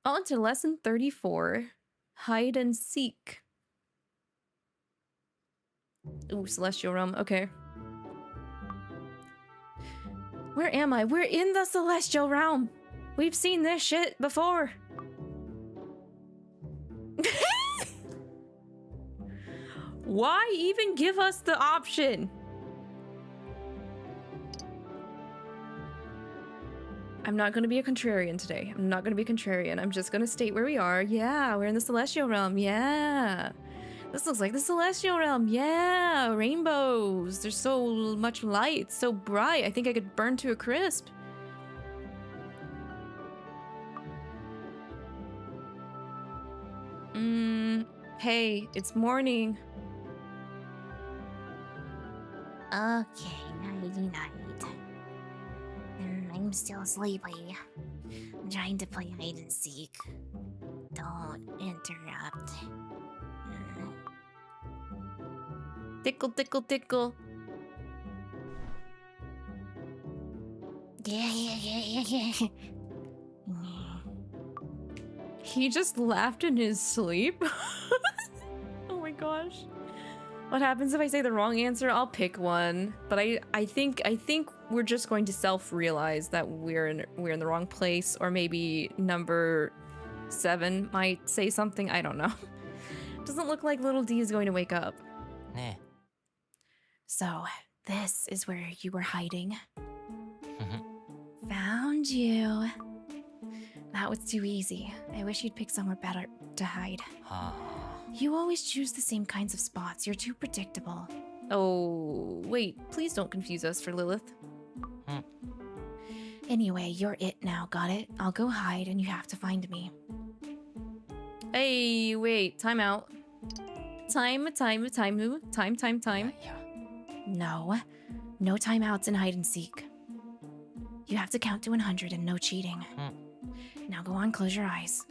On to lesson 34. Hide and seek. Ooh, Celestial Realm, okay. Where am I? We're in the Celestial Realm! We've seen this shit before! Why even give us the option? I'm not gonna be a contrarian today. I'm not gonna be a contrarian. I'm just gonna state where we are. Yeah, we're in the Celestial Realm. Yeah. This looks like the Celestial Realm. Yeah, rainbows. There's so much light, so bright. I think I could burn to a crisp. Hey, it's morning. Okay, nighty night. I'm still sleepy. I'm trying to play hide and seek. Don't interrupt. Tickle, tickle, tickle. Yeah. He just laughed in his sleep? Oh my gosh. What happens if I say the wrong answer? I'll pick one. But I think we're just going to self-realize that we're in the wrong place, or maybe number 7 might say something. I don't know. Doesn't look like little D is going to wake up. ね So, this is where you were hiding. Found you. That was too easy. I wish you'd pick somewhere better to hide. え。は You always choose the same kinds of spots. You're too predictable. Oh, wait. Please don't confuse us for Lilith. Anyway, you're it now, got it? I'll go hide and you have to find me. Hey, wait. Time out. Time. あ。いや。 No. No timeouts in hide and seek. You have to count to 100 and no cheating. Now go on, close your eyes.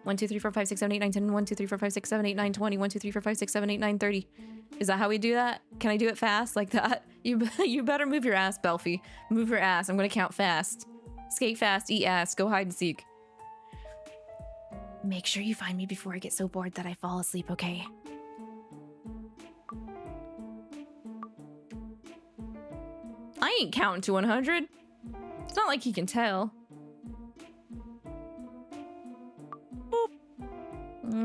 1, 2, 3, 4, 5, 6, 7, 8, 9, 10. 1, 2, 3, 4, 5, 6, 7, 8, 9, 20. 1, 2, 3, 4, 5, 6, 7, 8, 9, 30. Is that how we do that? Can I do it fast like that? You better move your ass, Belfie. Move your ass. I'm gonna count fast. Skate fast, eat ass, go hide and seek. Make sure you find me before I get so bored that I fall asleep, okay? I ain't counting to 100. It's not like he can tell.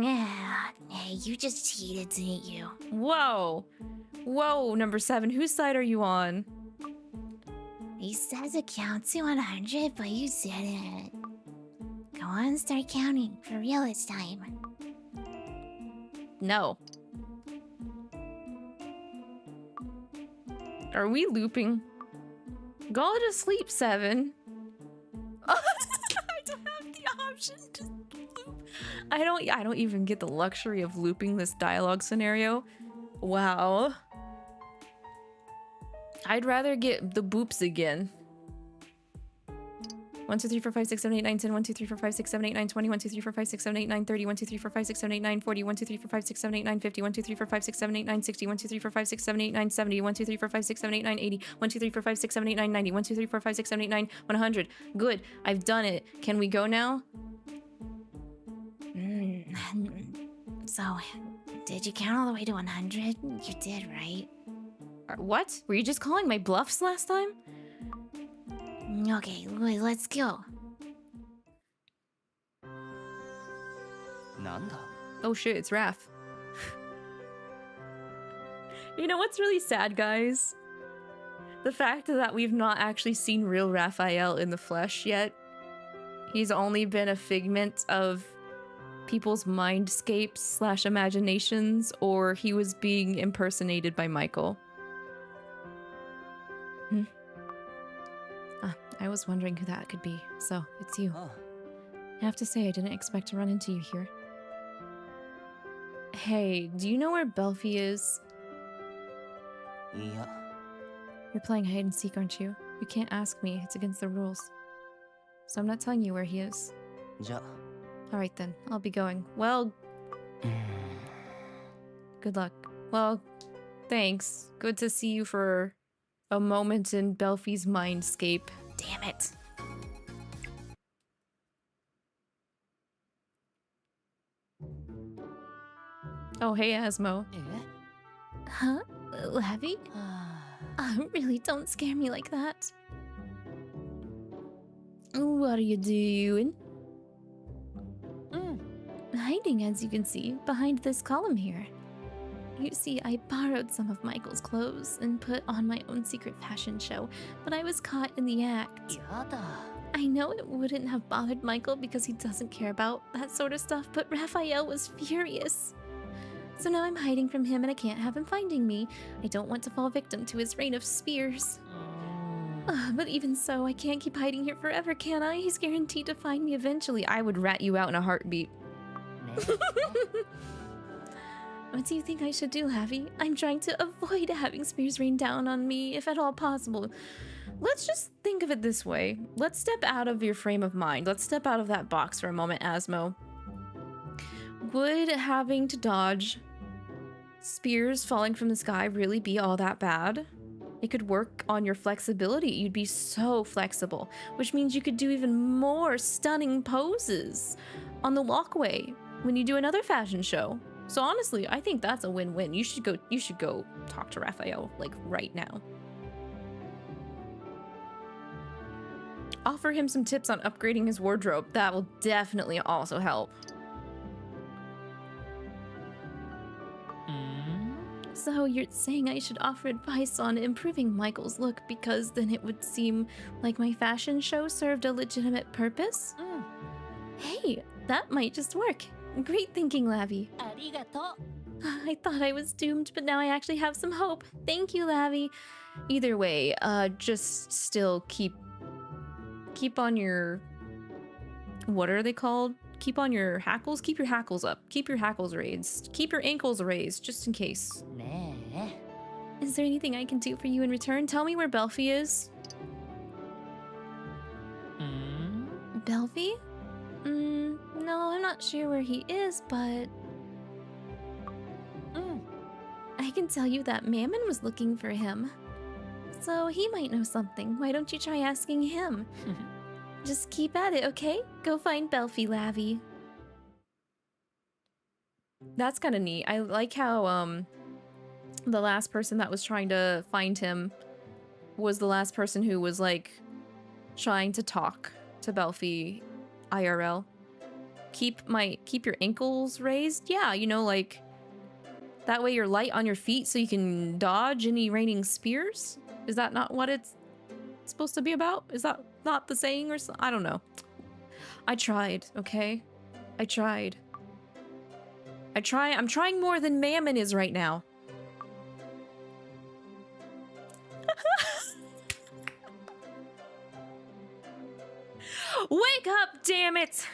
Yeah, you just cheated, didn't you? Whoa. Whoa, number 7. Whose side are you on? He says it counts to 100, but you didn't. Go on, start counting. For real this time. No. Are we looping? Go to sleep, 7. I don't have the option to loop. I don't even get the luxury of looping this dialogue scenario. Wow. I'd rather get the boops again. 1, 2, 3, 4, 5, 6, 7, 8, 9, 10. 1, 2, 3, 4, 5, 6, 7, 8, 9, 20. 1, 2, 3, 4, 5, 6, 7, 8, 9, 30. 1, 2, 3, 4, 5, 6, 7, 8, 9, 40. 1, 2, 3, 4, 5, 6, 7, 8, 9, 50. 1, 2, 3, 4, 5, 6, 7, 8, 9, 60. 1, 2, 3, 4, 5, 6, 7, 8, 9, 70. 1, 2, 3, 4, 5, 6, 7, 8, 9, 80. 1, 2, 3, 4, 5, 6, 7, 8, 9, 90. 1, 2, 3, 4, 5, 6, 7, 8, 9, 100. Good. I've done it. Can we go now? So, did you count all the way to 100? You did, right? What? Were you just calling my bluffs last time? Okay, let's go. なんだ Oh shit, it's Raph. You know what's really sad, guys? The fact that we've not actually seen real Raphael in the flesh yet. He's only been a figment of people's mindscapes / imaginations, or he was being impersonated by Michael. I was wondering who that could be, so it's you. Ah. I have to say, I didn't expect to run into you here. Hey, do you know where Belfie is? いや You're playing hide and seek, aren't you? You can't ask me, it's against the rules. So I'm not telling you where he is. じゃ Alright then, I'll be going. Well, good luck. Well, thanks. Good to see you for a moment in Belfie's mindscape. Damn it. Oh, hey, Asmo. え Huh? Lavi? は Really, don't scare me like that. What are you doing? あうん Hiding, as you can see, behind this column here. You see, I borrowed some of Michael's clothes and put on my own secret fashion show, but I was caught in the act. やだ I know it wouldn't have bothered Michael because he doesn't care about that sort of stuff, but Raphael was furious. So now I'm hiding from him and I can't have him finding me. I don't want to fall victim to his rain of spears. But even so, I can't keep hiding here forever, can I? He's guaranteed to find me eventually. I would rat you out in a heartbeat. ね What do you think I should do, Lavi? I'm trying to avoid having spears rain down on me, if at all possible. Let's just think of it this way. Let's step out of your frame of mind. Let's step out of that box for a moment, Asmo. Would having to dodge spears falling from the sky really be all that bad? It could work on your flexibility. You'd be so flexible, which means you could do even more stunning poses on the walkway when you do another fashion show. So honestly, I think that's a win-win. You should go talk to Raphael, like, right now. Offer him some tips on upgrading his wardrobe. That will definitely also help. うん So you're saying I should offer advice on improving Michael's look because then it would seem like my fashion show served a legitimate purpose? うん Hey, that might just work. Great thinking, Lavi. ありがとう I thought I was doomed, but now I actually have some hope. Thank you, Lavi. Either way, just still keep on your, what are they called? Keep on your hackles. Keep your hackles up. Keep your hackles raised. Keep your ankles raised, just in case. ねえ Is there anything I can do for you in return? Tell me where Belfie is. うん Belfie? No, I'm not sure where he is, but うん I can tell you that Mammon was looking for him. So he might know something. Why don't you try asking him? Just keep at it, okay? Go find Belfie, Lavi. That's kind of neat. I like how the last person that was trying to find him was the last person who was like trying to talk to Belfie IRL. Keep your ankles raised. Yeah, you know, like that way you're light on your feet so you can dodge any raining spears. Is that not what it's supposed to be about? Is that not the saying or I don't know. I tried, okay? I tried. I'm trying more than Mammon is right now. Wake up, damn it!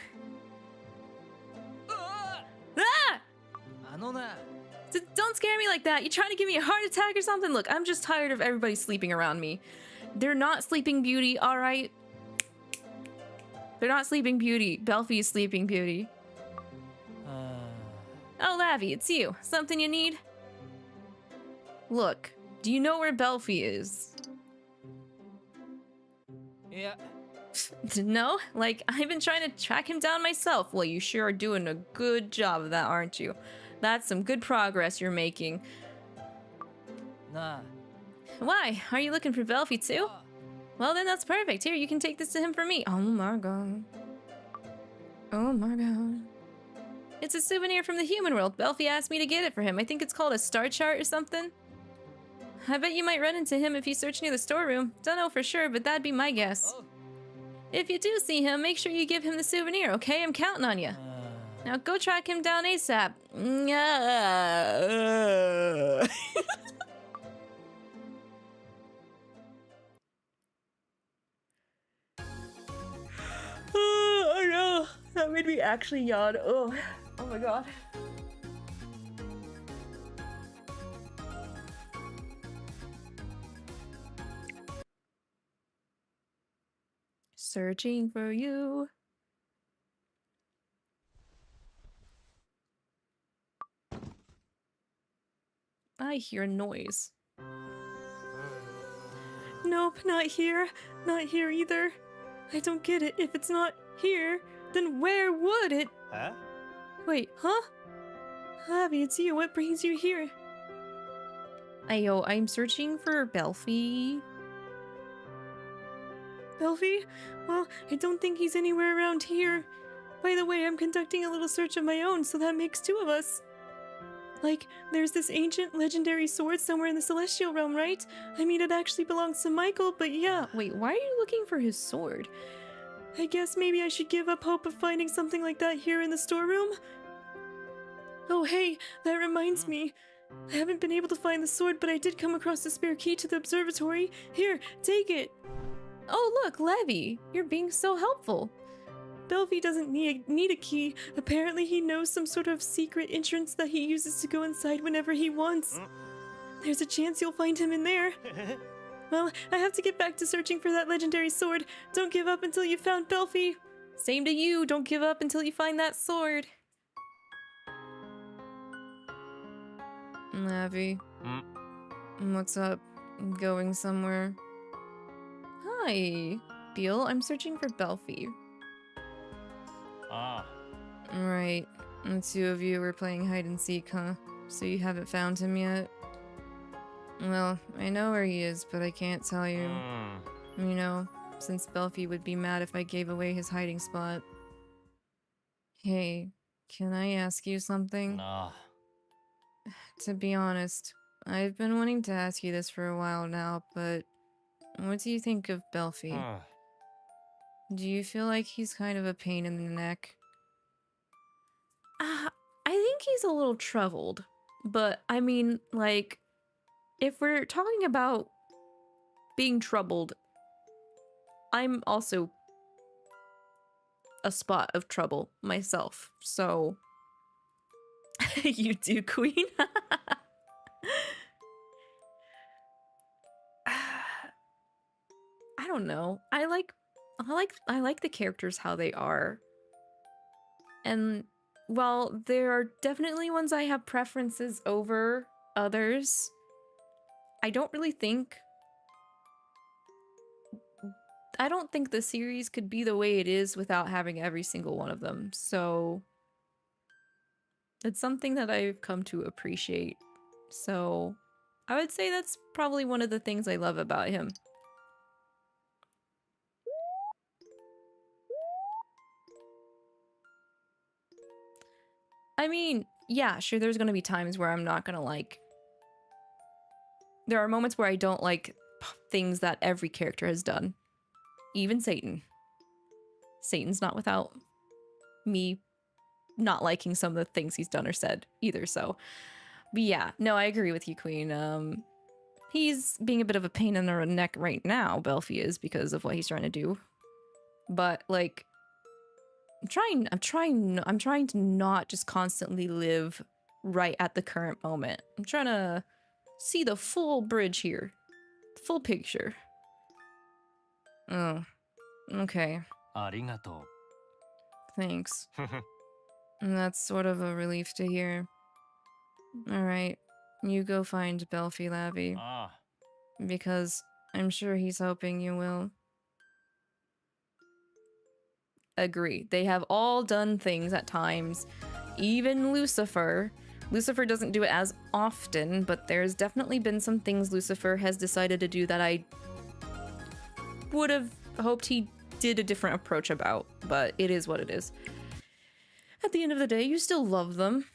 Ah! あのな Don't scare me like that. You trying to give me a heart attack or something? Look, I'm just tired of everybody sleeping around me. They're not Sleeping Beauty, all right? they're not Sleeping Beauty. Belfie is Sleeping Beauty. Oh, Lavi, it's you. Something you need? Look, do you know where Belfie is? Yeah. No? Like, I've been trying to track him down myself. Well, you sure are doing a good job of that, aren't you? That's some good progress you're making. Nah. Why? Are you looking for Belfie too? Well, then that's perfect. Here, you can take this to him for me. Oh my god. Oh my god. It's a souvenir from the human world. Belfie asked me to get it for him. I think it's called a star chart or something. I bet you might run into him if you search near the storeroom. Don't know for sure, but that'd be my guess. Oh. If you do see him, make sure you give him the souvenir, okay? I'm counting on you. Now go track him down ASAP. Oh no, that made me actually yawn. Oh my god. Searching for you. I hear a noise. Nope, not here. Not here either. I don't get it. If it's not here, then where would it? Huh? Wait, huh? Lavi, it's you. What brings you here? I'm searching for Belfie. Belfie? Well, I don't think he's anywhere around here. By the way, I'm conducting a little search of my own, so that makes two of us. Like, there's this ancient legendary sword somewhere in the celestial realm, right? I mean, it actually belongs to Michael, but yeah. Wait, why are you looking for his sword? I guess maybe I should give up hope of finding something like that here in the storeroom? Oh, hey, that reminds me. I haven't been able to find the sword, but I did come across the spare key to the observatory. Here, take it. Oh, look, Lavi, you're being so helpful. Belfie doesn't need a key. Apparently he knows some sort of secret entrance that he uses to go inside whenever he wants. There's a chance you'll find him in there. Well, I have to get back to searching for that legendary sword. Don't give up until you've found Belfie. Same to you. Don't give up until you find that sword. Lavi. What's up? Going somewhere? Hi, Beal. I'm searching for Belfie. Ah. Right. The two of you were playing hide and seek, huh? So you haven't found him yet? Well, I know where he is, but I can't tell you. You know, since Belfie would be mad if I gave away his hiding spot. Hey, can I ask you something? Nah. To be honest, I've been wanting to ask you this for a while now, but what do you think of Belfie? Do you feel like he's kind of a pain in the neck? I think he's a little troubled, but I mean, like, if we're talking about being troubled, I'm also a spot of trouble myself, so you do, Queen. I don't know. I like the characters how they are. And while there are definitely ones I have preferences over others, I don't think the series could be the way it is without having every single one of them. So it's something that I've come to appreciate. So I would say that's probably one of the things I love about him. I mean, yeah, sure, there's gonna be times where I'm not gonna like... There are moments where I don't like things that every character has done. Even Satan. Satan's not without me not liking some of the things he's done or said either, so... But yeah, no, I agree with you, Queen. He's being a bit of a pain in the neck right now, Belfie is, because of what he's trying to do. But, like... I'm trying to not just constantly live right at the current moment. I'm trying to see the full bridge here. The full picture. Oh. Okay. ありがと Thanks. That's sort of a relief to hear. Alright, you go find Belfie, Lavi. Ah. Because I'm sure he's hoping you will. Agree. They have all done things at times. Even Lucifer. Lucifer doesn't do it as often, but there's definitely been some things Lucifer has decided to do that I would have hoped he did a different approach about, but it is what it is. At the end of the day, you still love them.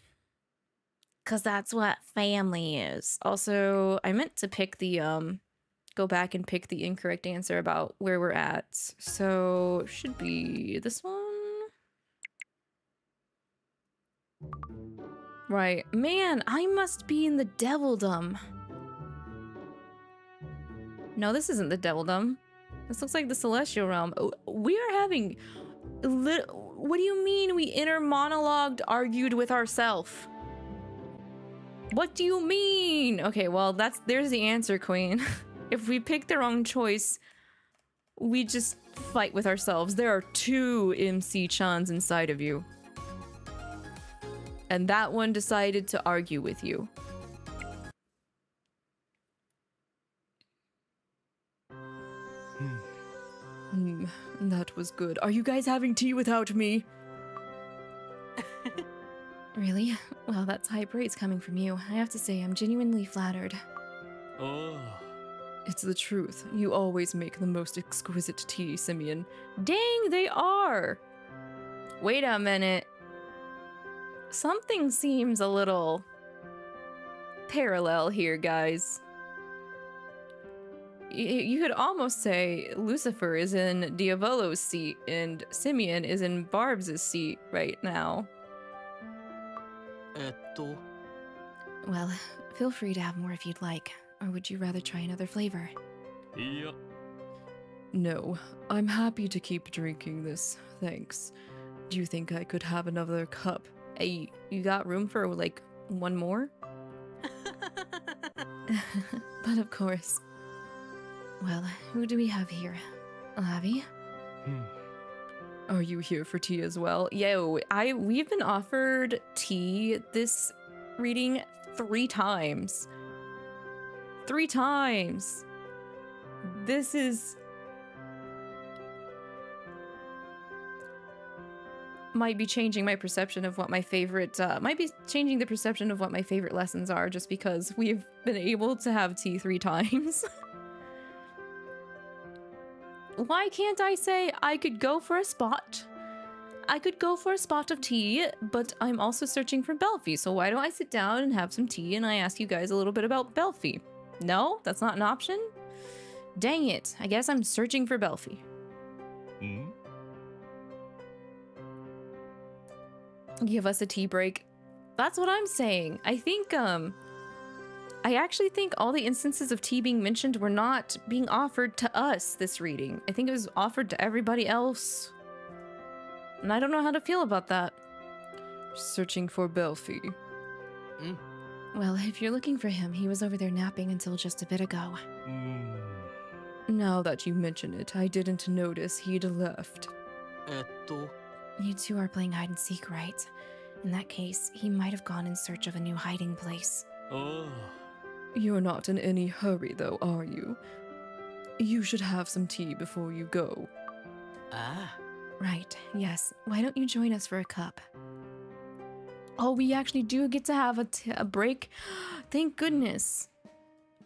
Because that's what family is. Also, I meant to pick the, go back and pick the incorrect answer about where we're at. So, should be this one? Right. Man, I must be in the Devildom. No, this isn't the Devildom. This looks like the Celestial Realm. Oh, we are having... What do you mean we inner monologued argued with ourselves? What do you mean? Okay, well, there's the answer, Queen. If we pick the wrong choice, we just fight with ourselves. There are 2 MC-chans inside of you. And that one decided to argue with you. That was good. Are you guys having tea without me? Really? Well, that's high praise coming from you. I have to say, I'm genuinely flattered. Oh. It's the truth. You always make the most exquisite tea, Simeon. Dang, they are! Wait a minute. Something seems a little parallel here, guys. You could almost say Lucifer is in Diavolo's seat and Simeon is in Barb's seat right now. Well, feel free to have more if you'd like. Or would you rather try another flavor? Yeah. No, I'm happy to keep drinking this, thanks. Do you think I could have another cup? Hey, you got room for, like, one more? But of course. Well, who do we have here? Lavi? Are you here for tea as well? Yo, we've been offered tea this reading 3 times. 3 times. This is... might be changing my perception of what my favorite, might be changing the perception of what my favorite lessons are just because we've been able to have tea 3 times. Why can't I say I could go for a spot? I could go for a spot of tea, but I'm also searching for Belfie, so why don't I sit down and have some tea and I ask you guys a little bit about Belfie? No? That's not an option? Dang it, I guess I'm searching for Belfie. Give us a tea break. That's what I'm saying. I think, I actually think all the instances of tea being mentioned were not being offered to us this reading. I think it was offered to everybody else. And I don't know how to feel about that. Searching for Belfie. Well, if you're looking for him, he was over there napping until just a bit ago. Now that you mention it, I didn't notice he'd left. You 2 are playing hide and seek, right? In that case, he might have gone in search of a new hiding place. Oh. You're not in any hurry, though, are you? You should have some tea before you go. Right, yes. Why don't you join us for a cup? Oh, we actually do get to have a break. Thank goodness.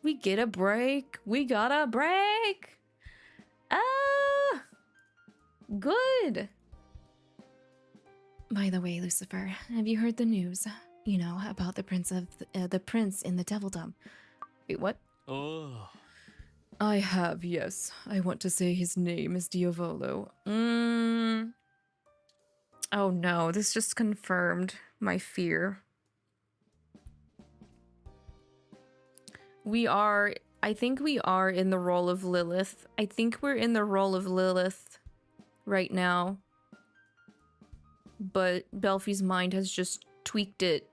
We get a break. We got a break. Ah! Good. By the way, Lucifer, have you heard the news? You know, about the prince in the Devildom. Wait, what? Oh. I have, yes. I want to say his name is Diavolo. Oh no, this just confirmed my fear. I think we are in the role of Lilith. I think we're in the role of Lilith right now. But Belfie's mind has just tweaked it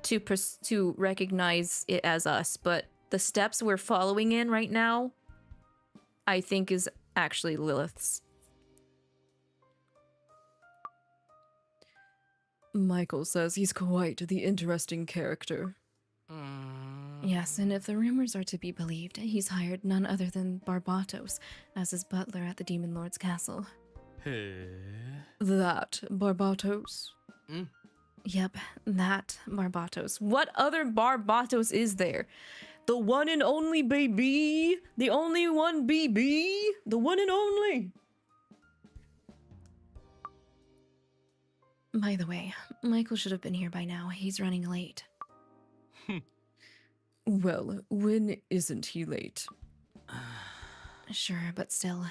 to recognize it as us. But the steps we're following in right now, I think is actually Lilith's. Michael says he's quite the interesting character. Yes, and if the rumors are to be believed, he's hired none other than Barbatos as his butler at the Demon Lord's castle. へえ。 That Barbatos? Yep, that Barbatos. What other Barbatos is there? The one and only baby? The only one BB? The one and only? By the way, Michael should have been here by now. He's running late. Well, when isn't he late? Sure, but still.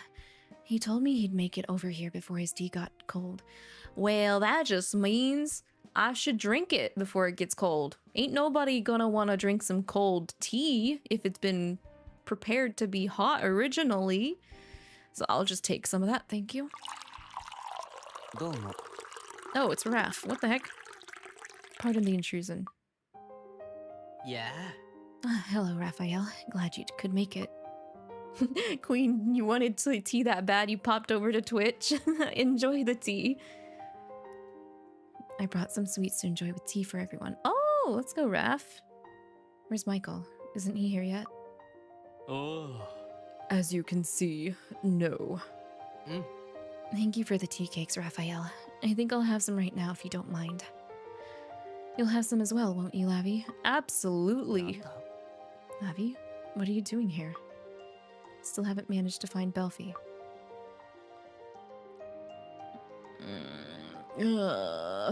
He told me he'd make it over here before his tea got cold. Well, that just means I should drink it before it gets cold. Ain't nobody gonna wanna drink some cold tea if it's been prepared to be hot originally. So I'll just take some of that, thank you. Oh, it's Raph. What the heck? Pardon the intrusion. Yeah. Hello, Raphael. Glad you could make it. Queen, you wanted to tea that bad you popped over to Twitch. Enjoy the tea. I brought some sweets to enjoy with tea for everyone. Oh, let's go, Raph. Where's Michael? Isn't he here yet? おう。 As you can see, no. うん。 Thank you for the tea cakes, Raphael. I think I'll have some right now if you don't mind. You'll have some as well, won't you, Lavi? Absolutely. Lavi, what are you doing here? Still haven't managed to find Belphie.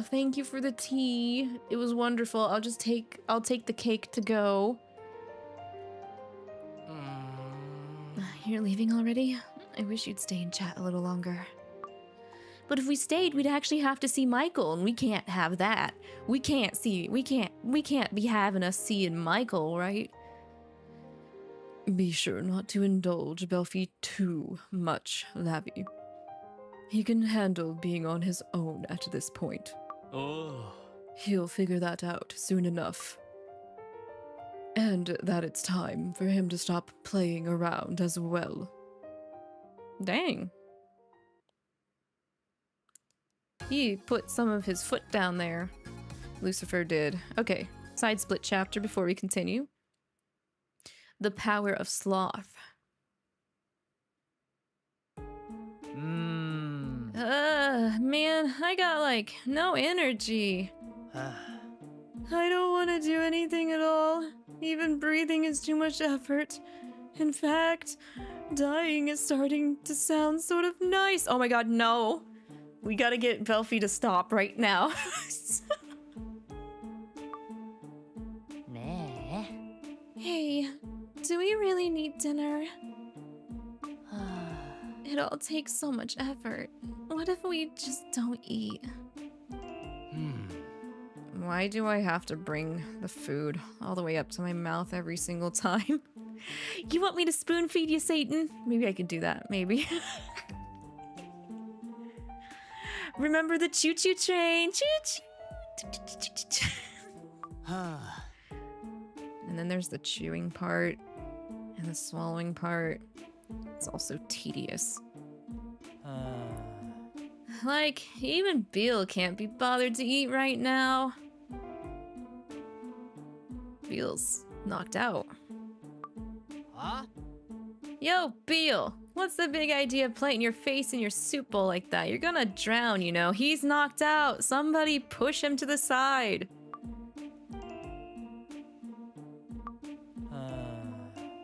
Thank you for the tea. It was wonderful. I'll take the cake to go. You're leaving already? I wish you'd stay and chat a little longer. But if we stayed, we'd actually have to see Michael, and we can't have that. We can't be having us seeing Michael, right? Be sure not to indulge Belphie too much, Lavi. He can handle being on his own at this point. おう。 He'll figure that out soon enough. And that it's time for him to stop playing around as well. Dang. He put some of his foot down there. Lucifer did. Okay, side split chapter before we continue. The power of sloth. Man, I got like no energy. I don't want to do anything at all. Even breathing is too much effort. In fact, dying is starting to sound sort of nice. Oh my god, no. We gotta get Belphie to stop right now. ね Hey, do we really need dinner? え。はあ。 It all takes so much effort. What if we just don't eat? Why do I have to bring the food all the way up to my mouth every single time? You want me to spoon feed you, Satan? Maybe I could do that, maybe. Remember the choo-choo train? Choo-choo! はあ。 And then there's the chewing part and the swallowing part. It's also tedious. はあ。 Like, even Beal can't be bothered to eat right now. Beal's knocked out. はあ。 Yo, Beal! What's the big idea of planting your face in your soup bowl like that? You're gonna drown, you know. He's knocked out. Somebody push him to the side.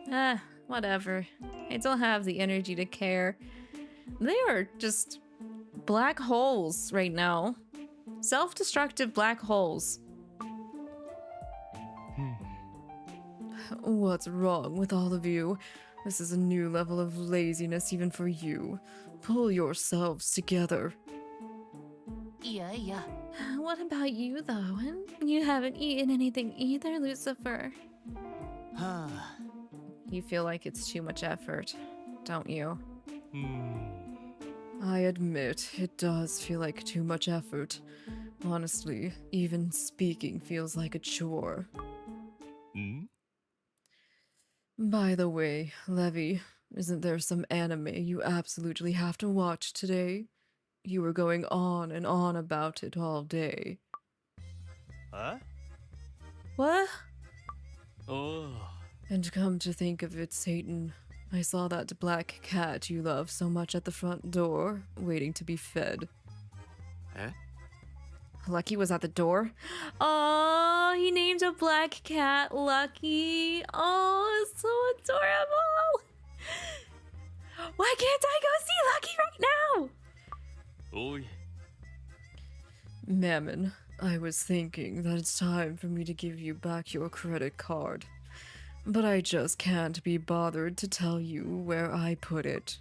は Whatever. I don't have the energy to care. They are just black holes right now. Self-destructive black holes. What's wrong with all of you? This is a new level of laziness even for you. Pull yourselves together. あ。いやいや。 What about you, though? You haven't eaten anything either, Lucifer. はあ。 You feel like it's too much effort, don't you? うん。 I admit, it does feel like too much effort. Honestly, even speaking feels like a chore. ん By the way, Levi, isn't there some anime you absolutely have to watch today? You were going on and on about it all day. Huh? What? Oh. And come to think of it, Satan, I saw that black cat you love so much at the front door, waiting to be fed. Eh? Lucky was at the door. Oh, he named a black cat Lucky. Oh, it's so adorable. Why can't I go see Lucky right now? Oi. Mammon, I was thinking that it's time for me to give you back your credit card. But I just can't be bothered to tell you where I put it.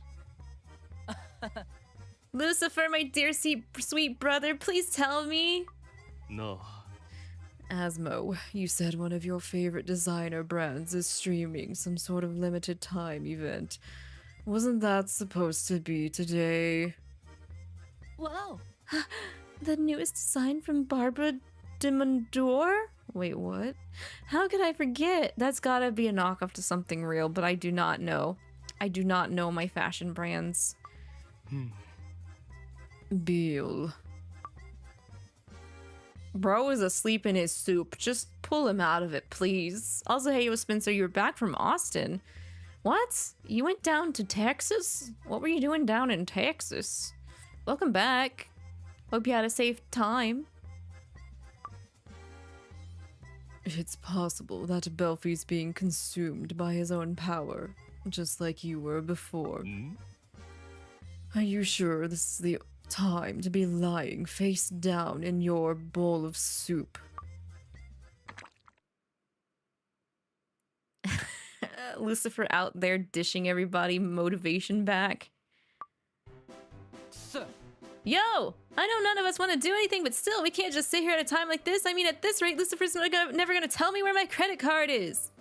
Lucifer, my dear sweet brother, please tell me. No. Asmo, you said one of your favorite designer brands is streaming some sort of limited time event. Wasn't that supposed to be today? Wow. The newest design from Barbara de Mondor? Wait, what? How could I forget? That's gotta be a knockoff to something real, but I do not know. I do not know my fashion brands. Beal. Bro is asleep in his soup. Just pull him out of it, please. Also, hey, yo, Spencer, you're back from Austin. What? You went down to Texas? What were you doing down in Texas? Welcome back. Hope you had a safe time. It's possible that Belfie's being consumed by his own power, just like you were before. Are you sure this is the time to be lying face down in your bowl of soup? Lucifer out there dishing everybody motivation back. Yo! I know none of us want to do anything, but still, we can't just sit here at a time like this. I mean, at this rate, Lucifer's never gonna tell me where my credit card is.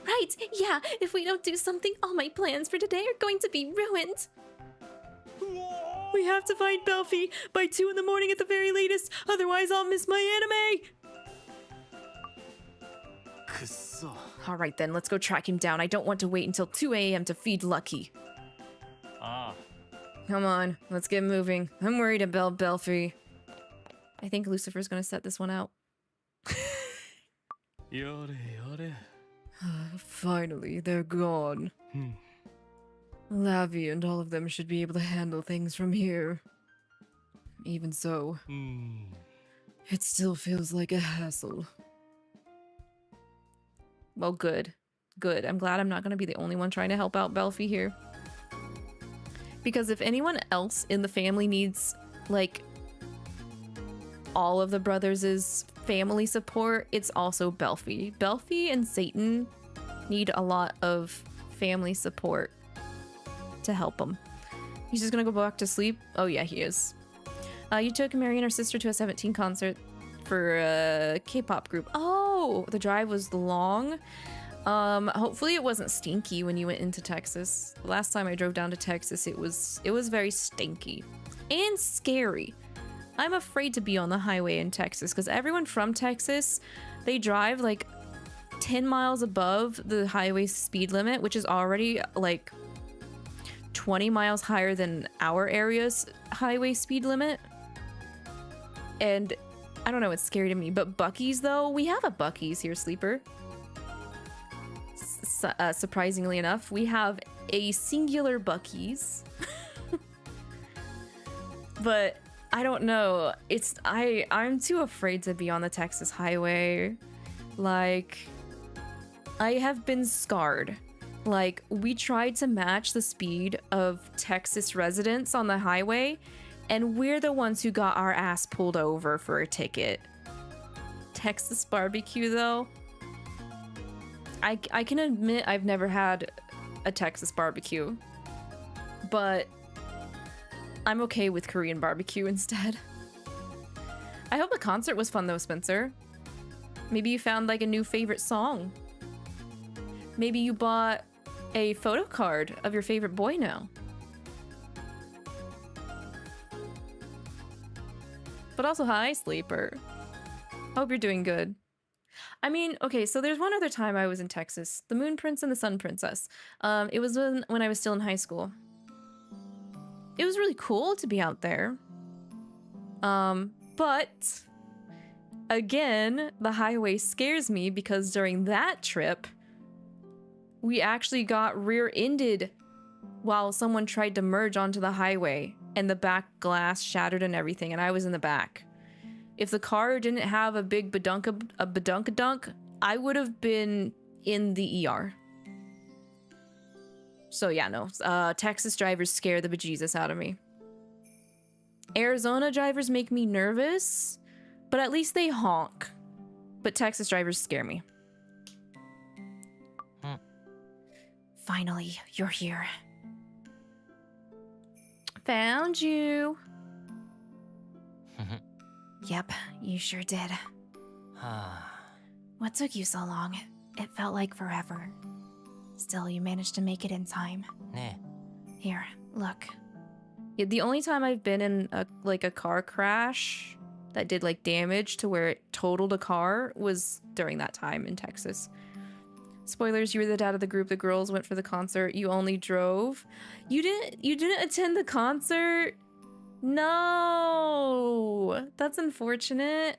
Right, yeah, if we don't do something, all my plans for today are going to be ruined. We have to find Belfie by 2 in the morning at the very latest, otherwise I'll miss my anime! Alright then, let's go track him down. I don't want to wait until 2 a.m. to feed Lucky. Come on, let's get moving. I'm worried about Belfie. I think Lucifer's gonna set this one out. Finally, they're gone. Lavi and all of them should be able to handle things from here. Even so, it still feels like a hassle. Well, good. Good. I'm glad I'm not gonna be the only one trying to help out Belfie here. Because if anyone else in the family needs, like, all of the brothers' family support, it's also Belfie. Belfie and Satan need a lot of family support to help them. He's just gonna go back to sleep? Oh yeah, he is. You took Mary and her sister to a 17 concert for a K-pop group. Oh, the drive was long. Hopefully it wasn't stinky when you went into Texas. The last time I drove down to Texas, it was very stinky and scary. I'm afraid to be on the highway in Texas because everyone from Texas, they drive like 10 miles above the highway speed limit, which is already like 20 miles higher than our area's highway speed limit. And I don't know, it's scary to me. But Buc-ee's though, we have a Buc-ee's here, Sleeper. Surprisingly enough, we have a singular Buc-ee's. But I don't know. I'm too afraid to be on the Texas highway. Like, I have been scarred. Like, we tried to match the speed of Texas residents on the highway, and we're the ones who got our ass pulled over for a ticket. Texas barbecue, though. I can admit I've never had a Texas barbecue, but I'm okay with Korean barbecue instead. I hope the concert was fun though, Spencer. Maybe you found like a new favorite song. Maybe you bought a photo card of your favorite boy now. But also, hi, Sleeper. Hope you're doing good. I mean, okay, so there's one other time I was in Texas. The Moon Prince and the Sun Princess. It was when I was still in high school. It was really cool to be out there. But again, the highway scares me because during that trip, we actually got rear-ended while someone tried to merge onto the highway and the back glass shattered and everything, and I was in the back. If the car didn't have a big badunkadunk, I would have been in the ER. So yeah, no. Texas drivers scare the bejesus out of me. Arizona drivers make me nervous, but at least they honk. But Texas drivers scare me. Finally, you're here. Found you. Yep, you sure did. What took you so long? It felt like forever. Still, you managed to make it in time. Here, look. Yeah, the only time I've been in a car crash that did like damage to where it totaled a car was during that time in Texas. Spoilers, you were the dad of the group. The girls went for the concert. You only drove. You didn't attend the concert? No. That's unfortunate.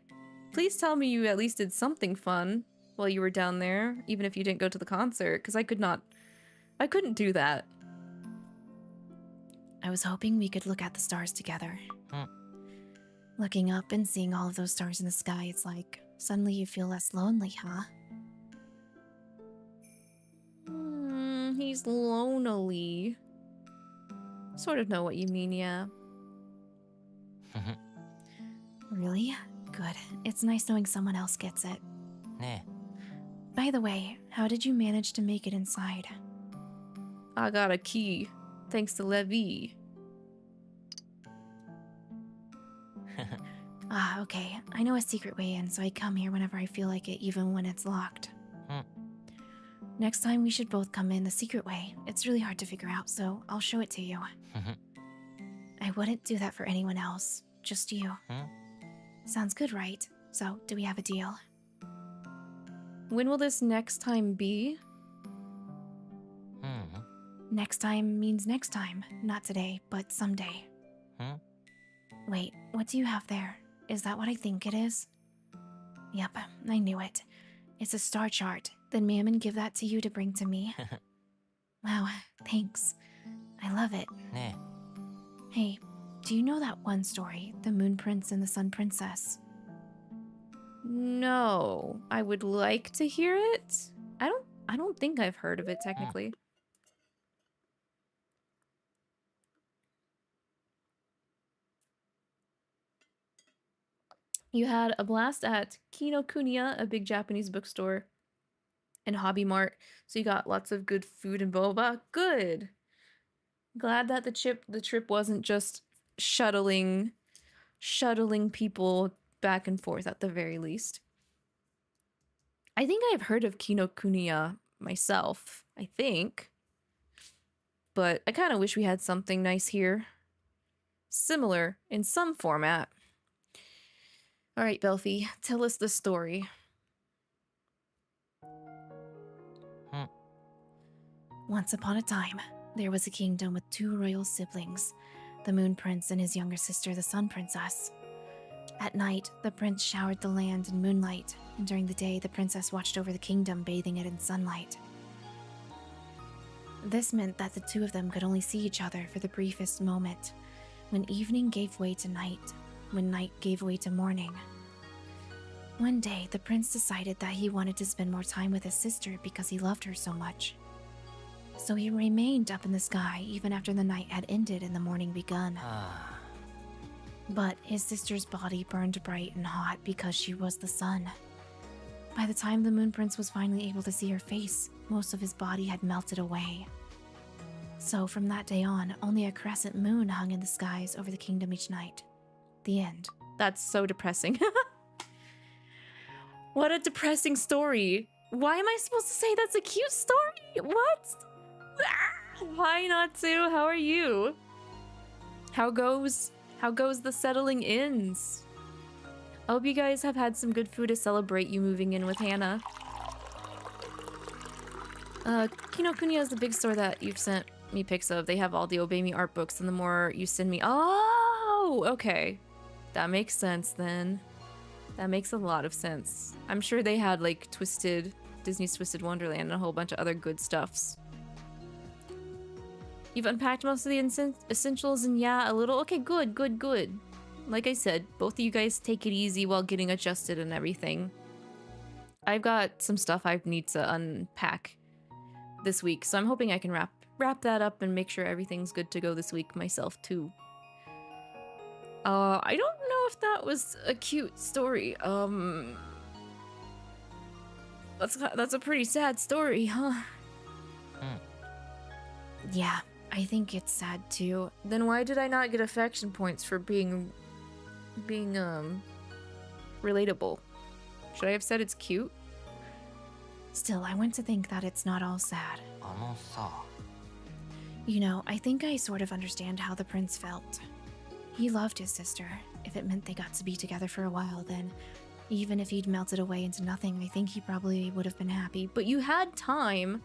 Please tell me you at least did something fun while you were down there, even if you didn't go to the concert, because I couldn't do that. I was hoping we could look at the stars together. Looking up and seeing all of those stars in the sky, it's like suddenly you feel less lonely, huh? He's lonely. Sort of know what you mean, yeah. Really? Good. It's nice knowing someone else gets it. By the way, how did you manage to make it inside? I got a key, thanks to Levi. Okay. I know a secret way in, so I come here whenever I feel like it, even when it's locked. Next time, we should both come in the secret way. It's really hard to figure out, so I'll show it to you. I wouldn't do that for anyone else. Just you. Sounds good, right? So, do we have a deal? When will this next time be? Next time means next time. Not today, but someday. Wait, what do you have there? Is that what I think it is? Yep, I knew it. It's a star chart. Then Mammon give that to you to bring to me? Wow, thanks. I love it. Hey, do you know that one story, The Moon Prince and the Sun Princess? No, I would like to hear it. I don't think I've heard of it technically. You had a blast at Kinokuniya, a big Japanese bookstore, and Hobby Mart, so you got lots of good food and boba. Good. Glad that the trip wasn't just shuttling people back and forth at the very least. I think I've heard of Kinokuniya myself, I think. But I kind of wish we had something nice here. Similar in some format. All right, Belfi, tell us the story. Once upon a time, there was a kingdom with two royal siblings, the Moon Prince and his younger sister, the Sun Princess. At night, the prince showered the land in moonlight, and during the day, the princess watched over the kingdom, bathing it in sunlight. This meant that the two of them could only see each other for the briefest moment, when evening gave way to night, when night gave way to morning. One day, the prince decided that he wanted to spend more time with his sister because he loved her so much. So he remained up in the sky even after the night had ended and the morning begun. But his sister's body burned bright and hot because she was the sun. By the time the Moon Prince was finally able to see her face, most of his body had melted away. So from that day on, only a crescent moon hung in the skies over the kingdom each night. The end. That's so depressing. What a depressing story. Why am I supposed to say that's a cute story? What? Hi, Natsu. How are you? How goes the settling ins? I hope you guys have had some good food to celebrate you moving in with Hannah. Kinokuniya is the big store that you've sent me pics of. They have all the Obey Me art books, and the more you send me... Oh, okay. That makes sense then. That makes a lot of sense. I'm sure they had like Disney's Twisted Wonderland and a whole bunch of other good stuffs. You've unpacked most of the essentials and yeah, a little. Okay, good, good, good. Like I said, both of you guys take it easy while getting adjusted and everything. I've got some stuff I need to unpack this week, so I'm hoping I can wrap that up and make sure everything's good to go this week myself too. I don't know if that was a cute story. That's a pretty sad story, huh? Yeah, I think it's sad too. Then why did I not get affection points for being relatable? Should I have said it's cute? Still, I want to think that it's not all sad. You know, I think I sort of understand how the prince felt. He loved his sister. If it meant they got to be together for a while, then even if he'd melted away into nothing, I think he probably would have been happy. But you had time.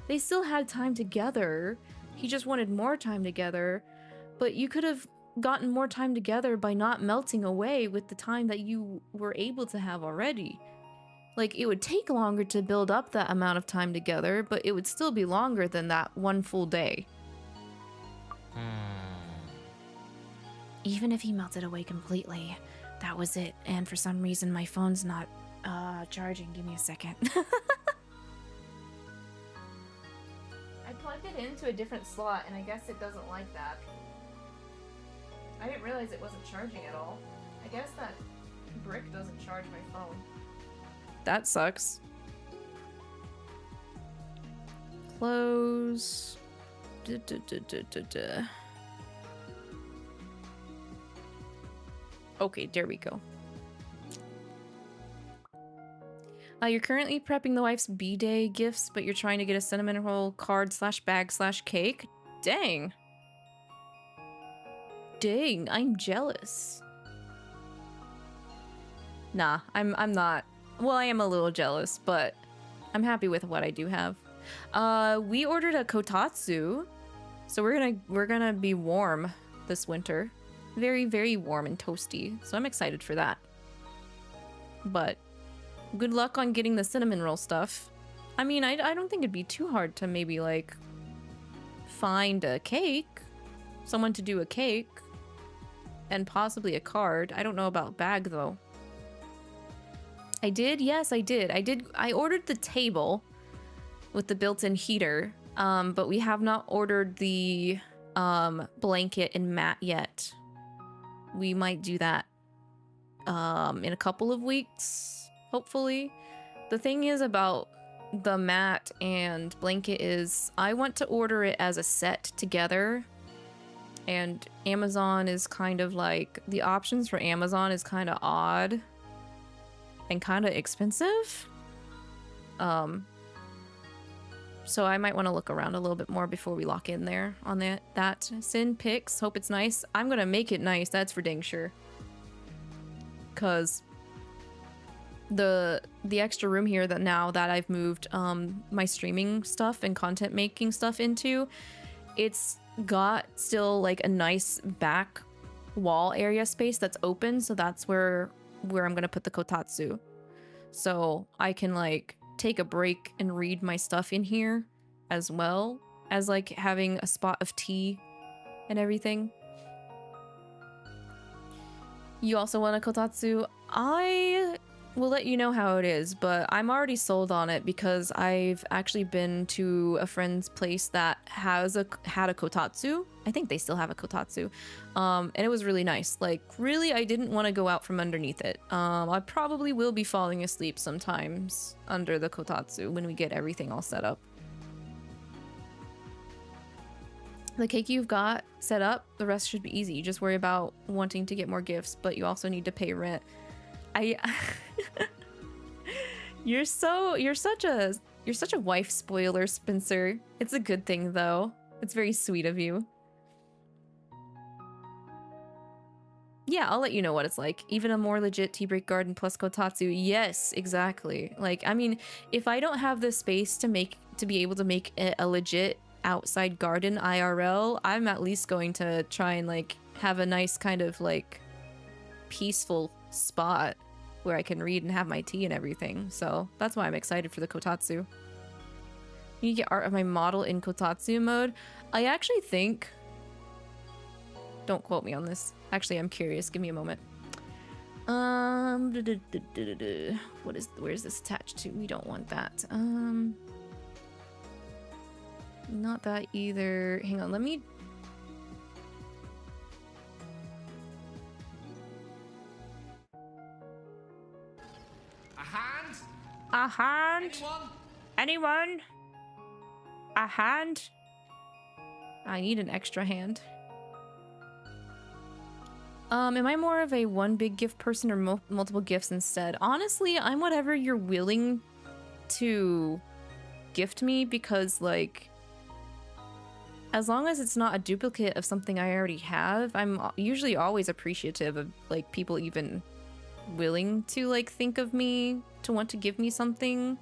They still had time together. He just wanted more time together. But you could have gotten more time together by not melting away with the time that you were able to have already. Like, it would take longer to build up that amount of time together, but it would still be longer than that one full day. Even if he melted away completely, that was it. And for some reason, my phone's not charging. Give me a second. I plugged it into a different slot, and I guess it doesn't like that. I didn't realize it wasn't charging at all. I guess that brick doesn't charge my phone. That sucks. Close. Okay, there we go. You're currently prepping the wife's B-Day gifts, but you're trying to get a cinnamon roll card / bag / cake? Dang. Dang, I'm jealous. Nah, I'm not. Well, I am a little jealous, but I'm happy with what I do have. We ordered a kotatsu, so we're gonna be warm this winter. Very, very warm and toasty, so I'm excited for that. But good luck on getting the cinnamon roll stuff. I mean, I don't think it'd be too hard to maybe, like, find a cake. Someone to do a cake. And possibly a card. I don't know about bag, though. I did? Yes, I did. I ordered the table with the built-in heater, but we have not ordered the blanket and mat yet. We might do that in a couple of weeks, hopefully. The thing is about the mat and blanket is I want to order it as a set together, and Amazon is kind of like, the options for Amazon is kind of odd and kind of expensive. So I might want to look around a little bit more before we lock in there on that. Sin pics. Hope it's nice. I'm gonna make it nice. That's for dang sure. Cause the extra room here that now that I've moved my streaming stuff and content making stuff into, it's got still like a nice back wall area space that's open. So that's where I'm gonna put the kotatsu. So I can like take a break and read my stuff in here, as well as like having a spot of tea and everything. You also want a kotatsu? I will let you know how it is, but I'm already sold on it because I've actually been to a friend's place that had a kotatsu. I think they still have a kotatsu. And it was really nice. Like, really, I didn't want to go out from underneath it. I probably will be falling asleep sometimes under the kotatsu when we get everything all set up. The cake you've got set up, the rest should be easy. You just worry about wanting to get more gifts, but you also need to pay rent. You're such a wife spoiler, Spencer. It's a good thing though. It's very sweet of you. Yeah, I'll let you know what it's like. Even a more legit tea break garden plus kotatsu. Yes, exactly. Like, I mean, if I don't have the space to be able to make a legit outside garden IRL, I'm at least going to try and like have a nice kind of like peaceful spot where I can read and have my tea and everything. So that's why I'm excited for the kotatsu. You get art of my model in kotatsu mode. I actually think... Don't quote me on this. Actually, I'm curious. Give me a moment. Where's this attached to? We don't want that. Not that either. Hang on, let me... A hand? A hand? Anyone? Anyone? A hand? I need an extra hand. Am I more of a one big gift person or multiple gifts instead? Honestly, I'm whatever you're willing to gift me, because, like, as long as it's not a duplicate of something I already have, I'm usually always appreciative of, like, people even willing to, like, think of me to want to give me something.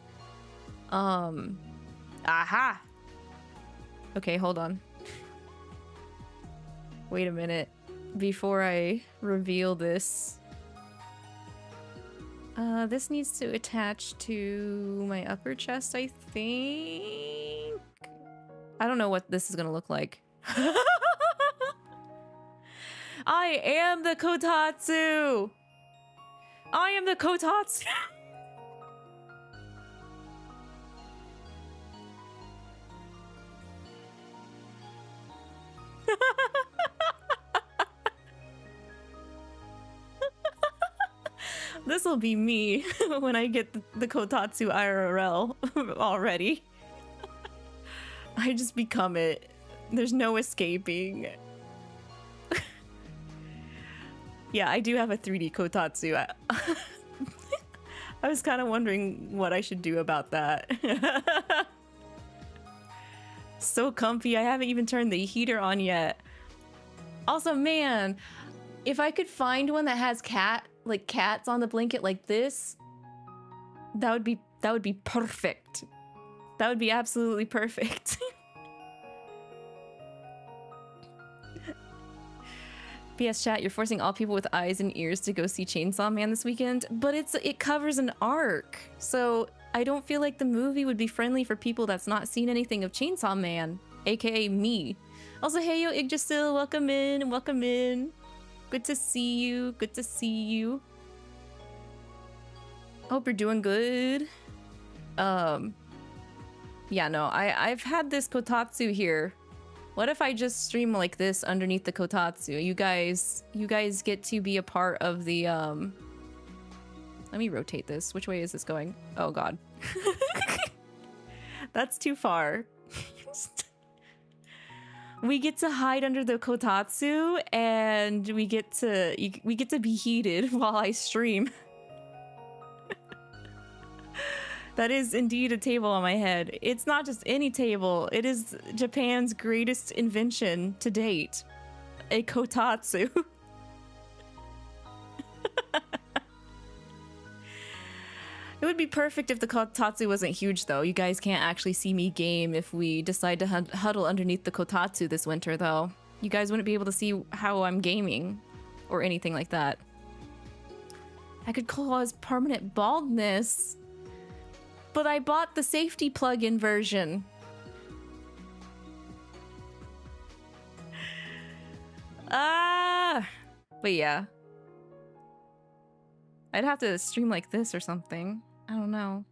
Aha! Okay, hold on. Wait a minute. Before I reveal this. This needs to attach to my upper chest, I think. I don't know what this is gonna look like. I am the kotatsu! I am the kotatsu! This will be me when I get the kotatsu IRL already. I just become it. There's no escaping. Yeah, I do have a 3D kotatsu. I was kind of wondering what I should do about that. So comfy. I haven't even turned the heater on yet. Also, man, if I could find one that has cats on the blanket like this, that would be perfect. That would be absolutely perfect. PS chat, you're forcing all people with eyes and ears to go see Chainsaw Man this weekend, but it covers an arc, so I don't feel like the movie would be friendly for people that's not seen anything of Chainsaw Man, aka me. Also, hey yo, Yggdrasil, welcome in, welcome in. Good to see you, good to see you. Hope you're doing good. Yeah, no, I've had this kotatsu here. What if I just stream like this underneath the kotatsu? You guys get to be a part of the, let me rotate this. Which way is this going? Oh god. That's too far. We get to hide under the kotatsu, and we get to be heated while I stream. That is indeed a table on my head. It's not just any table. It is Japan's greatest invention to date. A kotatsu. It would be perfect if the kotatsu wasn't huge, though. You guys can't actually see me game if we decide to huddle underneath the kotatsu this winter, though. You guys wouldn't be able to see how I'm gaming or anything like that. I could cause permanent baldness, but I bought the safety plug-in version. But yeah. I'd have to stream like this or something. I don't know.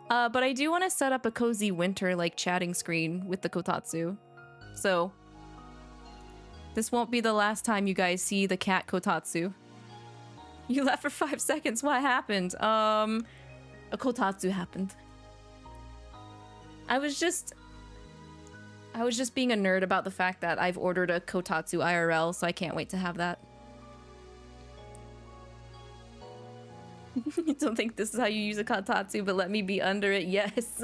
But I do want to set up a cozy winter, like, chatting screen with the kotatsu. So, this won't be the last time you guys see the cat kotatsu. You left for 5 seconds. What happened? A kotatsu happened. I was just being a nerd about the fact that I've ordered a kotatsu IRL, so I can't wait to have that. I don't think this is how you use a kotatsu, but let me be under it, yes.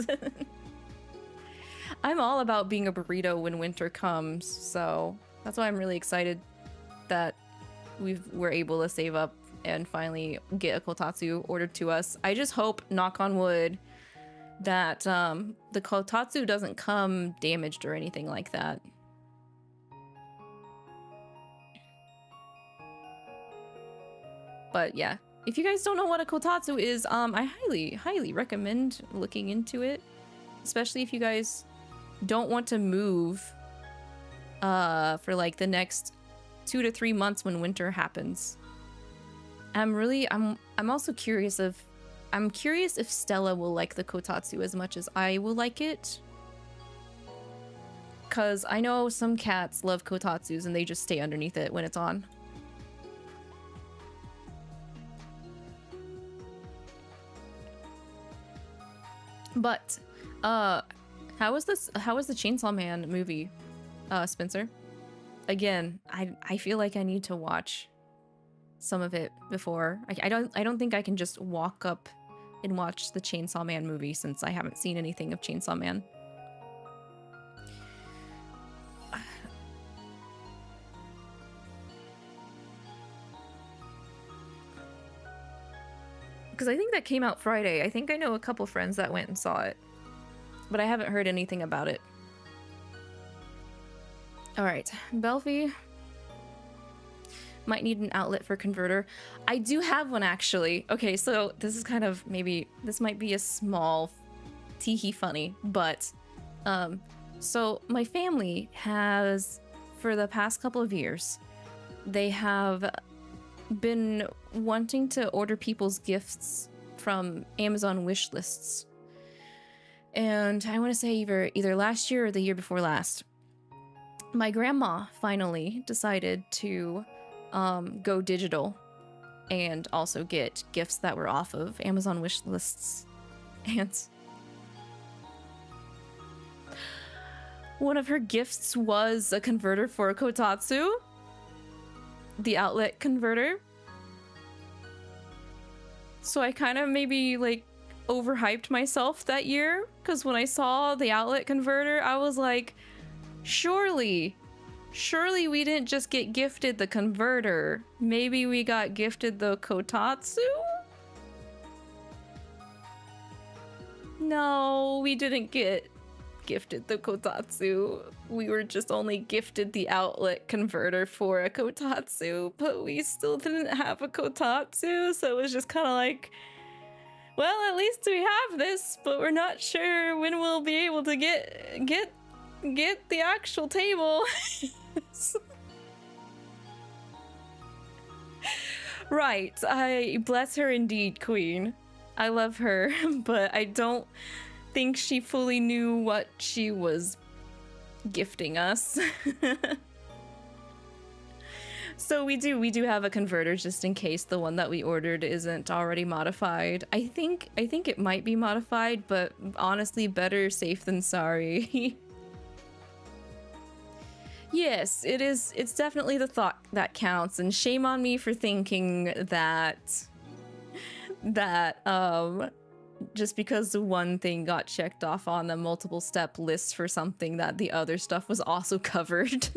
I'm all about being a burrito when winter comes, so that's why I'm really excited that we're able to save up and finally get a kotatsu ordered to us. I just hope, knock on wood, that the kotatsu doesn't come damaged or anything like that. But yeah, If you guys don't know what a kotatsu is, I highly recommend looking into it. Especially if you guys don't want to move for like the next 2 to 3 months when winter happens. I'm also curious if Stella will like the kotatsu as much as I will like it. Cause I know some cats love kotatsus and they just stay underneath it when it's on. But how was the Chainsaw Man movie, Spencer? Again, I feel like I need to watch some of it before. I don't think I can just walk up and watch the Chainsaw Man movie since I haven't seen anything of Chainsaw Man. Because I think that came out Friday. I think I know a couple friends that went and saw it, but I haven't heard anything about it. All right, Belfie might need an outlet for converter. I do have one actually. Okay, so this is kind of this might be a small teehee funny, but so my family has, for the past couple of years, they have been wanting to order people's gifts from Amazon wish lists. And I want to say either last year or the year before last, my grandma finally decided to go digital and also get gifts that were off of Amazon wish lists. And one of her gifts was a converter for a kotatsu. The outlet converter. So I kind of maybe like overhyped myself that year, because when I saw the outlet converter, I was like, surely we didn't just get gifted the converter. Maybe we got gifted the kotatsu? No, we didn't get gifted the kotatsu. We were just only gifted the outlet converter for a kotatsu, but we still didn't have a kotatsu, so it was just kind of like, well, at least we have this, but we're not sure when we'll be able to get the actual table. Right, I bless her indeed, Queen. I love her, but I don't think she fully knew what she was gifting us. So we do have a converter just in case the one that we ordered isn't already modified. I think it might be modified, but honestly, better safe than sorry. Yes, it is. It's definitely the thought that counts, and shame on me for thinking that just because the one thing got checked off on the multiple step list for something, that the other stuff was also covered.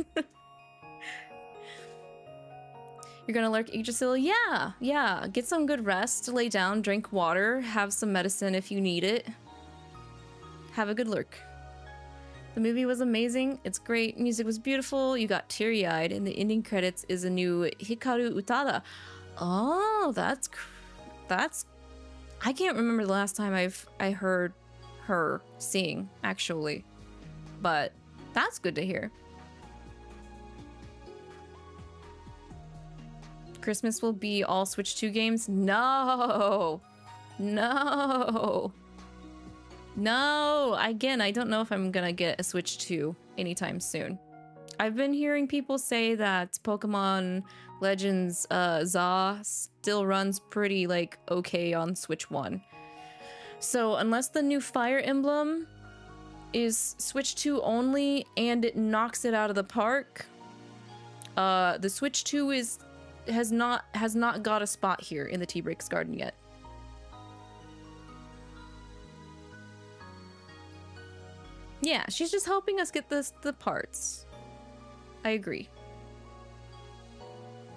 You're gonna lurk Yggdrasil? Yeah. Get some good rest, lay down, drink water, have some medicine if you need it. Have a good lurk. The movie was amazing. It's great. Music was beautiful. You got teary-eyed, and the ending credits is a new Hikaru Utada. Oh, that's I can't remember the last time I heard her sing, actually. But that's good to hear. Christmas will be all Switch 2 games? No! Again, I don't know if I'm gonna get a Switch 2 anytime soon. I've been hearing people say that Pokemon Legends ZA still runs pretty, like, okay on Switch 1. So unless the new Fire Emblem is Switch 2 only and it knocks it out of the park, the Switch 2 has not got a spot here in the T-Breaks Garden yet. Yeah, she's just helping us get the parts. I agree.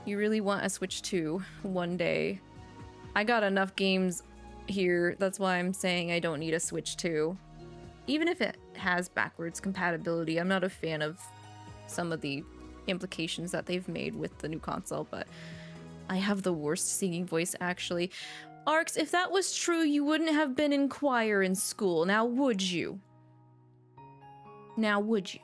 You really want a Switch 2 one day. I got enough games here, that's why I'm saying I don't need a Switch 2. Even if it has backwards compatibility, I'm not a fan of some of the implications that they've made with the new console, but I have the worst singing voice, actually. Arx, if that was true, you wouldn't have been in choir in school. Now, would you? Now, would you?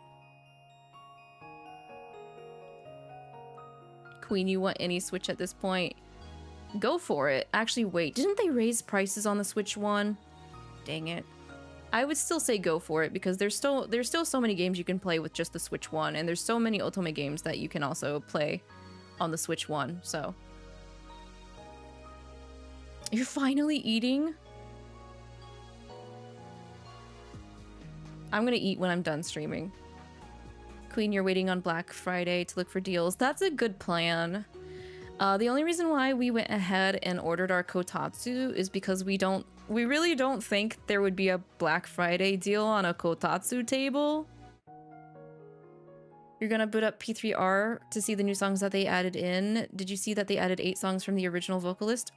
Queen, you want any Switch at this point? Go for it. Actually, wait. Didn't they raise prices on the Switch one? Dang it. I would still say go for it because there's still so many games you can play with just the Switch one, and there's so many Otome games that you can also play on the Switch one, so. You're finally eating? I'm gonna eat when I'm done streaming. Queen, you're waiting on Black Friday to look for deals. That's a good plan. The only reason why we went ahead and ordered our Kotatsu is because we really don't think there would be a Black Friday deal on a Kotatsu table. You're gonna boot up P3R to see the new songs that they added in. Did you see that they added 8 songs from the original vocalist?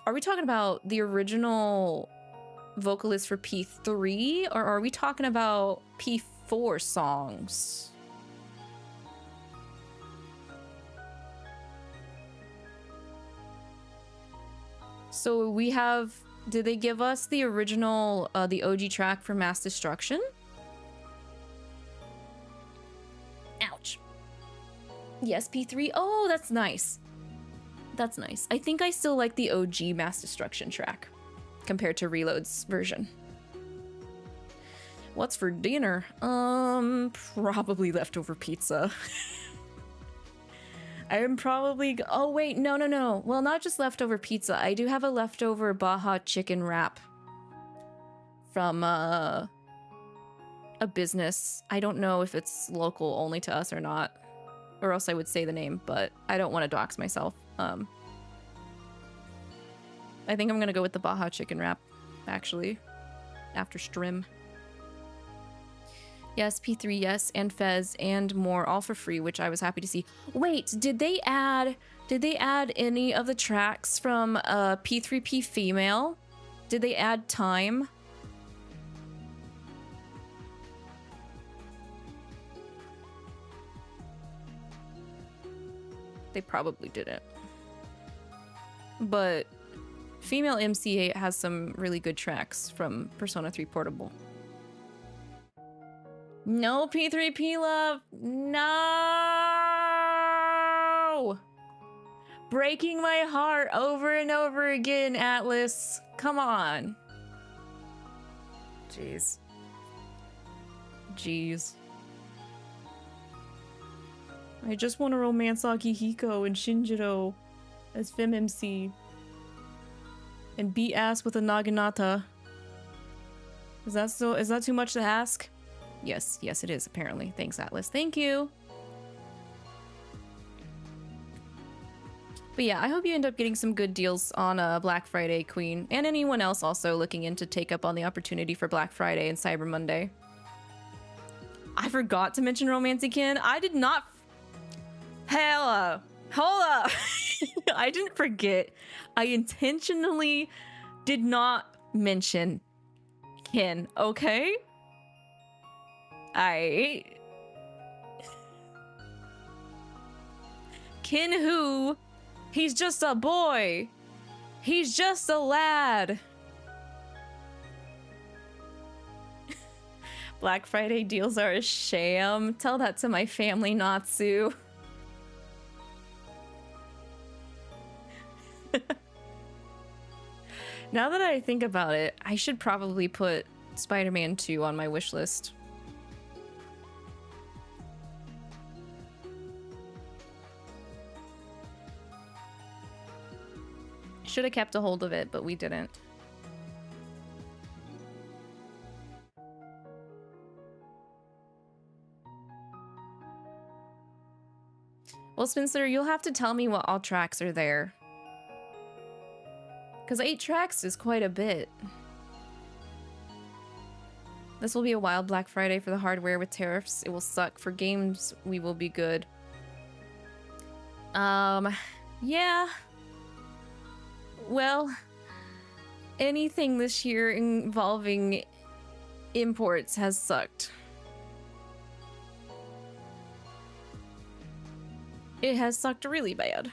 Are we talking about the original vocalist for P3, or are we talking about P4 songs? So we have, did they give us the original, the OG track for Mass Destruction? Ouch. Yes, P3. Oh, that's nice. That's nice. I think I still like the OG Mass Destruction track compared to Reload's version. What's for dinner? Probably leftover pizza. I am probably... Oh, wait. No. Well, not just leftover pizza. I do have a leftover Baja chicken wrap from a business. I don't know if it's local only to us or not, or else I would say the name, but I don't want to dox myself. I think I'm gonna go with the Baja chicken wrap, actually, after stream. Yes, P3, yes, and Fez, and more, all for free, which I was happy to see. Wait, did they add any of the tracks from P3P Female? Did they add Time? They probably didn't. But Female MC8 has some really good tracks from Persona 3 Portable. No P3P love. No. Breaking my heart over and over again, Atlas. Come on. Jeez. I just want to romance Akihiko and Shinjiro as Fem MC. And beat ass with a Naginata. Is that too much to ask? Yes, it is, apparently. Thanks, Atlas. Thank you. But yeah, I hope you end up getting some good deals on Black Friday, Queen. And anyone else also looking in to take up on the opportunity for Black Friday and Cyber Monday. I forgot to mention Romantikin. I did not... Hold up. I didn't forget. I intentionally did not mention Ken, okay? Ken who? He's just a boy. He's just a lad. Black Friday deals are a sham. Tell that to my family, Natsu. Now that I think about it, I should probably put Spider-Man 2 on my wish list. Should have kept a hold of it, but we didn't. Well, Spencer, you'll have to tell me what all tracks are there. Because 8 tracks is quite a bit. This will be a wild Black Friday for the hardware with tariffs. It will suck. For games, we will be good. Yeah. Well, anything this year involving imports has sucked. It has sucked really bad.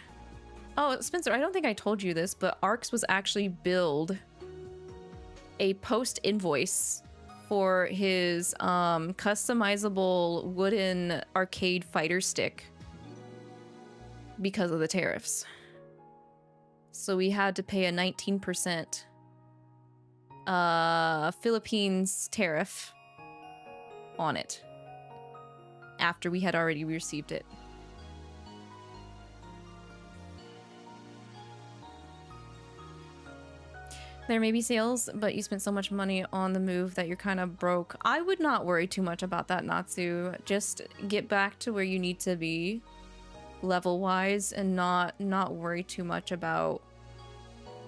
Oh, Spencer, I don't think I told you this, but Arx was actually billed a post invoice for his customizable wooden arcade fighter stick because of the tariffs. So we had to pay a 19% Philippines tariff on it after we had already received it. There may be sales, but you spent so much money on the move that you're kind of broke. I would not worry too much about that, Natsu. Just get back to where you need to be level-wise and not worry too much about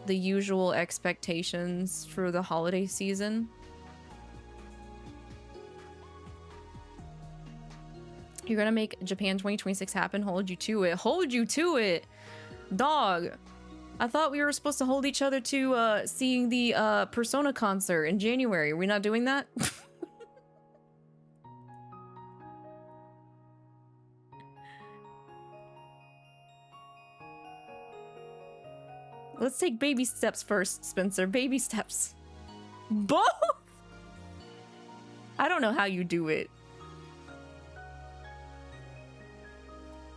the usual expectations for the holiday season. You're gonna make Japan 2026 happen. Hold you to it. Hold you to it, dog. I thought we were supposed to hold each other to seeing the Persona concert in January. Are we not doing that? Let's take baby steps first, Spencer. Baby steps. Both? I don't know how you do it.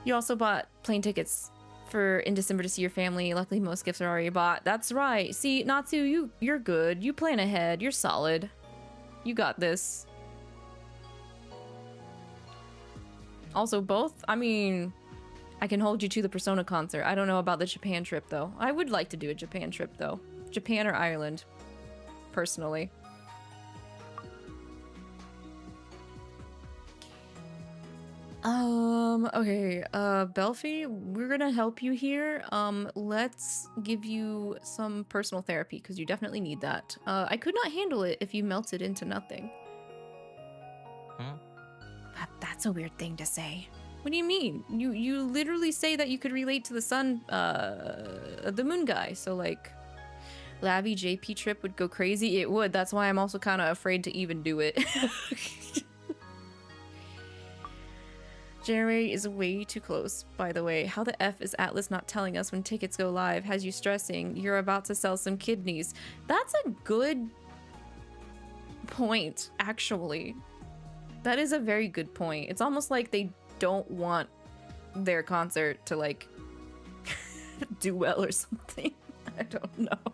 You also bought plane tickets for in December to see your family. Luckily, most gifts are already bought. That's right. See, Natsu, you're good. You plan ahead. You're solid. You got this. Also, both? I mean, I can hold you to the Persona concert. I don't know about the Japan trip, though. I would like to do a Japan trip, though. Japan or Ireland, personally. Okay, Belfi, we're gonna help you here. Let's give you some personal therapy, because you definitely need that. I could not handle it if you melted into nothing. That's a weird thing to say. What do you mean? You literally say that you could relate to the sun, the moon guy, so like, Lavi JP trip would go crazy. It would, that's why I'm also kind of afraid to even do it. January is way too close, by the way. How the F is Atlas not telling us when tickets go live? Has you stressing? You're about to sell some kidneys. That's a good point, actually. That is a very good point. It's almost like they don't want their concert to, like, do well or something. I don't know.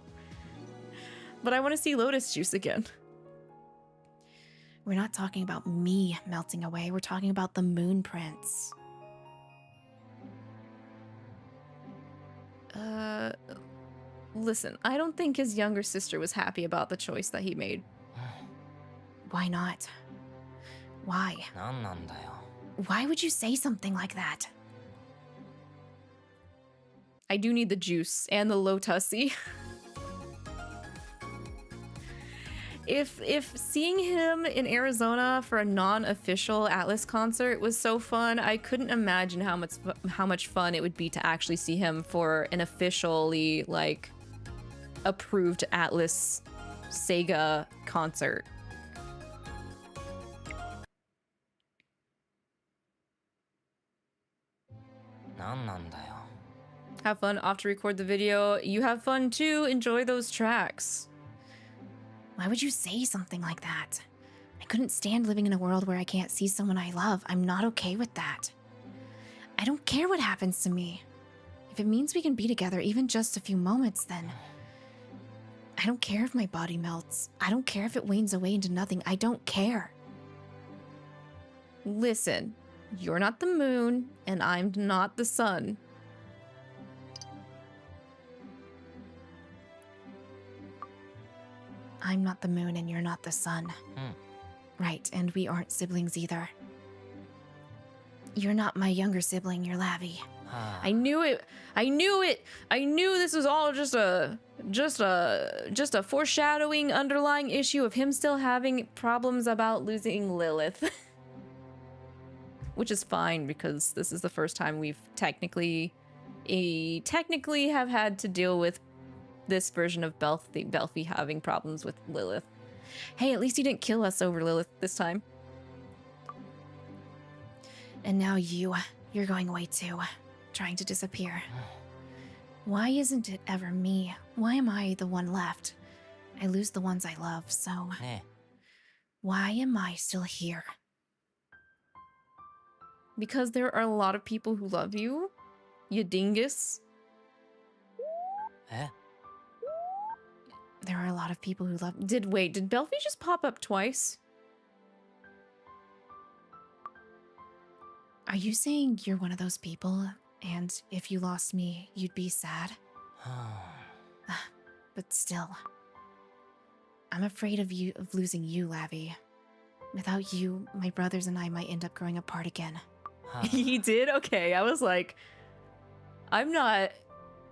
But I want to see Lotus Juice again. We're not talking about me melting away. We're talking about the Moon Prince. Listen, I don't think his younger sister was happy about the choice that he made. Why not? Why? Why would you say something like that? I do need the juice and the Lotusy. If seeing him in Arizona for a non-official Atlas concert was so fun, I couldn't imagine how much fun it would be to actually see him for an officially, like, approved Atlas Sega concert. Have fun off to record the video. You have fun too. Enjoy those tracks. Why would you say something like that? I couldn't stand living in a world where I can't see someone I love. I'm not okay with that. I don't care what happens to me. If it means we can be together even just a few moments, then... I don't care if my body melts. I don't care if it wanes away into nothing. I don't care. Listen, you're not the moon, and I'm not the sun. I'm not the moon and you're not the sun. Right, and we aren't siblings either. You're not my younger sibling, you're Lavi. I knew it! I knew it! I knew this was all just a foreshadowing underlying issue of him still having problems about losing Lilith. Which is fine, because this is the first time we've technically have had to deal with this version of Belfi having problems with Lilith. Hey, at least he didn't kill us over Lilith this time. And now you're going away too, trying to disappear. Why isn't it ever me? Why am I the one left? I lose the ones I love, so ね why am I still here? Because there are a lot of people who love you. You dingus. え There are a lot of people who love. Did Belphie just pop up twice? Are you saying you're one of those people, and if you lost me, you'd be sad? は But still, I'm afraid of losing you, Lavi. Without you, my brothers and I might end up growing apart again. あ He did? Okay, I was like, I'm not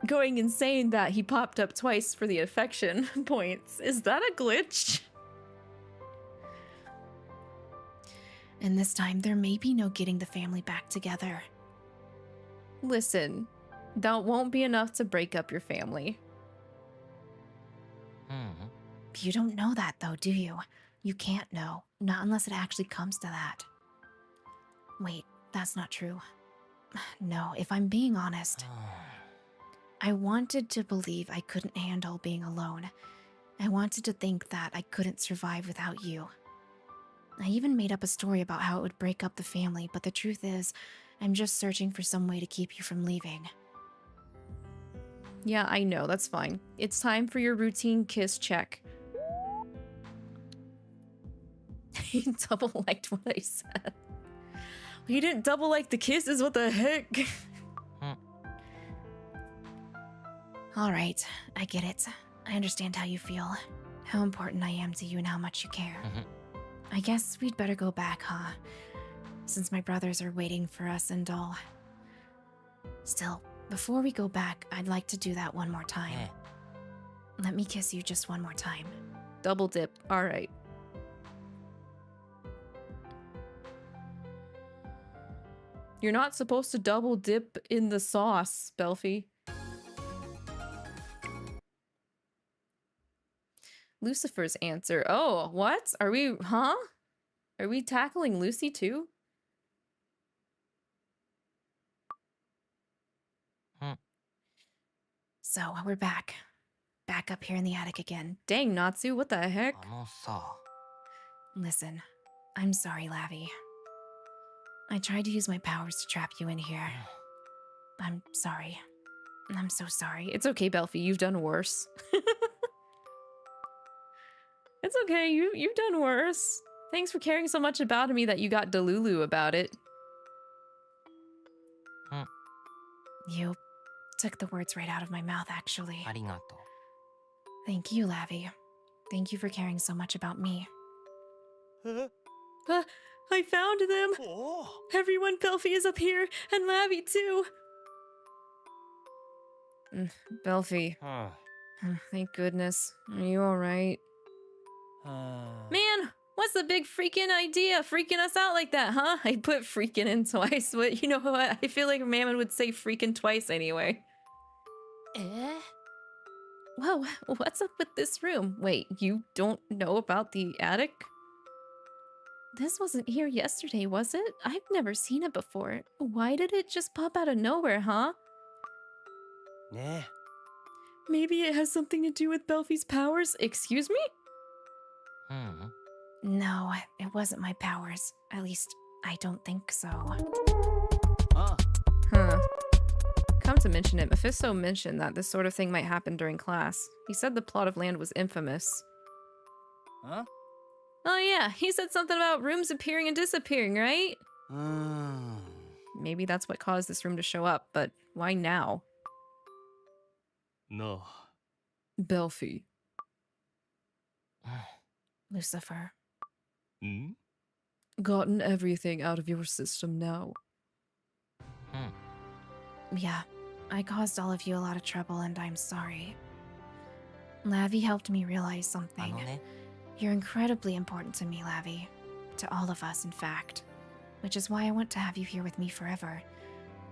going insane that he popped up twice for the affection points. Is that a glitch? And this time, there may be no getting the family back together. Listen, that won't be enough to break up your family. うん You don't know that, though, do you? You can't know. Not unless it actually comes to that. Wait, that's not true. No, if I'm being honest, は I wanted to believe I couldn't handle being alone. I wanted to think that I couldn't survive without you. I even made up a story about how it would break up the family, but the truth is, I'm just searching for some way to keep you from leaving. Yeah, I know, that's fine. It's time for your routine kiss check. He double liked what I said. He didn't double like the kisses, what the heck? Alright, I get it. I understand how you feel, how important I am to you and how much you care. Mhm. I guess we'd better go back, huh? Since my brothers are waiting for us and all. Still, before we go back, I'd like to do that one more time. ね Let me kiss you just one more time. Double dip, alright. You're not supposed to double dip in the sauce, Belphie. Lucifer's answer. Oh, what? Are we, huh? Are we tackling Lucy too? So, we're back. Back up here in the attic again. Dang, Natsu, what the heck? あのさ Listen, I'm sorry, Lavi. I tried to use my powers to trap you in here. I'm sorry. I'm so sorry. It's okay, Belphie, you've done worse. It's okay, you've done worse. Thanks for caring so much about me that you got Delulu about it. You took the words right out of my mouth, actually. ありがと Thank you, Lavi. Thank you for caring so much about me. え I found them! おお Everyone, Belphie is up here, and Lavi too! Belphie, う、うん、 thank goodness. Are you alright? はあ Man, what's the big freaking idea? Freaking us out like that, huh? I put freaking in twice, but you know what? I feel like Mammon would say freaking twice anyway. え Whoa, what's up with this room? Wait, you don't know about the attic? This wasn't here yesterday, was it? I've never seen it before. Why did it just pop out of nowhere, huh? ね Maybe it has something to do with Belphie's powers? Excuse me? うん No, it wasn't my powers. At least, I don't think so. あ Huh. Come to mention it, Mephisto mentioned that this sort of thing might happen during class. He said the plot of Land was infamous. あ Oh yeah, he said something about rooms appearing and disappearing, right? うーん Maybe that's what caused this room to show up, but why now? なあ Belphie. Lucifer. ん Gotten everything out of your system now. うん Yeah, I caused all of you a lot of trouble and I'm sorry. Lavi helped me realize あ something. のね You're incredibly important to me, Lavi. To all of us, in fact. Which is why I want to have you here with me forever.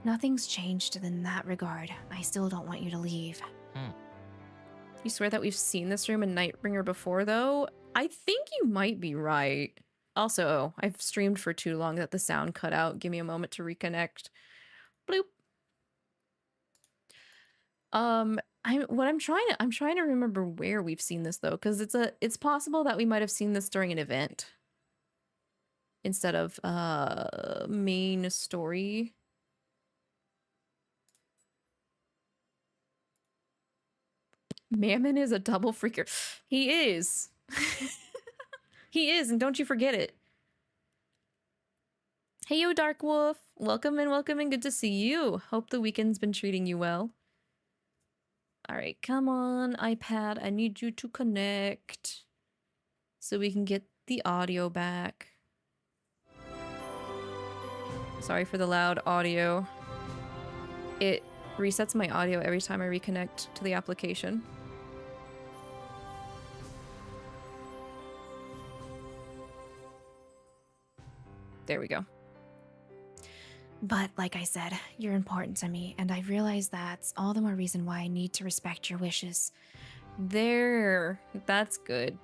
Nothing's changed in that regard. I still don't want you to leave. You swear that we've seen this room in Nightbringer before, though? I think you might be right. Also, I've streamed for too long that the sound cut out. Give me a moment to reconnect. Bloop. I'm trying to remember where we've seen this though, because it's possible that we might have seen this during an event instead of main story. Mammon is a double freaker. He is. He is, and don't you forget it. Hey, yo, Dark Wolf. Welcome in, welcome in. Good to see you. Hope the weekend's been treating you well. All right, come on, iPad. I need you to connect so we can get the audio back. Sorry for the loud audio. It resets my audio every time I reconnect to the application. There we go. But like I said, you're important to me, and I realize that's all the more reason why I need to respect your wishes. There. That's good.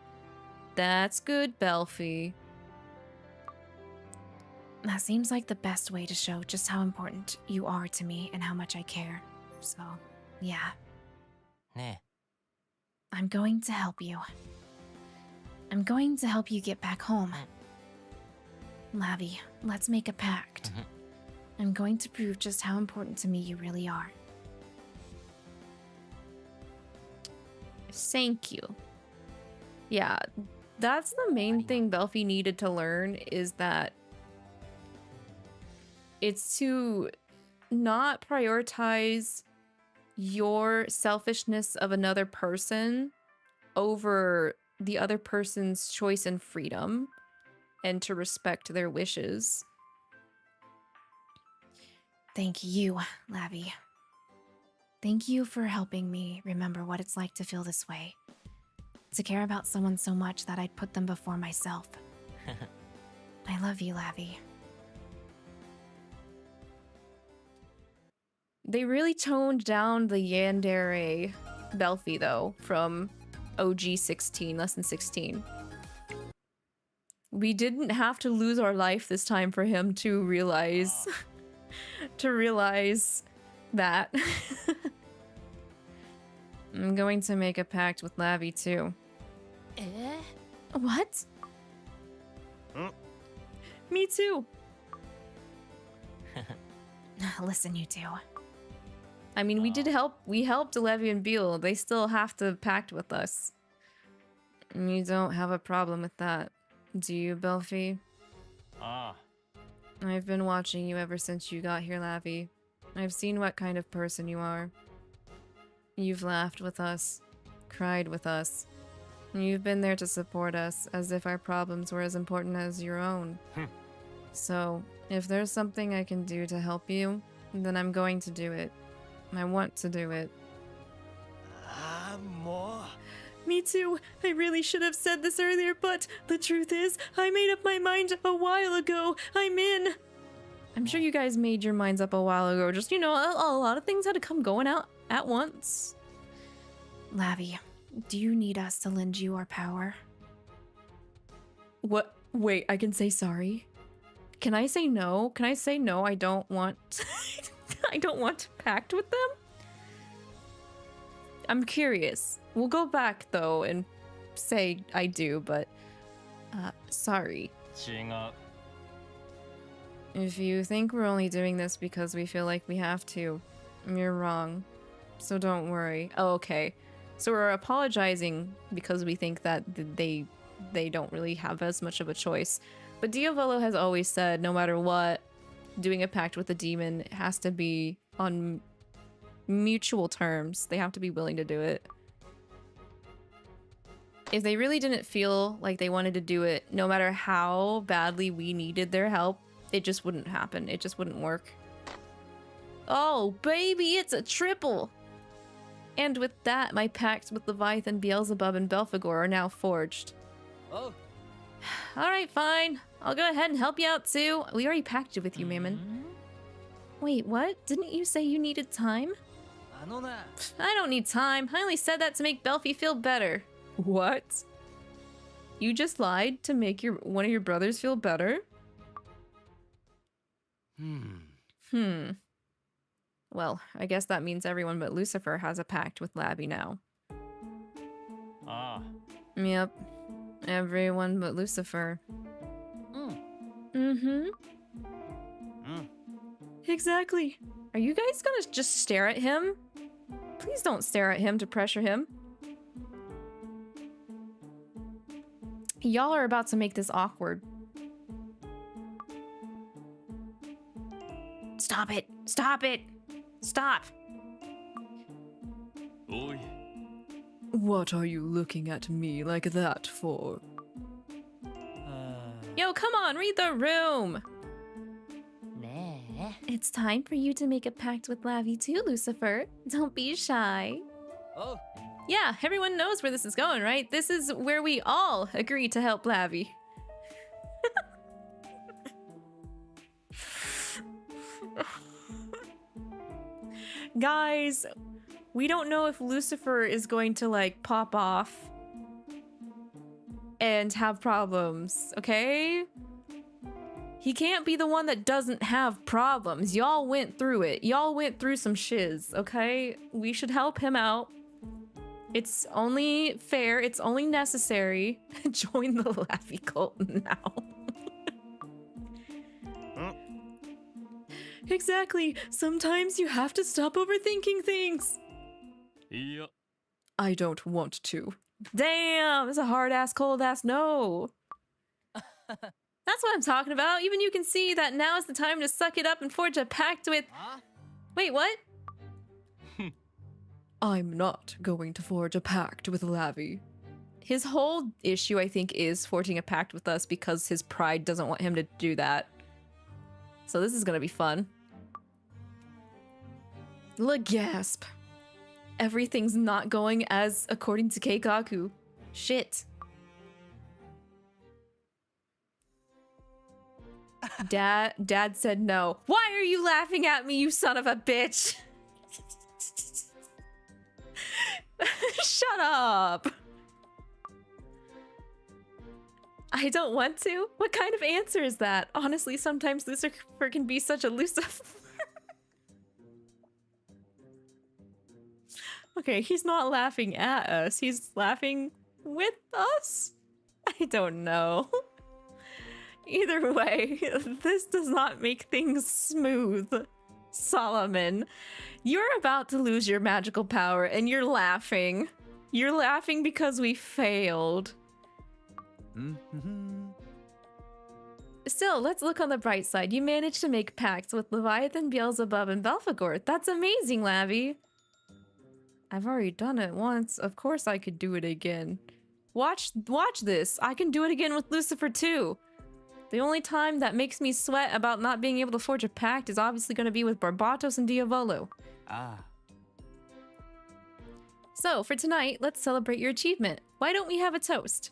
That's good, Belfie. That seems like the best way to show just how important you are to me and how much I care. So, yeah.ね I'm going to help you. I'm going to help you get back home. Lavi, let's make a pact. I'm going to prove just how important to me you really are. Thank you. Yeah, that's the main thing Belfie needed to learn, is that it's to not prioritize your selfishness of another person over the other person's choice and freedom, and to respect their wishes. Thank you, Lavi. Thank you for helping me remember what it's like to feel this way. To care about someone so much that I'd put them before myself. I love you, Lavi. They really toned down the yandere Belfie, though, from OG 16, lesson 16. We didn't have to lose our life this time for him to realize... to realize that. I'm going to make a pact with Lavi, too. What? Me too. Listen, you two. I mean, we helped Levi and Beal. They still have to pact with us. You don't have a problem with that, do you, Belfie? I've been watching you ever since you got here, Lavi. I've seen what kind of person you are. You've laughed with us, cried with us. You've been there to support us, as if our problems were as important as your own. So, if there's something I can do to help you, then I'm going to do it. I want to do it. more. Me too. I really should have said this earlier, but the truth is, I made up my mind a while ago. I'm in. I'm sure you guys made your minds up a while ago. Just, you know, a lot of things had to come going out at once. Lavi, do you need us to lend you our power? What? Wait, I can say sorry? Can I say no? Can I say no? I don't want... I don't want to pact with them? I'm curious. We'll go back, though, and say I do, but... sorry. If you think we're only doing this because we feel like we have to, you're wrong. So don't worry. Oh, okay. So we're apologizing because we think that they don't really have as much of a choice. But Diavolo has always said, no matter what, doing a pact with a demon has to be on mutual terms. They have to be willing to do it. If they really didn't feel like they wanted to do it, no matter how badly we needed their help, it just wouldn't happen. It just wouldn't work. Oh, baby, it's a triple! And with that, my pacts with Leviathan, Beelzebub, and Belphegor are now forged. Oh. Alright, fine. I'll go ahead and help you out too. We already pacted with you, Mammon. Wait, what? Didn't you say you needed time? I don't need time. I only said that to make Belfie feel better. What? You just lied to make one of your brothers feel better? Well, I guess that means everyone but Lucifer has a pact with Lavi now. Ah. Yep. Everyone but Lucifer. Mm. Mm-hmm. Mm. Exactly. Are you guys gonna just stare at him? Please don't stare at him to pressure him. Y'all are about to make this awkward. Stop it! Stop it! Stop! Oi. What are you looking at me like that for? Yo, come on, read the room! 네. It's time for you to make a pact with Lavi too, Lucifer. Don't be shy. Oh. Yeah, everyone knows where this is going, right? This is where we all agree to help Lavi. Guys, we don't know if Lucifer is going to like pop off and have problems, okay? He can't be the one that doesn't have problems. Y'all went through it. Y'all went through some shiz, okay? We should help him out. It's only fair, it's only necessary. Join the Lavi cult now. Exactly. Sometimes you have to stop overthinking things. Yeah. I don't want to. Damn, it's a hard ass, cold ass no. That's what I'm talking about. Even you can see that now is the time to suck it up and forge a pact with... Huh? Wait, what? I'm not going to forge a pact with Lavi. His whole issue, I think, is forging a pact with us because his pride doesn't want him to do that. So this is gonna be fun. Look, gasp. Everything's not going as according to Keikaku. Shit. Dad said no. Why are you laughing at me, you son of a bitch? Shut up. I don't want to? What kind of answer is that? Honestly, sometimes Lucifer can be such a Lucifer. Okay, he's not laughing at us. He's laughing with us? I don't know. Either way, this does not make things smooth. Solomon, you're about to lose your magical power and you're laughing. You're laughing because we failed. Still, let's look on the bright side. You managed to make pacts with Leviathan, Beelzebub, and Belphegor. That's amazing, Lavi. I've already done it once. Of course I could do it again. Watch this. I can do it again with Lucifer too. The only time that makes me sweat about not being able to forge a pact is obviously going to be with Barbatos and Diavolo. Ah. So, for tonight, let's celebrate your achievement. Why don't we have a toast?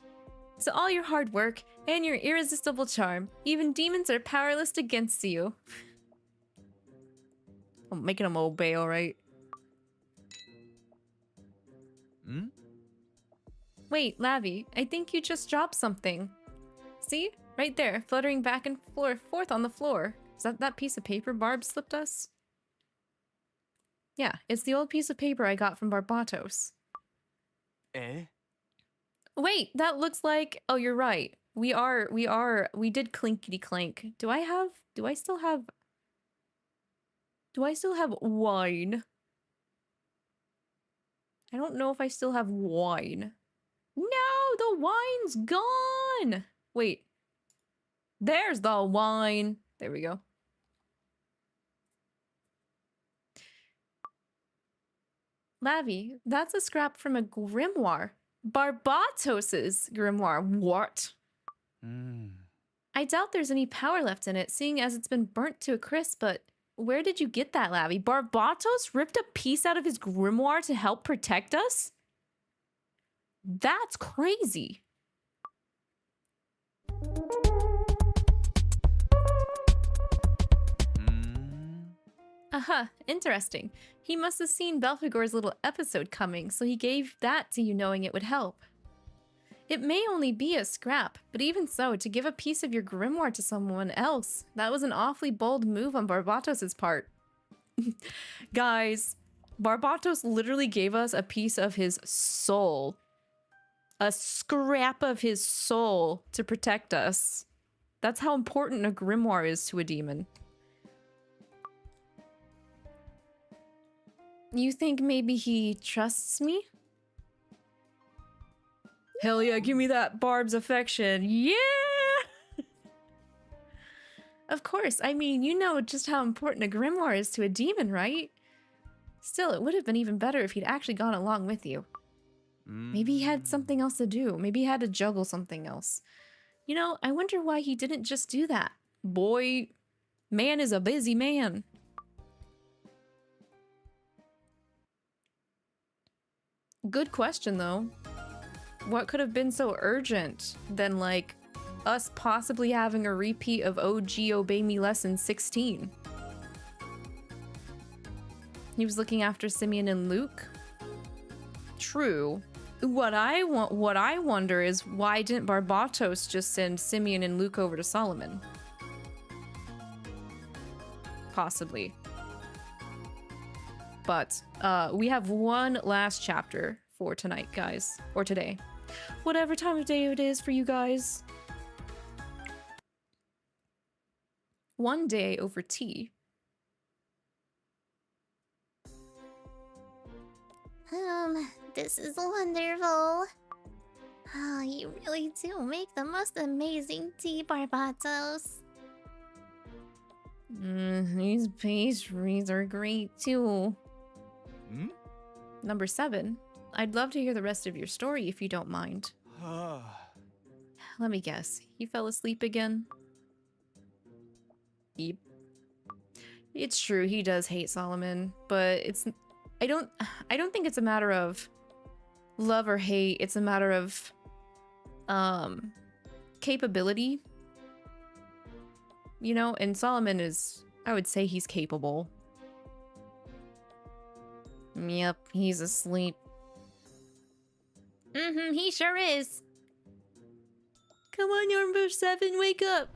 To all your hard work and your irresistible charm, even demons are powerless against you. I'm making them obey, alright? Hmm? Wait, Lavi, I think you just dropped something. See? Right there, fluttering back and forth on the floor. Is that piece of paper Barb slipped us? Yeah, it's the old piece of paper I got from Barbatos. Eh? Wait, that looks like... Oh, you're right. We did clinkety clank. Do I still have wine? I don't know if I still have wine. No, the wine's gone! Wait. There's the wine. There we go. Lavi, that's a scrap from a grimoire. Barbatos's grimoire. What? I doubt there's any power left in it, seeing as it's been burnt to a crisp, but where did you get that, Lavi? Barbatos ripped a piece out of his grimoire to help protect us? That's crazy. Aha, interesting. He must have seen Belphegor's little episode coming, so he gave that to you knowing it would help. It may only be a scrap, but even so, to give a piece of your grimoire to someone else, that was an awfully bold move on Barbatos' part. Guys, Barbatos literally gave us a piece of his soul. A scrap of his soul to protect us. That's how important a grimoire is to a demon. You think maybe he trusts me? Hell yeah, give me that Barb's affection. Yeah! Of course, I mean, you know just how important a grimoire is to a demon, right? Still, it would have been even better if he'd actually gone along with you. Maybe he had something else to do. Maybe he had to juggle something else. You know, I wonder why he didn't just do that. Boy, man is a busy man. Good question, though. What could have been so urgent than, like, us possibly having a repeat of OG Obey Me Lesson 16? He was looking after Simeon and Luke? True. What I wonder is, why didn't Barbatos just send Simeon and Luke over to Solomon? Possibly. But we have one last chapter for tonight, guys. Or today. Whatever time of day it is for you guys. One day over tea. This is wonderful. Oh, you really do make the most amazing tea, Barbatos. These pastries are great too. Number 7. I'd love to hear the rest of your story if you don't mind. Let me guess. He fell asleep again? Yep. It's true, he does hate Solomon, but it's... I don't think it's a matter of love or hate. It's a matter of capability. You know, and Solomon is, I would say he's capable. Yep, he's asleep. He sure is. Come on, Yarnbush 7, wake up!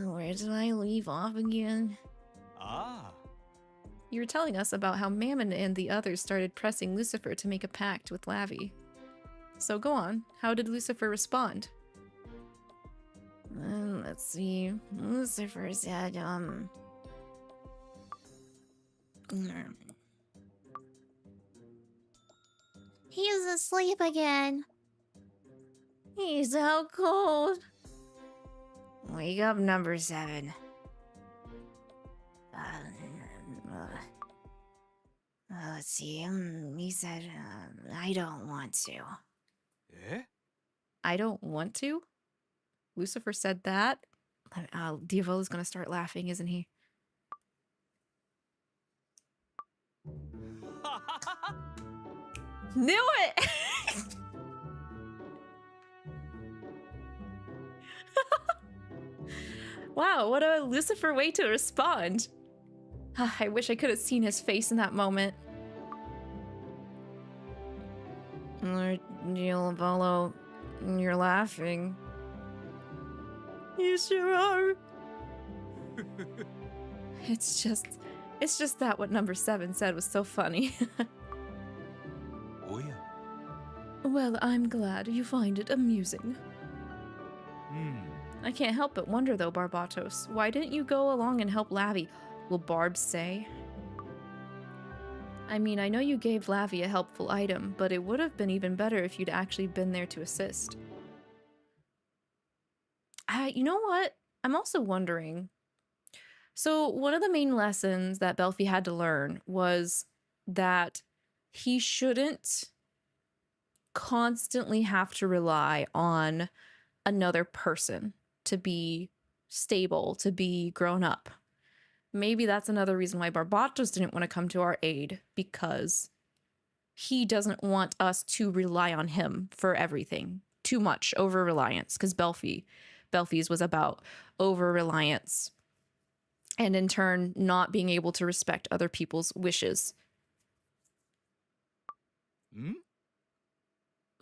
Where did I leave off again? You were telling us about how Mammon and the others started pressing Lucifer to make a pact with Lavi. So go on, how did Lucifer respond? Let's see. Lucifer said, he's asleep again. He's so cold. Wake up, number 7. Let's see. He said, I don't want to. I don't want to? Lucifer said that? Diavolo's gonna start laughing, isn't he? Knew it! Wow, what a Lucifer way to respond. I wish I could have seen his face in that moment. Diavolo, you're laughing. You sure are. It's just that what number 7 said was so funny. Oh yeah. Well, I'm glad you find it amusing. I can't help but wonder though, Barbatos, why didn't you go along and help Lavi? Will Barb say? I mean, I know you gave Lavi a helpful item, but it would have been even better if you'd actually been there to assist. You know what? I'm also wondering. So one of the main lessons that Belfi had to learn was that he shouldn't constantly have to rely on another person to be stable, to be grown up. Maybe that's another reason why Barbatos didn't want to come to our aid, because he doesn't want us to rely on him for everything. Too much over-reliance, because Belfi's was about over-reliance. And in turn, not being able to respect other people's wishes.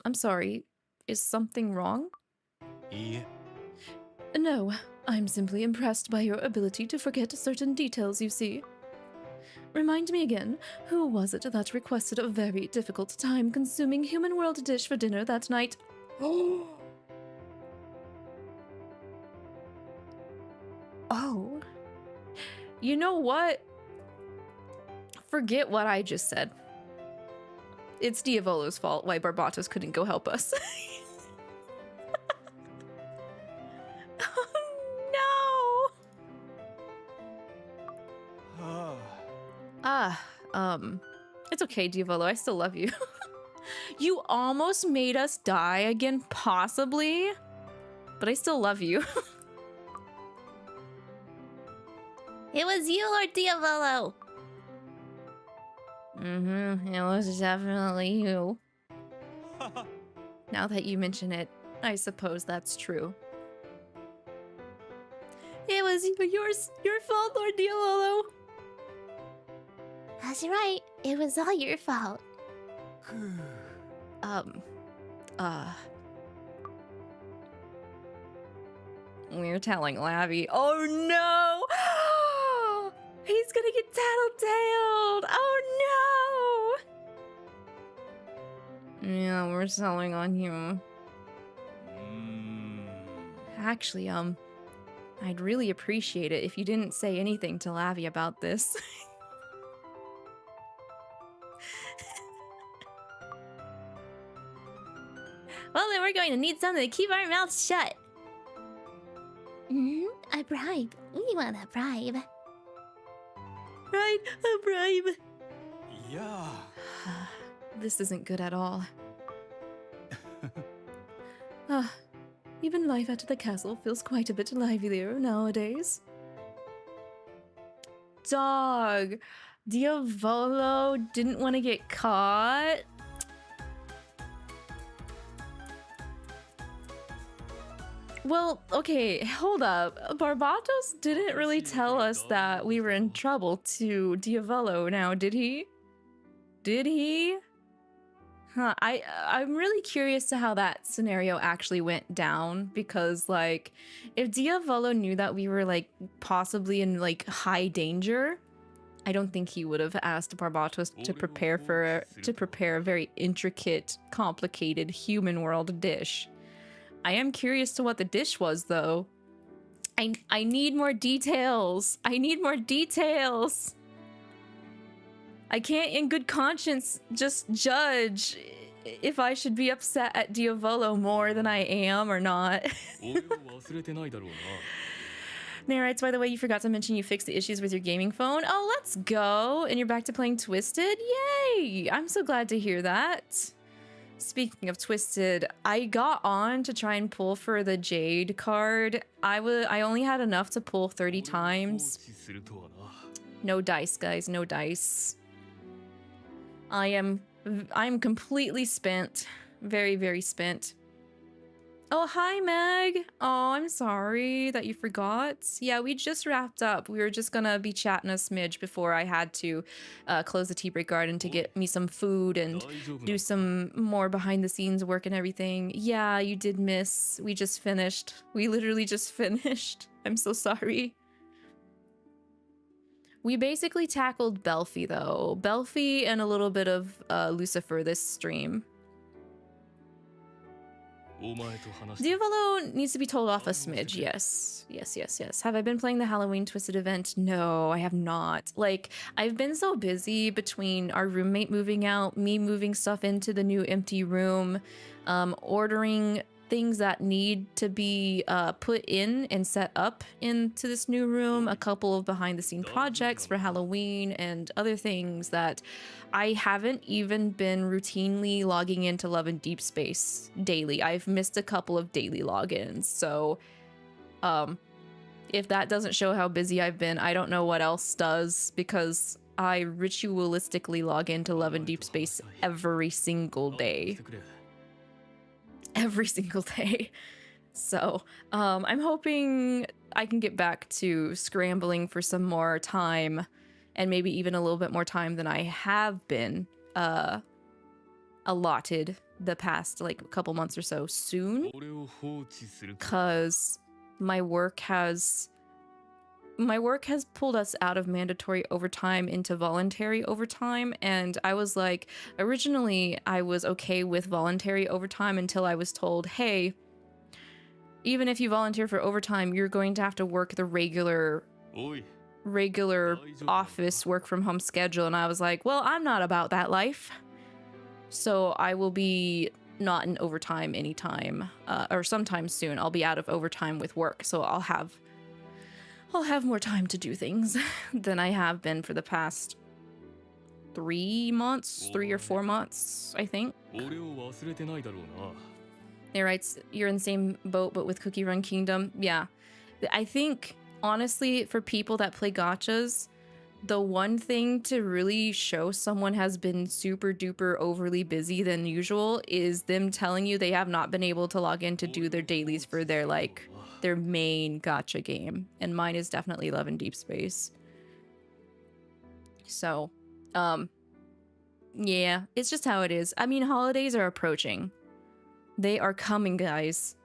I'm sorry, is something wrong? Yeah. No, I'm simply impressed by your ability to forget certain details, you see. Remind me again, who was it that requested a very difficult time-consuming human world dish for dinner that night? Oh. You know what? Forget what I just said. It's Diavolo's fault why Barbatos couldn't go help us. Oh no! It's okay, Diavolo, I still love you. You almost made us die again, possibly, but I still love you. It was you, Lord Diavolo. It was definitely you. Now that you mention it, I suppose that's true. It was your fault, Lord Diavolo. That's right. It was all your fault. We're telling Lavi. Oh no! He's gonna get tattletaled! Oh no! Yeah, we're selling on him. Actually, I'd really appreciate it if you didn't say anything to Lavi about this. Well, then we're going to need something to keep our mouths shut. A bribe. We want a bribe. Right, a bribe. Yeah. This isn't good at all. Even life at the castle feels quite a bit livelier nowadays. Dog, Diavolo didn't want to get caught. Well, okay, hold up. Barbatos didn't really tell us that we were in trouble to Diavolo now, did he? Did he? Huh, I'm really curious to how that scenario actually went down, because like if Diavolo knew that we were like possibly in like high danger, I don't think he would have asked Barbatos to prepare a very intricate, complicated human world dish. I am curious to what the dish was though. I need more details. I need more details. I can't in good conscience just judge if I should be upset at Diavolo more than I am or not. Narrates, by the way, you forgot to mention you fixed the issues with your gaming phone. Oh, let's go. And you're back to playing Twisted? Yay! I'm so glad to hear that. Speaking of Twisted, I got on to try and pull for the Jade card. I only had enough to pull 30 times. No dice, guys, no dice. I'm completely spent. Very, very spent. Oh, hi, Meg. Oh, I'm sorry that you forgot. Yeah, we just wrapped up. We were just gonna be chatting a smidge before I had to close the tea break garden to get me some food and do some more behind the scenes work and everything. Yeah, you did miss. We just finished. We literally just finished. I'm so sorry. We basically tackled Belfi, though. Belfi and a little bit of Lucifer this stream. Diavolo needs to be told off a smidge, yes. Yes. Have I been playing the Halloween Twisted event? No, I have not. Like, I've been so busy between our roommate moving out, me moving stuff into the new empty room, ordering things that need to be put in and set up into this new room, a couple of behind-the-scene projects for Halloween, and other things that I haven't even been routinely logging into Love and Deep Space daily. I've missed a couple of daily logins, so if that doesn't show how busy I've been, I don't know what else does, because I ritualistically log into Love and Deep Space every single day. Every single day. So I'm hoping I can get back to scrambling for some more time, and maybe even a little bit more time than I have been allotted the past like a couple months or so soon, because my work has pulled us out of mandatory overtime into voluntary overtime, and I was like, originally I was okay with voluntary overtime until I was told, hey, even if you volunteer for overtime, you're going to have to work the regular office work from home schedule. And I was like, well, I'm not about that life, so I will be not in overtime anytime or sometime soon. I'll be out of overtime with work, so I'll have more time to do things than I have been for the past 3 or 4 months, I think. It writes, you're in the same boat, but with Cookie Run Kingdom. Yeah. I think, honestly, for people that play gachas, the one thing to really show someone has been super duper overly busy than usual is them telling you they have not been able to log in to do their dailies for their, like, their main gacha game. And mine is definitely Love and Deep Space. So, yeah, it's just how it is. I mean, holidays are approaching. They are coming, guys.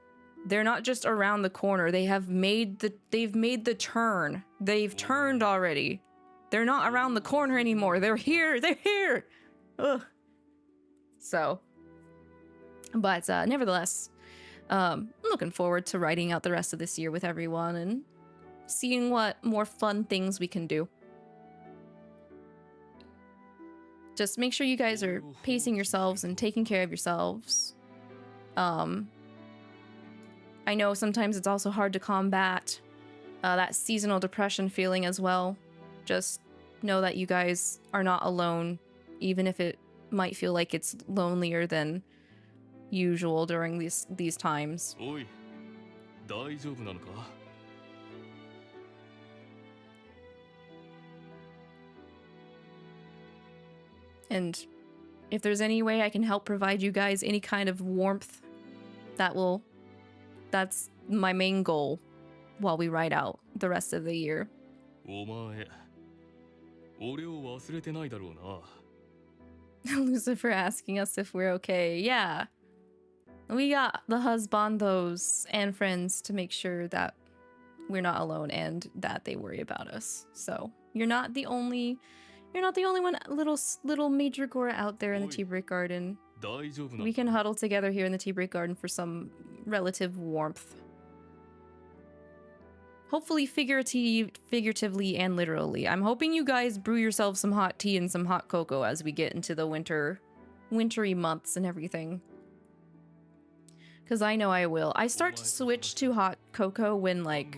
They're not just around the corner. They've made the turn. They've turned already. They're not around the corner anymore. They're here. They're here. Ugh. So, but nevertheless, I'm looking forward to writing out the rest of this year with everyone and seeing what more fun things we can do. Just make sure you guys are pacing yourselves and taking care of yourselves. I know sometimes it's also hard to combat that seasonal depression feeling as well. Just know that you guys are not alone, even if it might feel like it's lonelier than usual during these times. And if there's any way I can help provide you guys any kind of warmth, that's my main goal while we ride out the rest of the year. Lucifer asking us if we're okay. Yeah. We got the husbandos and friends to make sure that we're not alone and that they worry about us. So you're not the only one, little Maidragora out there in the tea break garden. We can huddle together here in the tea break garden for some relative warmth. Hopefully figuratively and literally. I'm hoping you guys brew yourselves some hot tea and some hot cocoa as we get into the wintry months and everything. Because I know I will. I start to switch to hot cocoa when, like,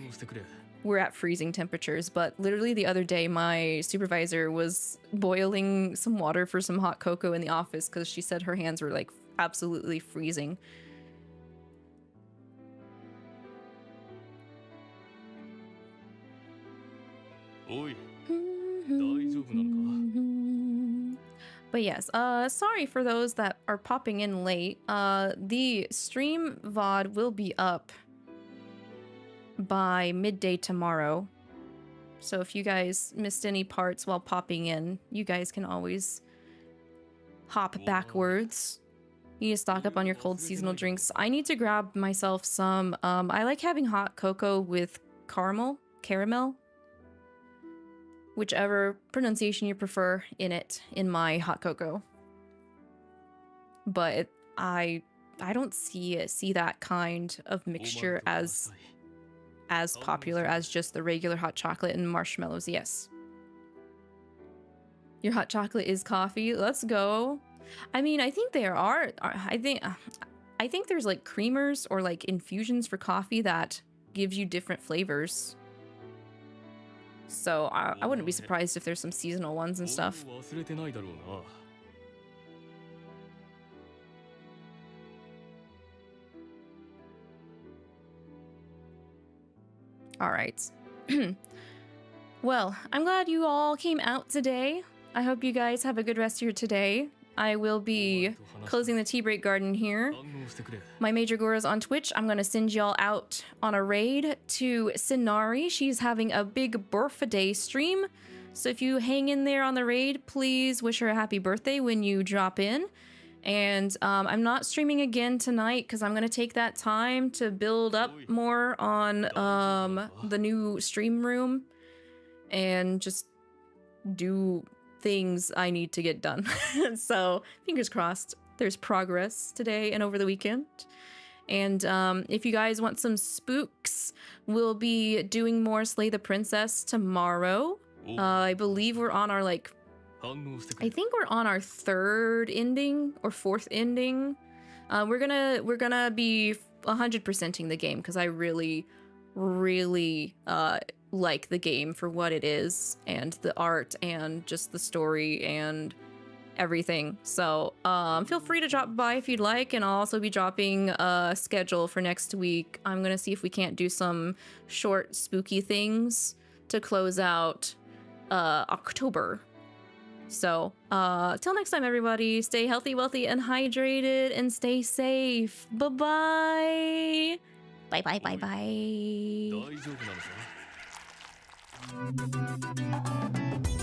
we're at freezing temperatures, but literally the other day my supervisor was boiling some water for some hot cocoa in the office because she said her hands were, like, absolutely freezing. But yes, sorry for those that are popping in late. The stream VOD will be up by midday tomorrow. So if you guys missed any parts while popping in, you guys can always hop backwards. You need to stock up on your cold seasonal drinks. I need to grab myself some, I like having hot cocoa with caramel, whichever pronunciation you prefer in my hot cocoa. But I don't see that kind of mixture as popular as just the regular hot chocolate and marshmallows. Yes. Your hot chocolate is coffee. Let's go. I mean, I think there are. I think there's like creamers or like infusions for coffee that gives you different flavors. So I wouldn't be surprised if there's some seasonal ones and stuff. All right. Well, I'm glad you all came out today. I hope you guys have a good rest of your today. I will be closing the tea break garden here. My Maidragora's on Twitch. I'm going to send y'all out on a raid to Sinari. She's having a big birthday stream. So if you hang in there on the raid, please wish her a happy birthday when you drop in. And I'm not streaming again tonight because I'm gonna take that time to build up more on the new stream room and just do things I need to get done. So fingers crossed there's progress today and over the weekend. And if you guys want some spooks, we'll be doing more Slay the Princess tomorrow. I believe we're on our I think we're on our 3rd ending or 4th ending. We're gonna be 100%ing the game because I really like the game for what it is and the art and just the story and everything. So feel free to drop by if you'd like, and I'll also be dropping a schedule for next week. I'm gonna see if we can't do some short spooky things to close out October. So till next time, everybody, stay healthy, wealthy, and hydrated, and stay safe. Bye-bye. Bye-bye. 大丈夫なのか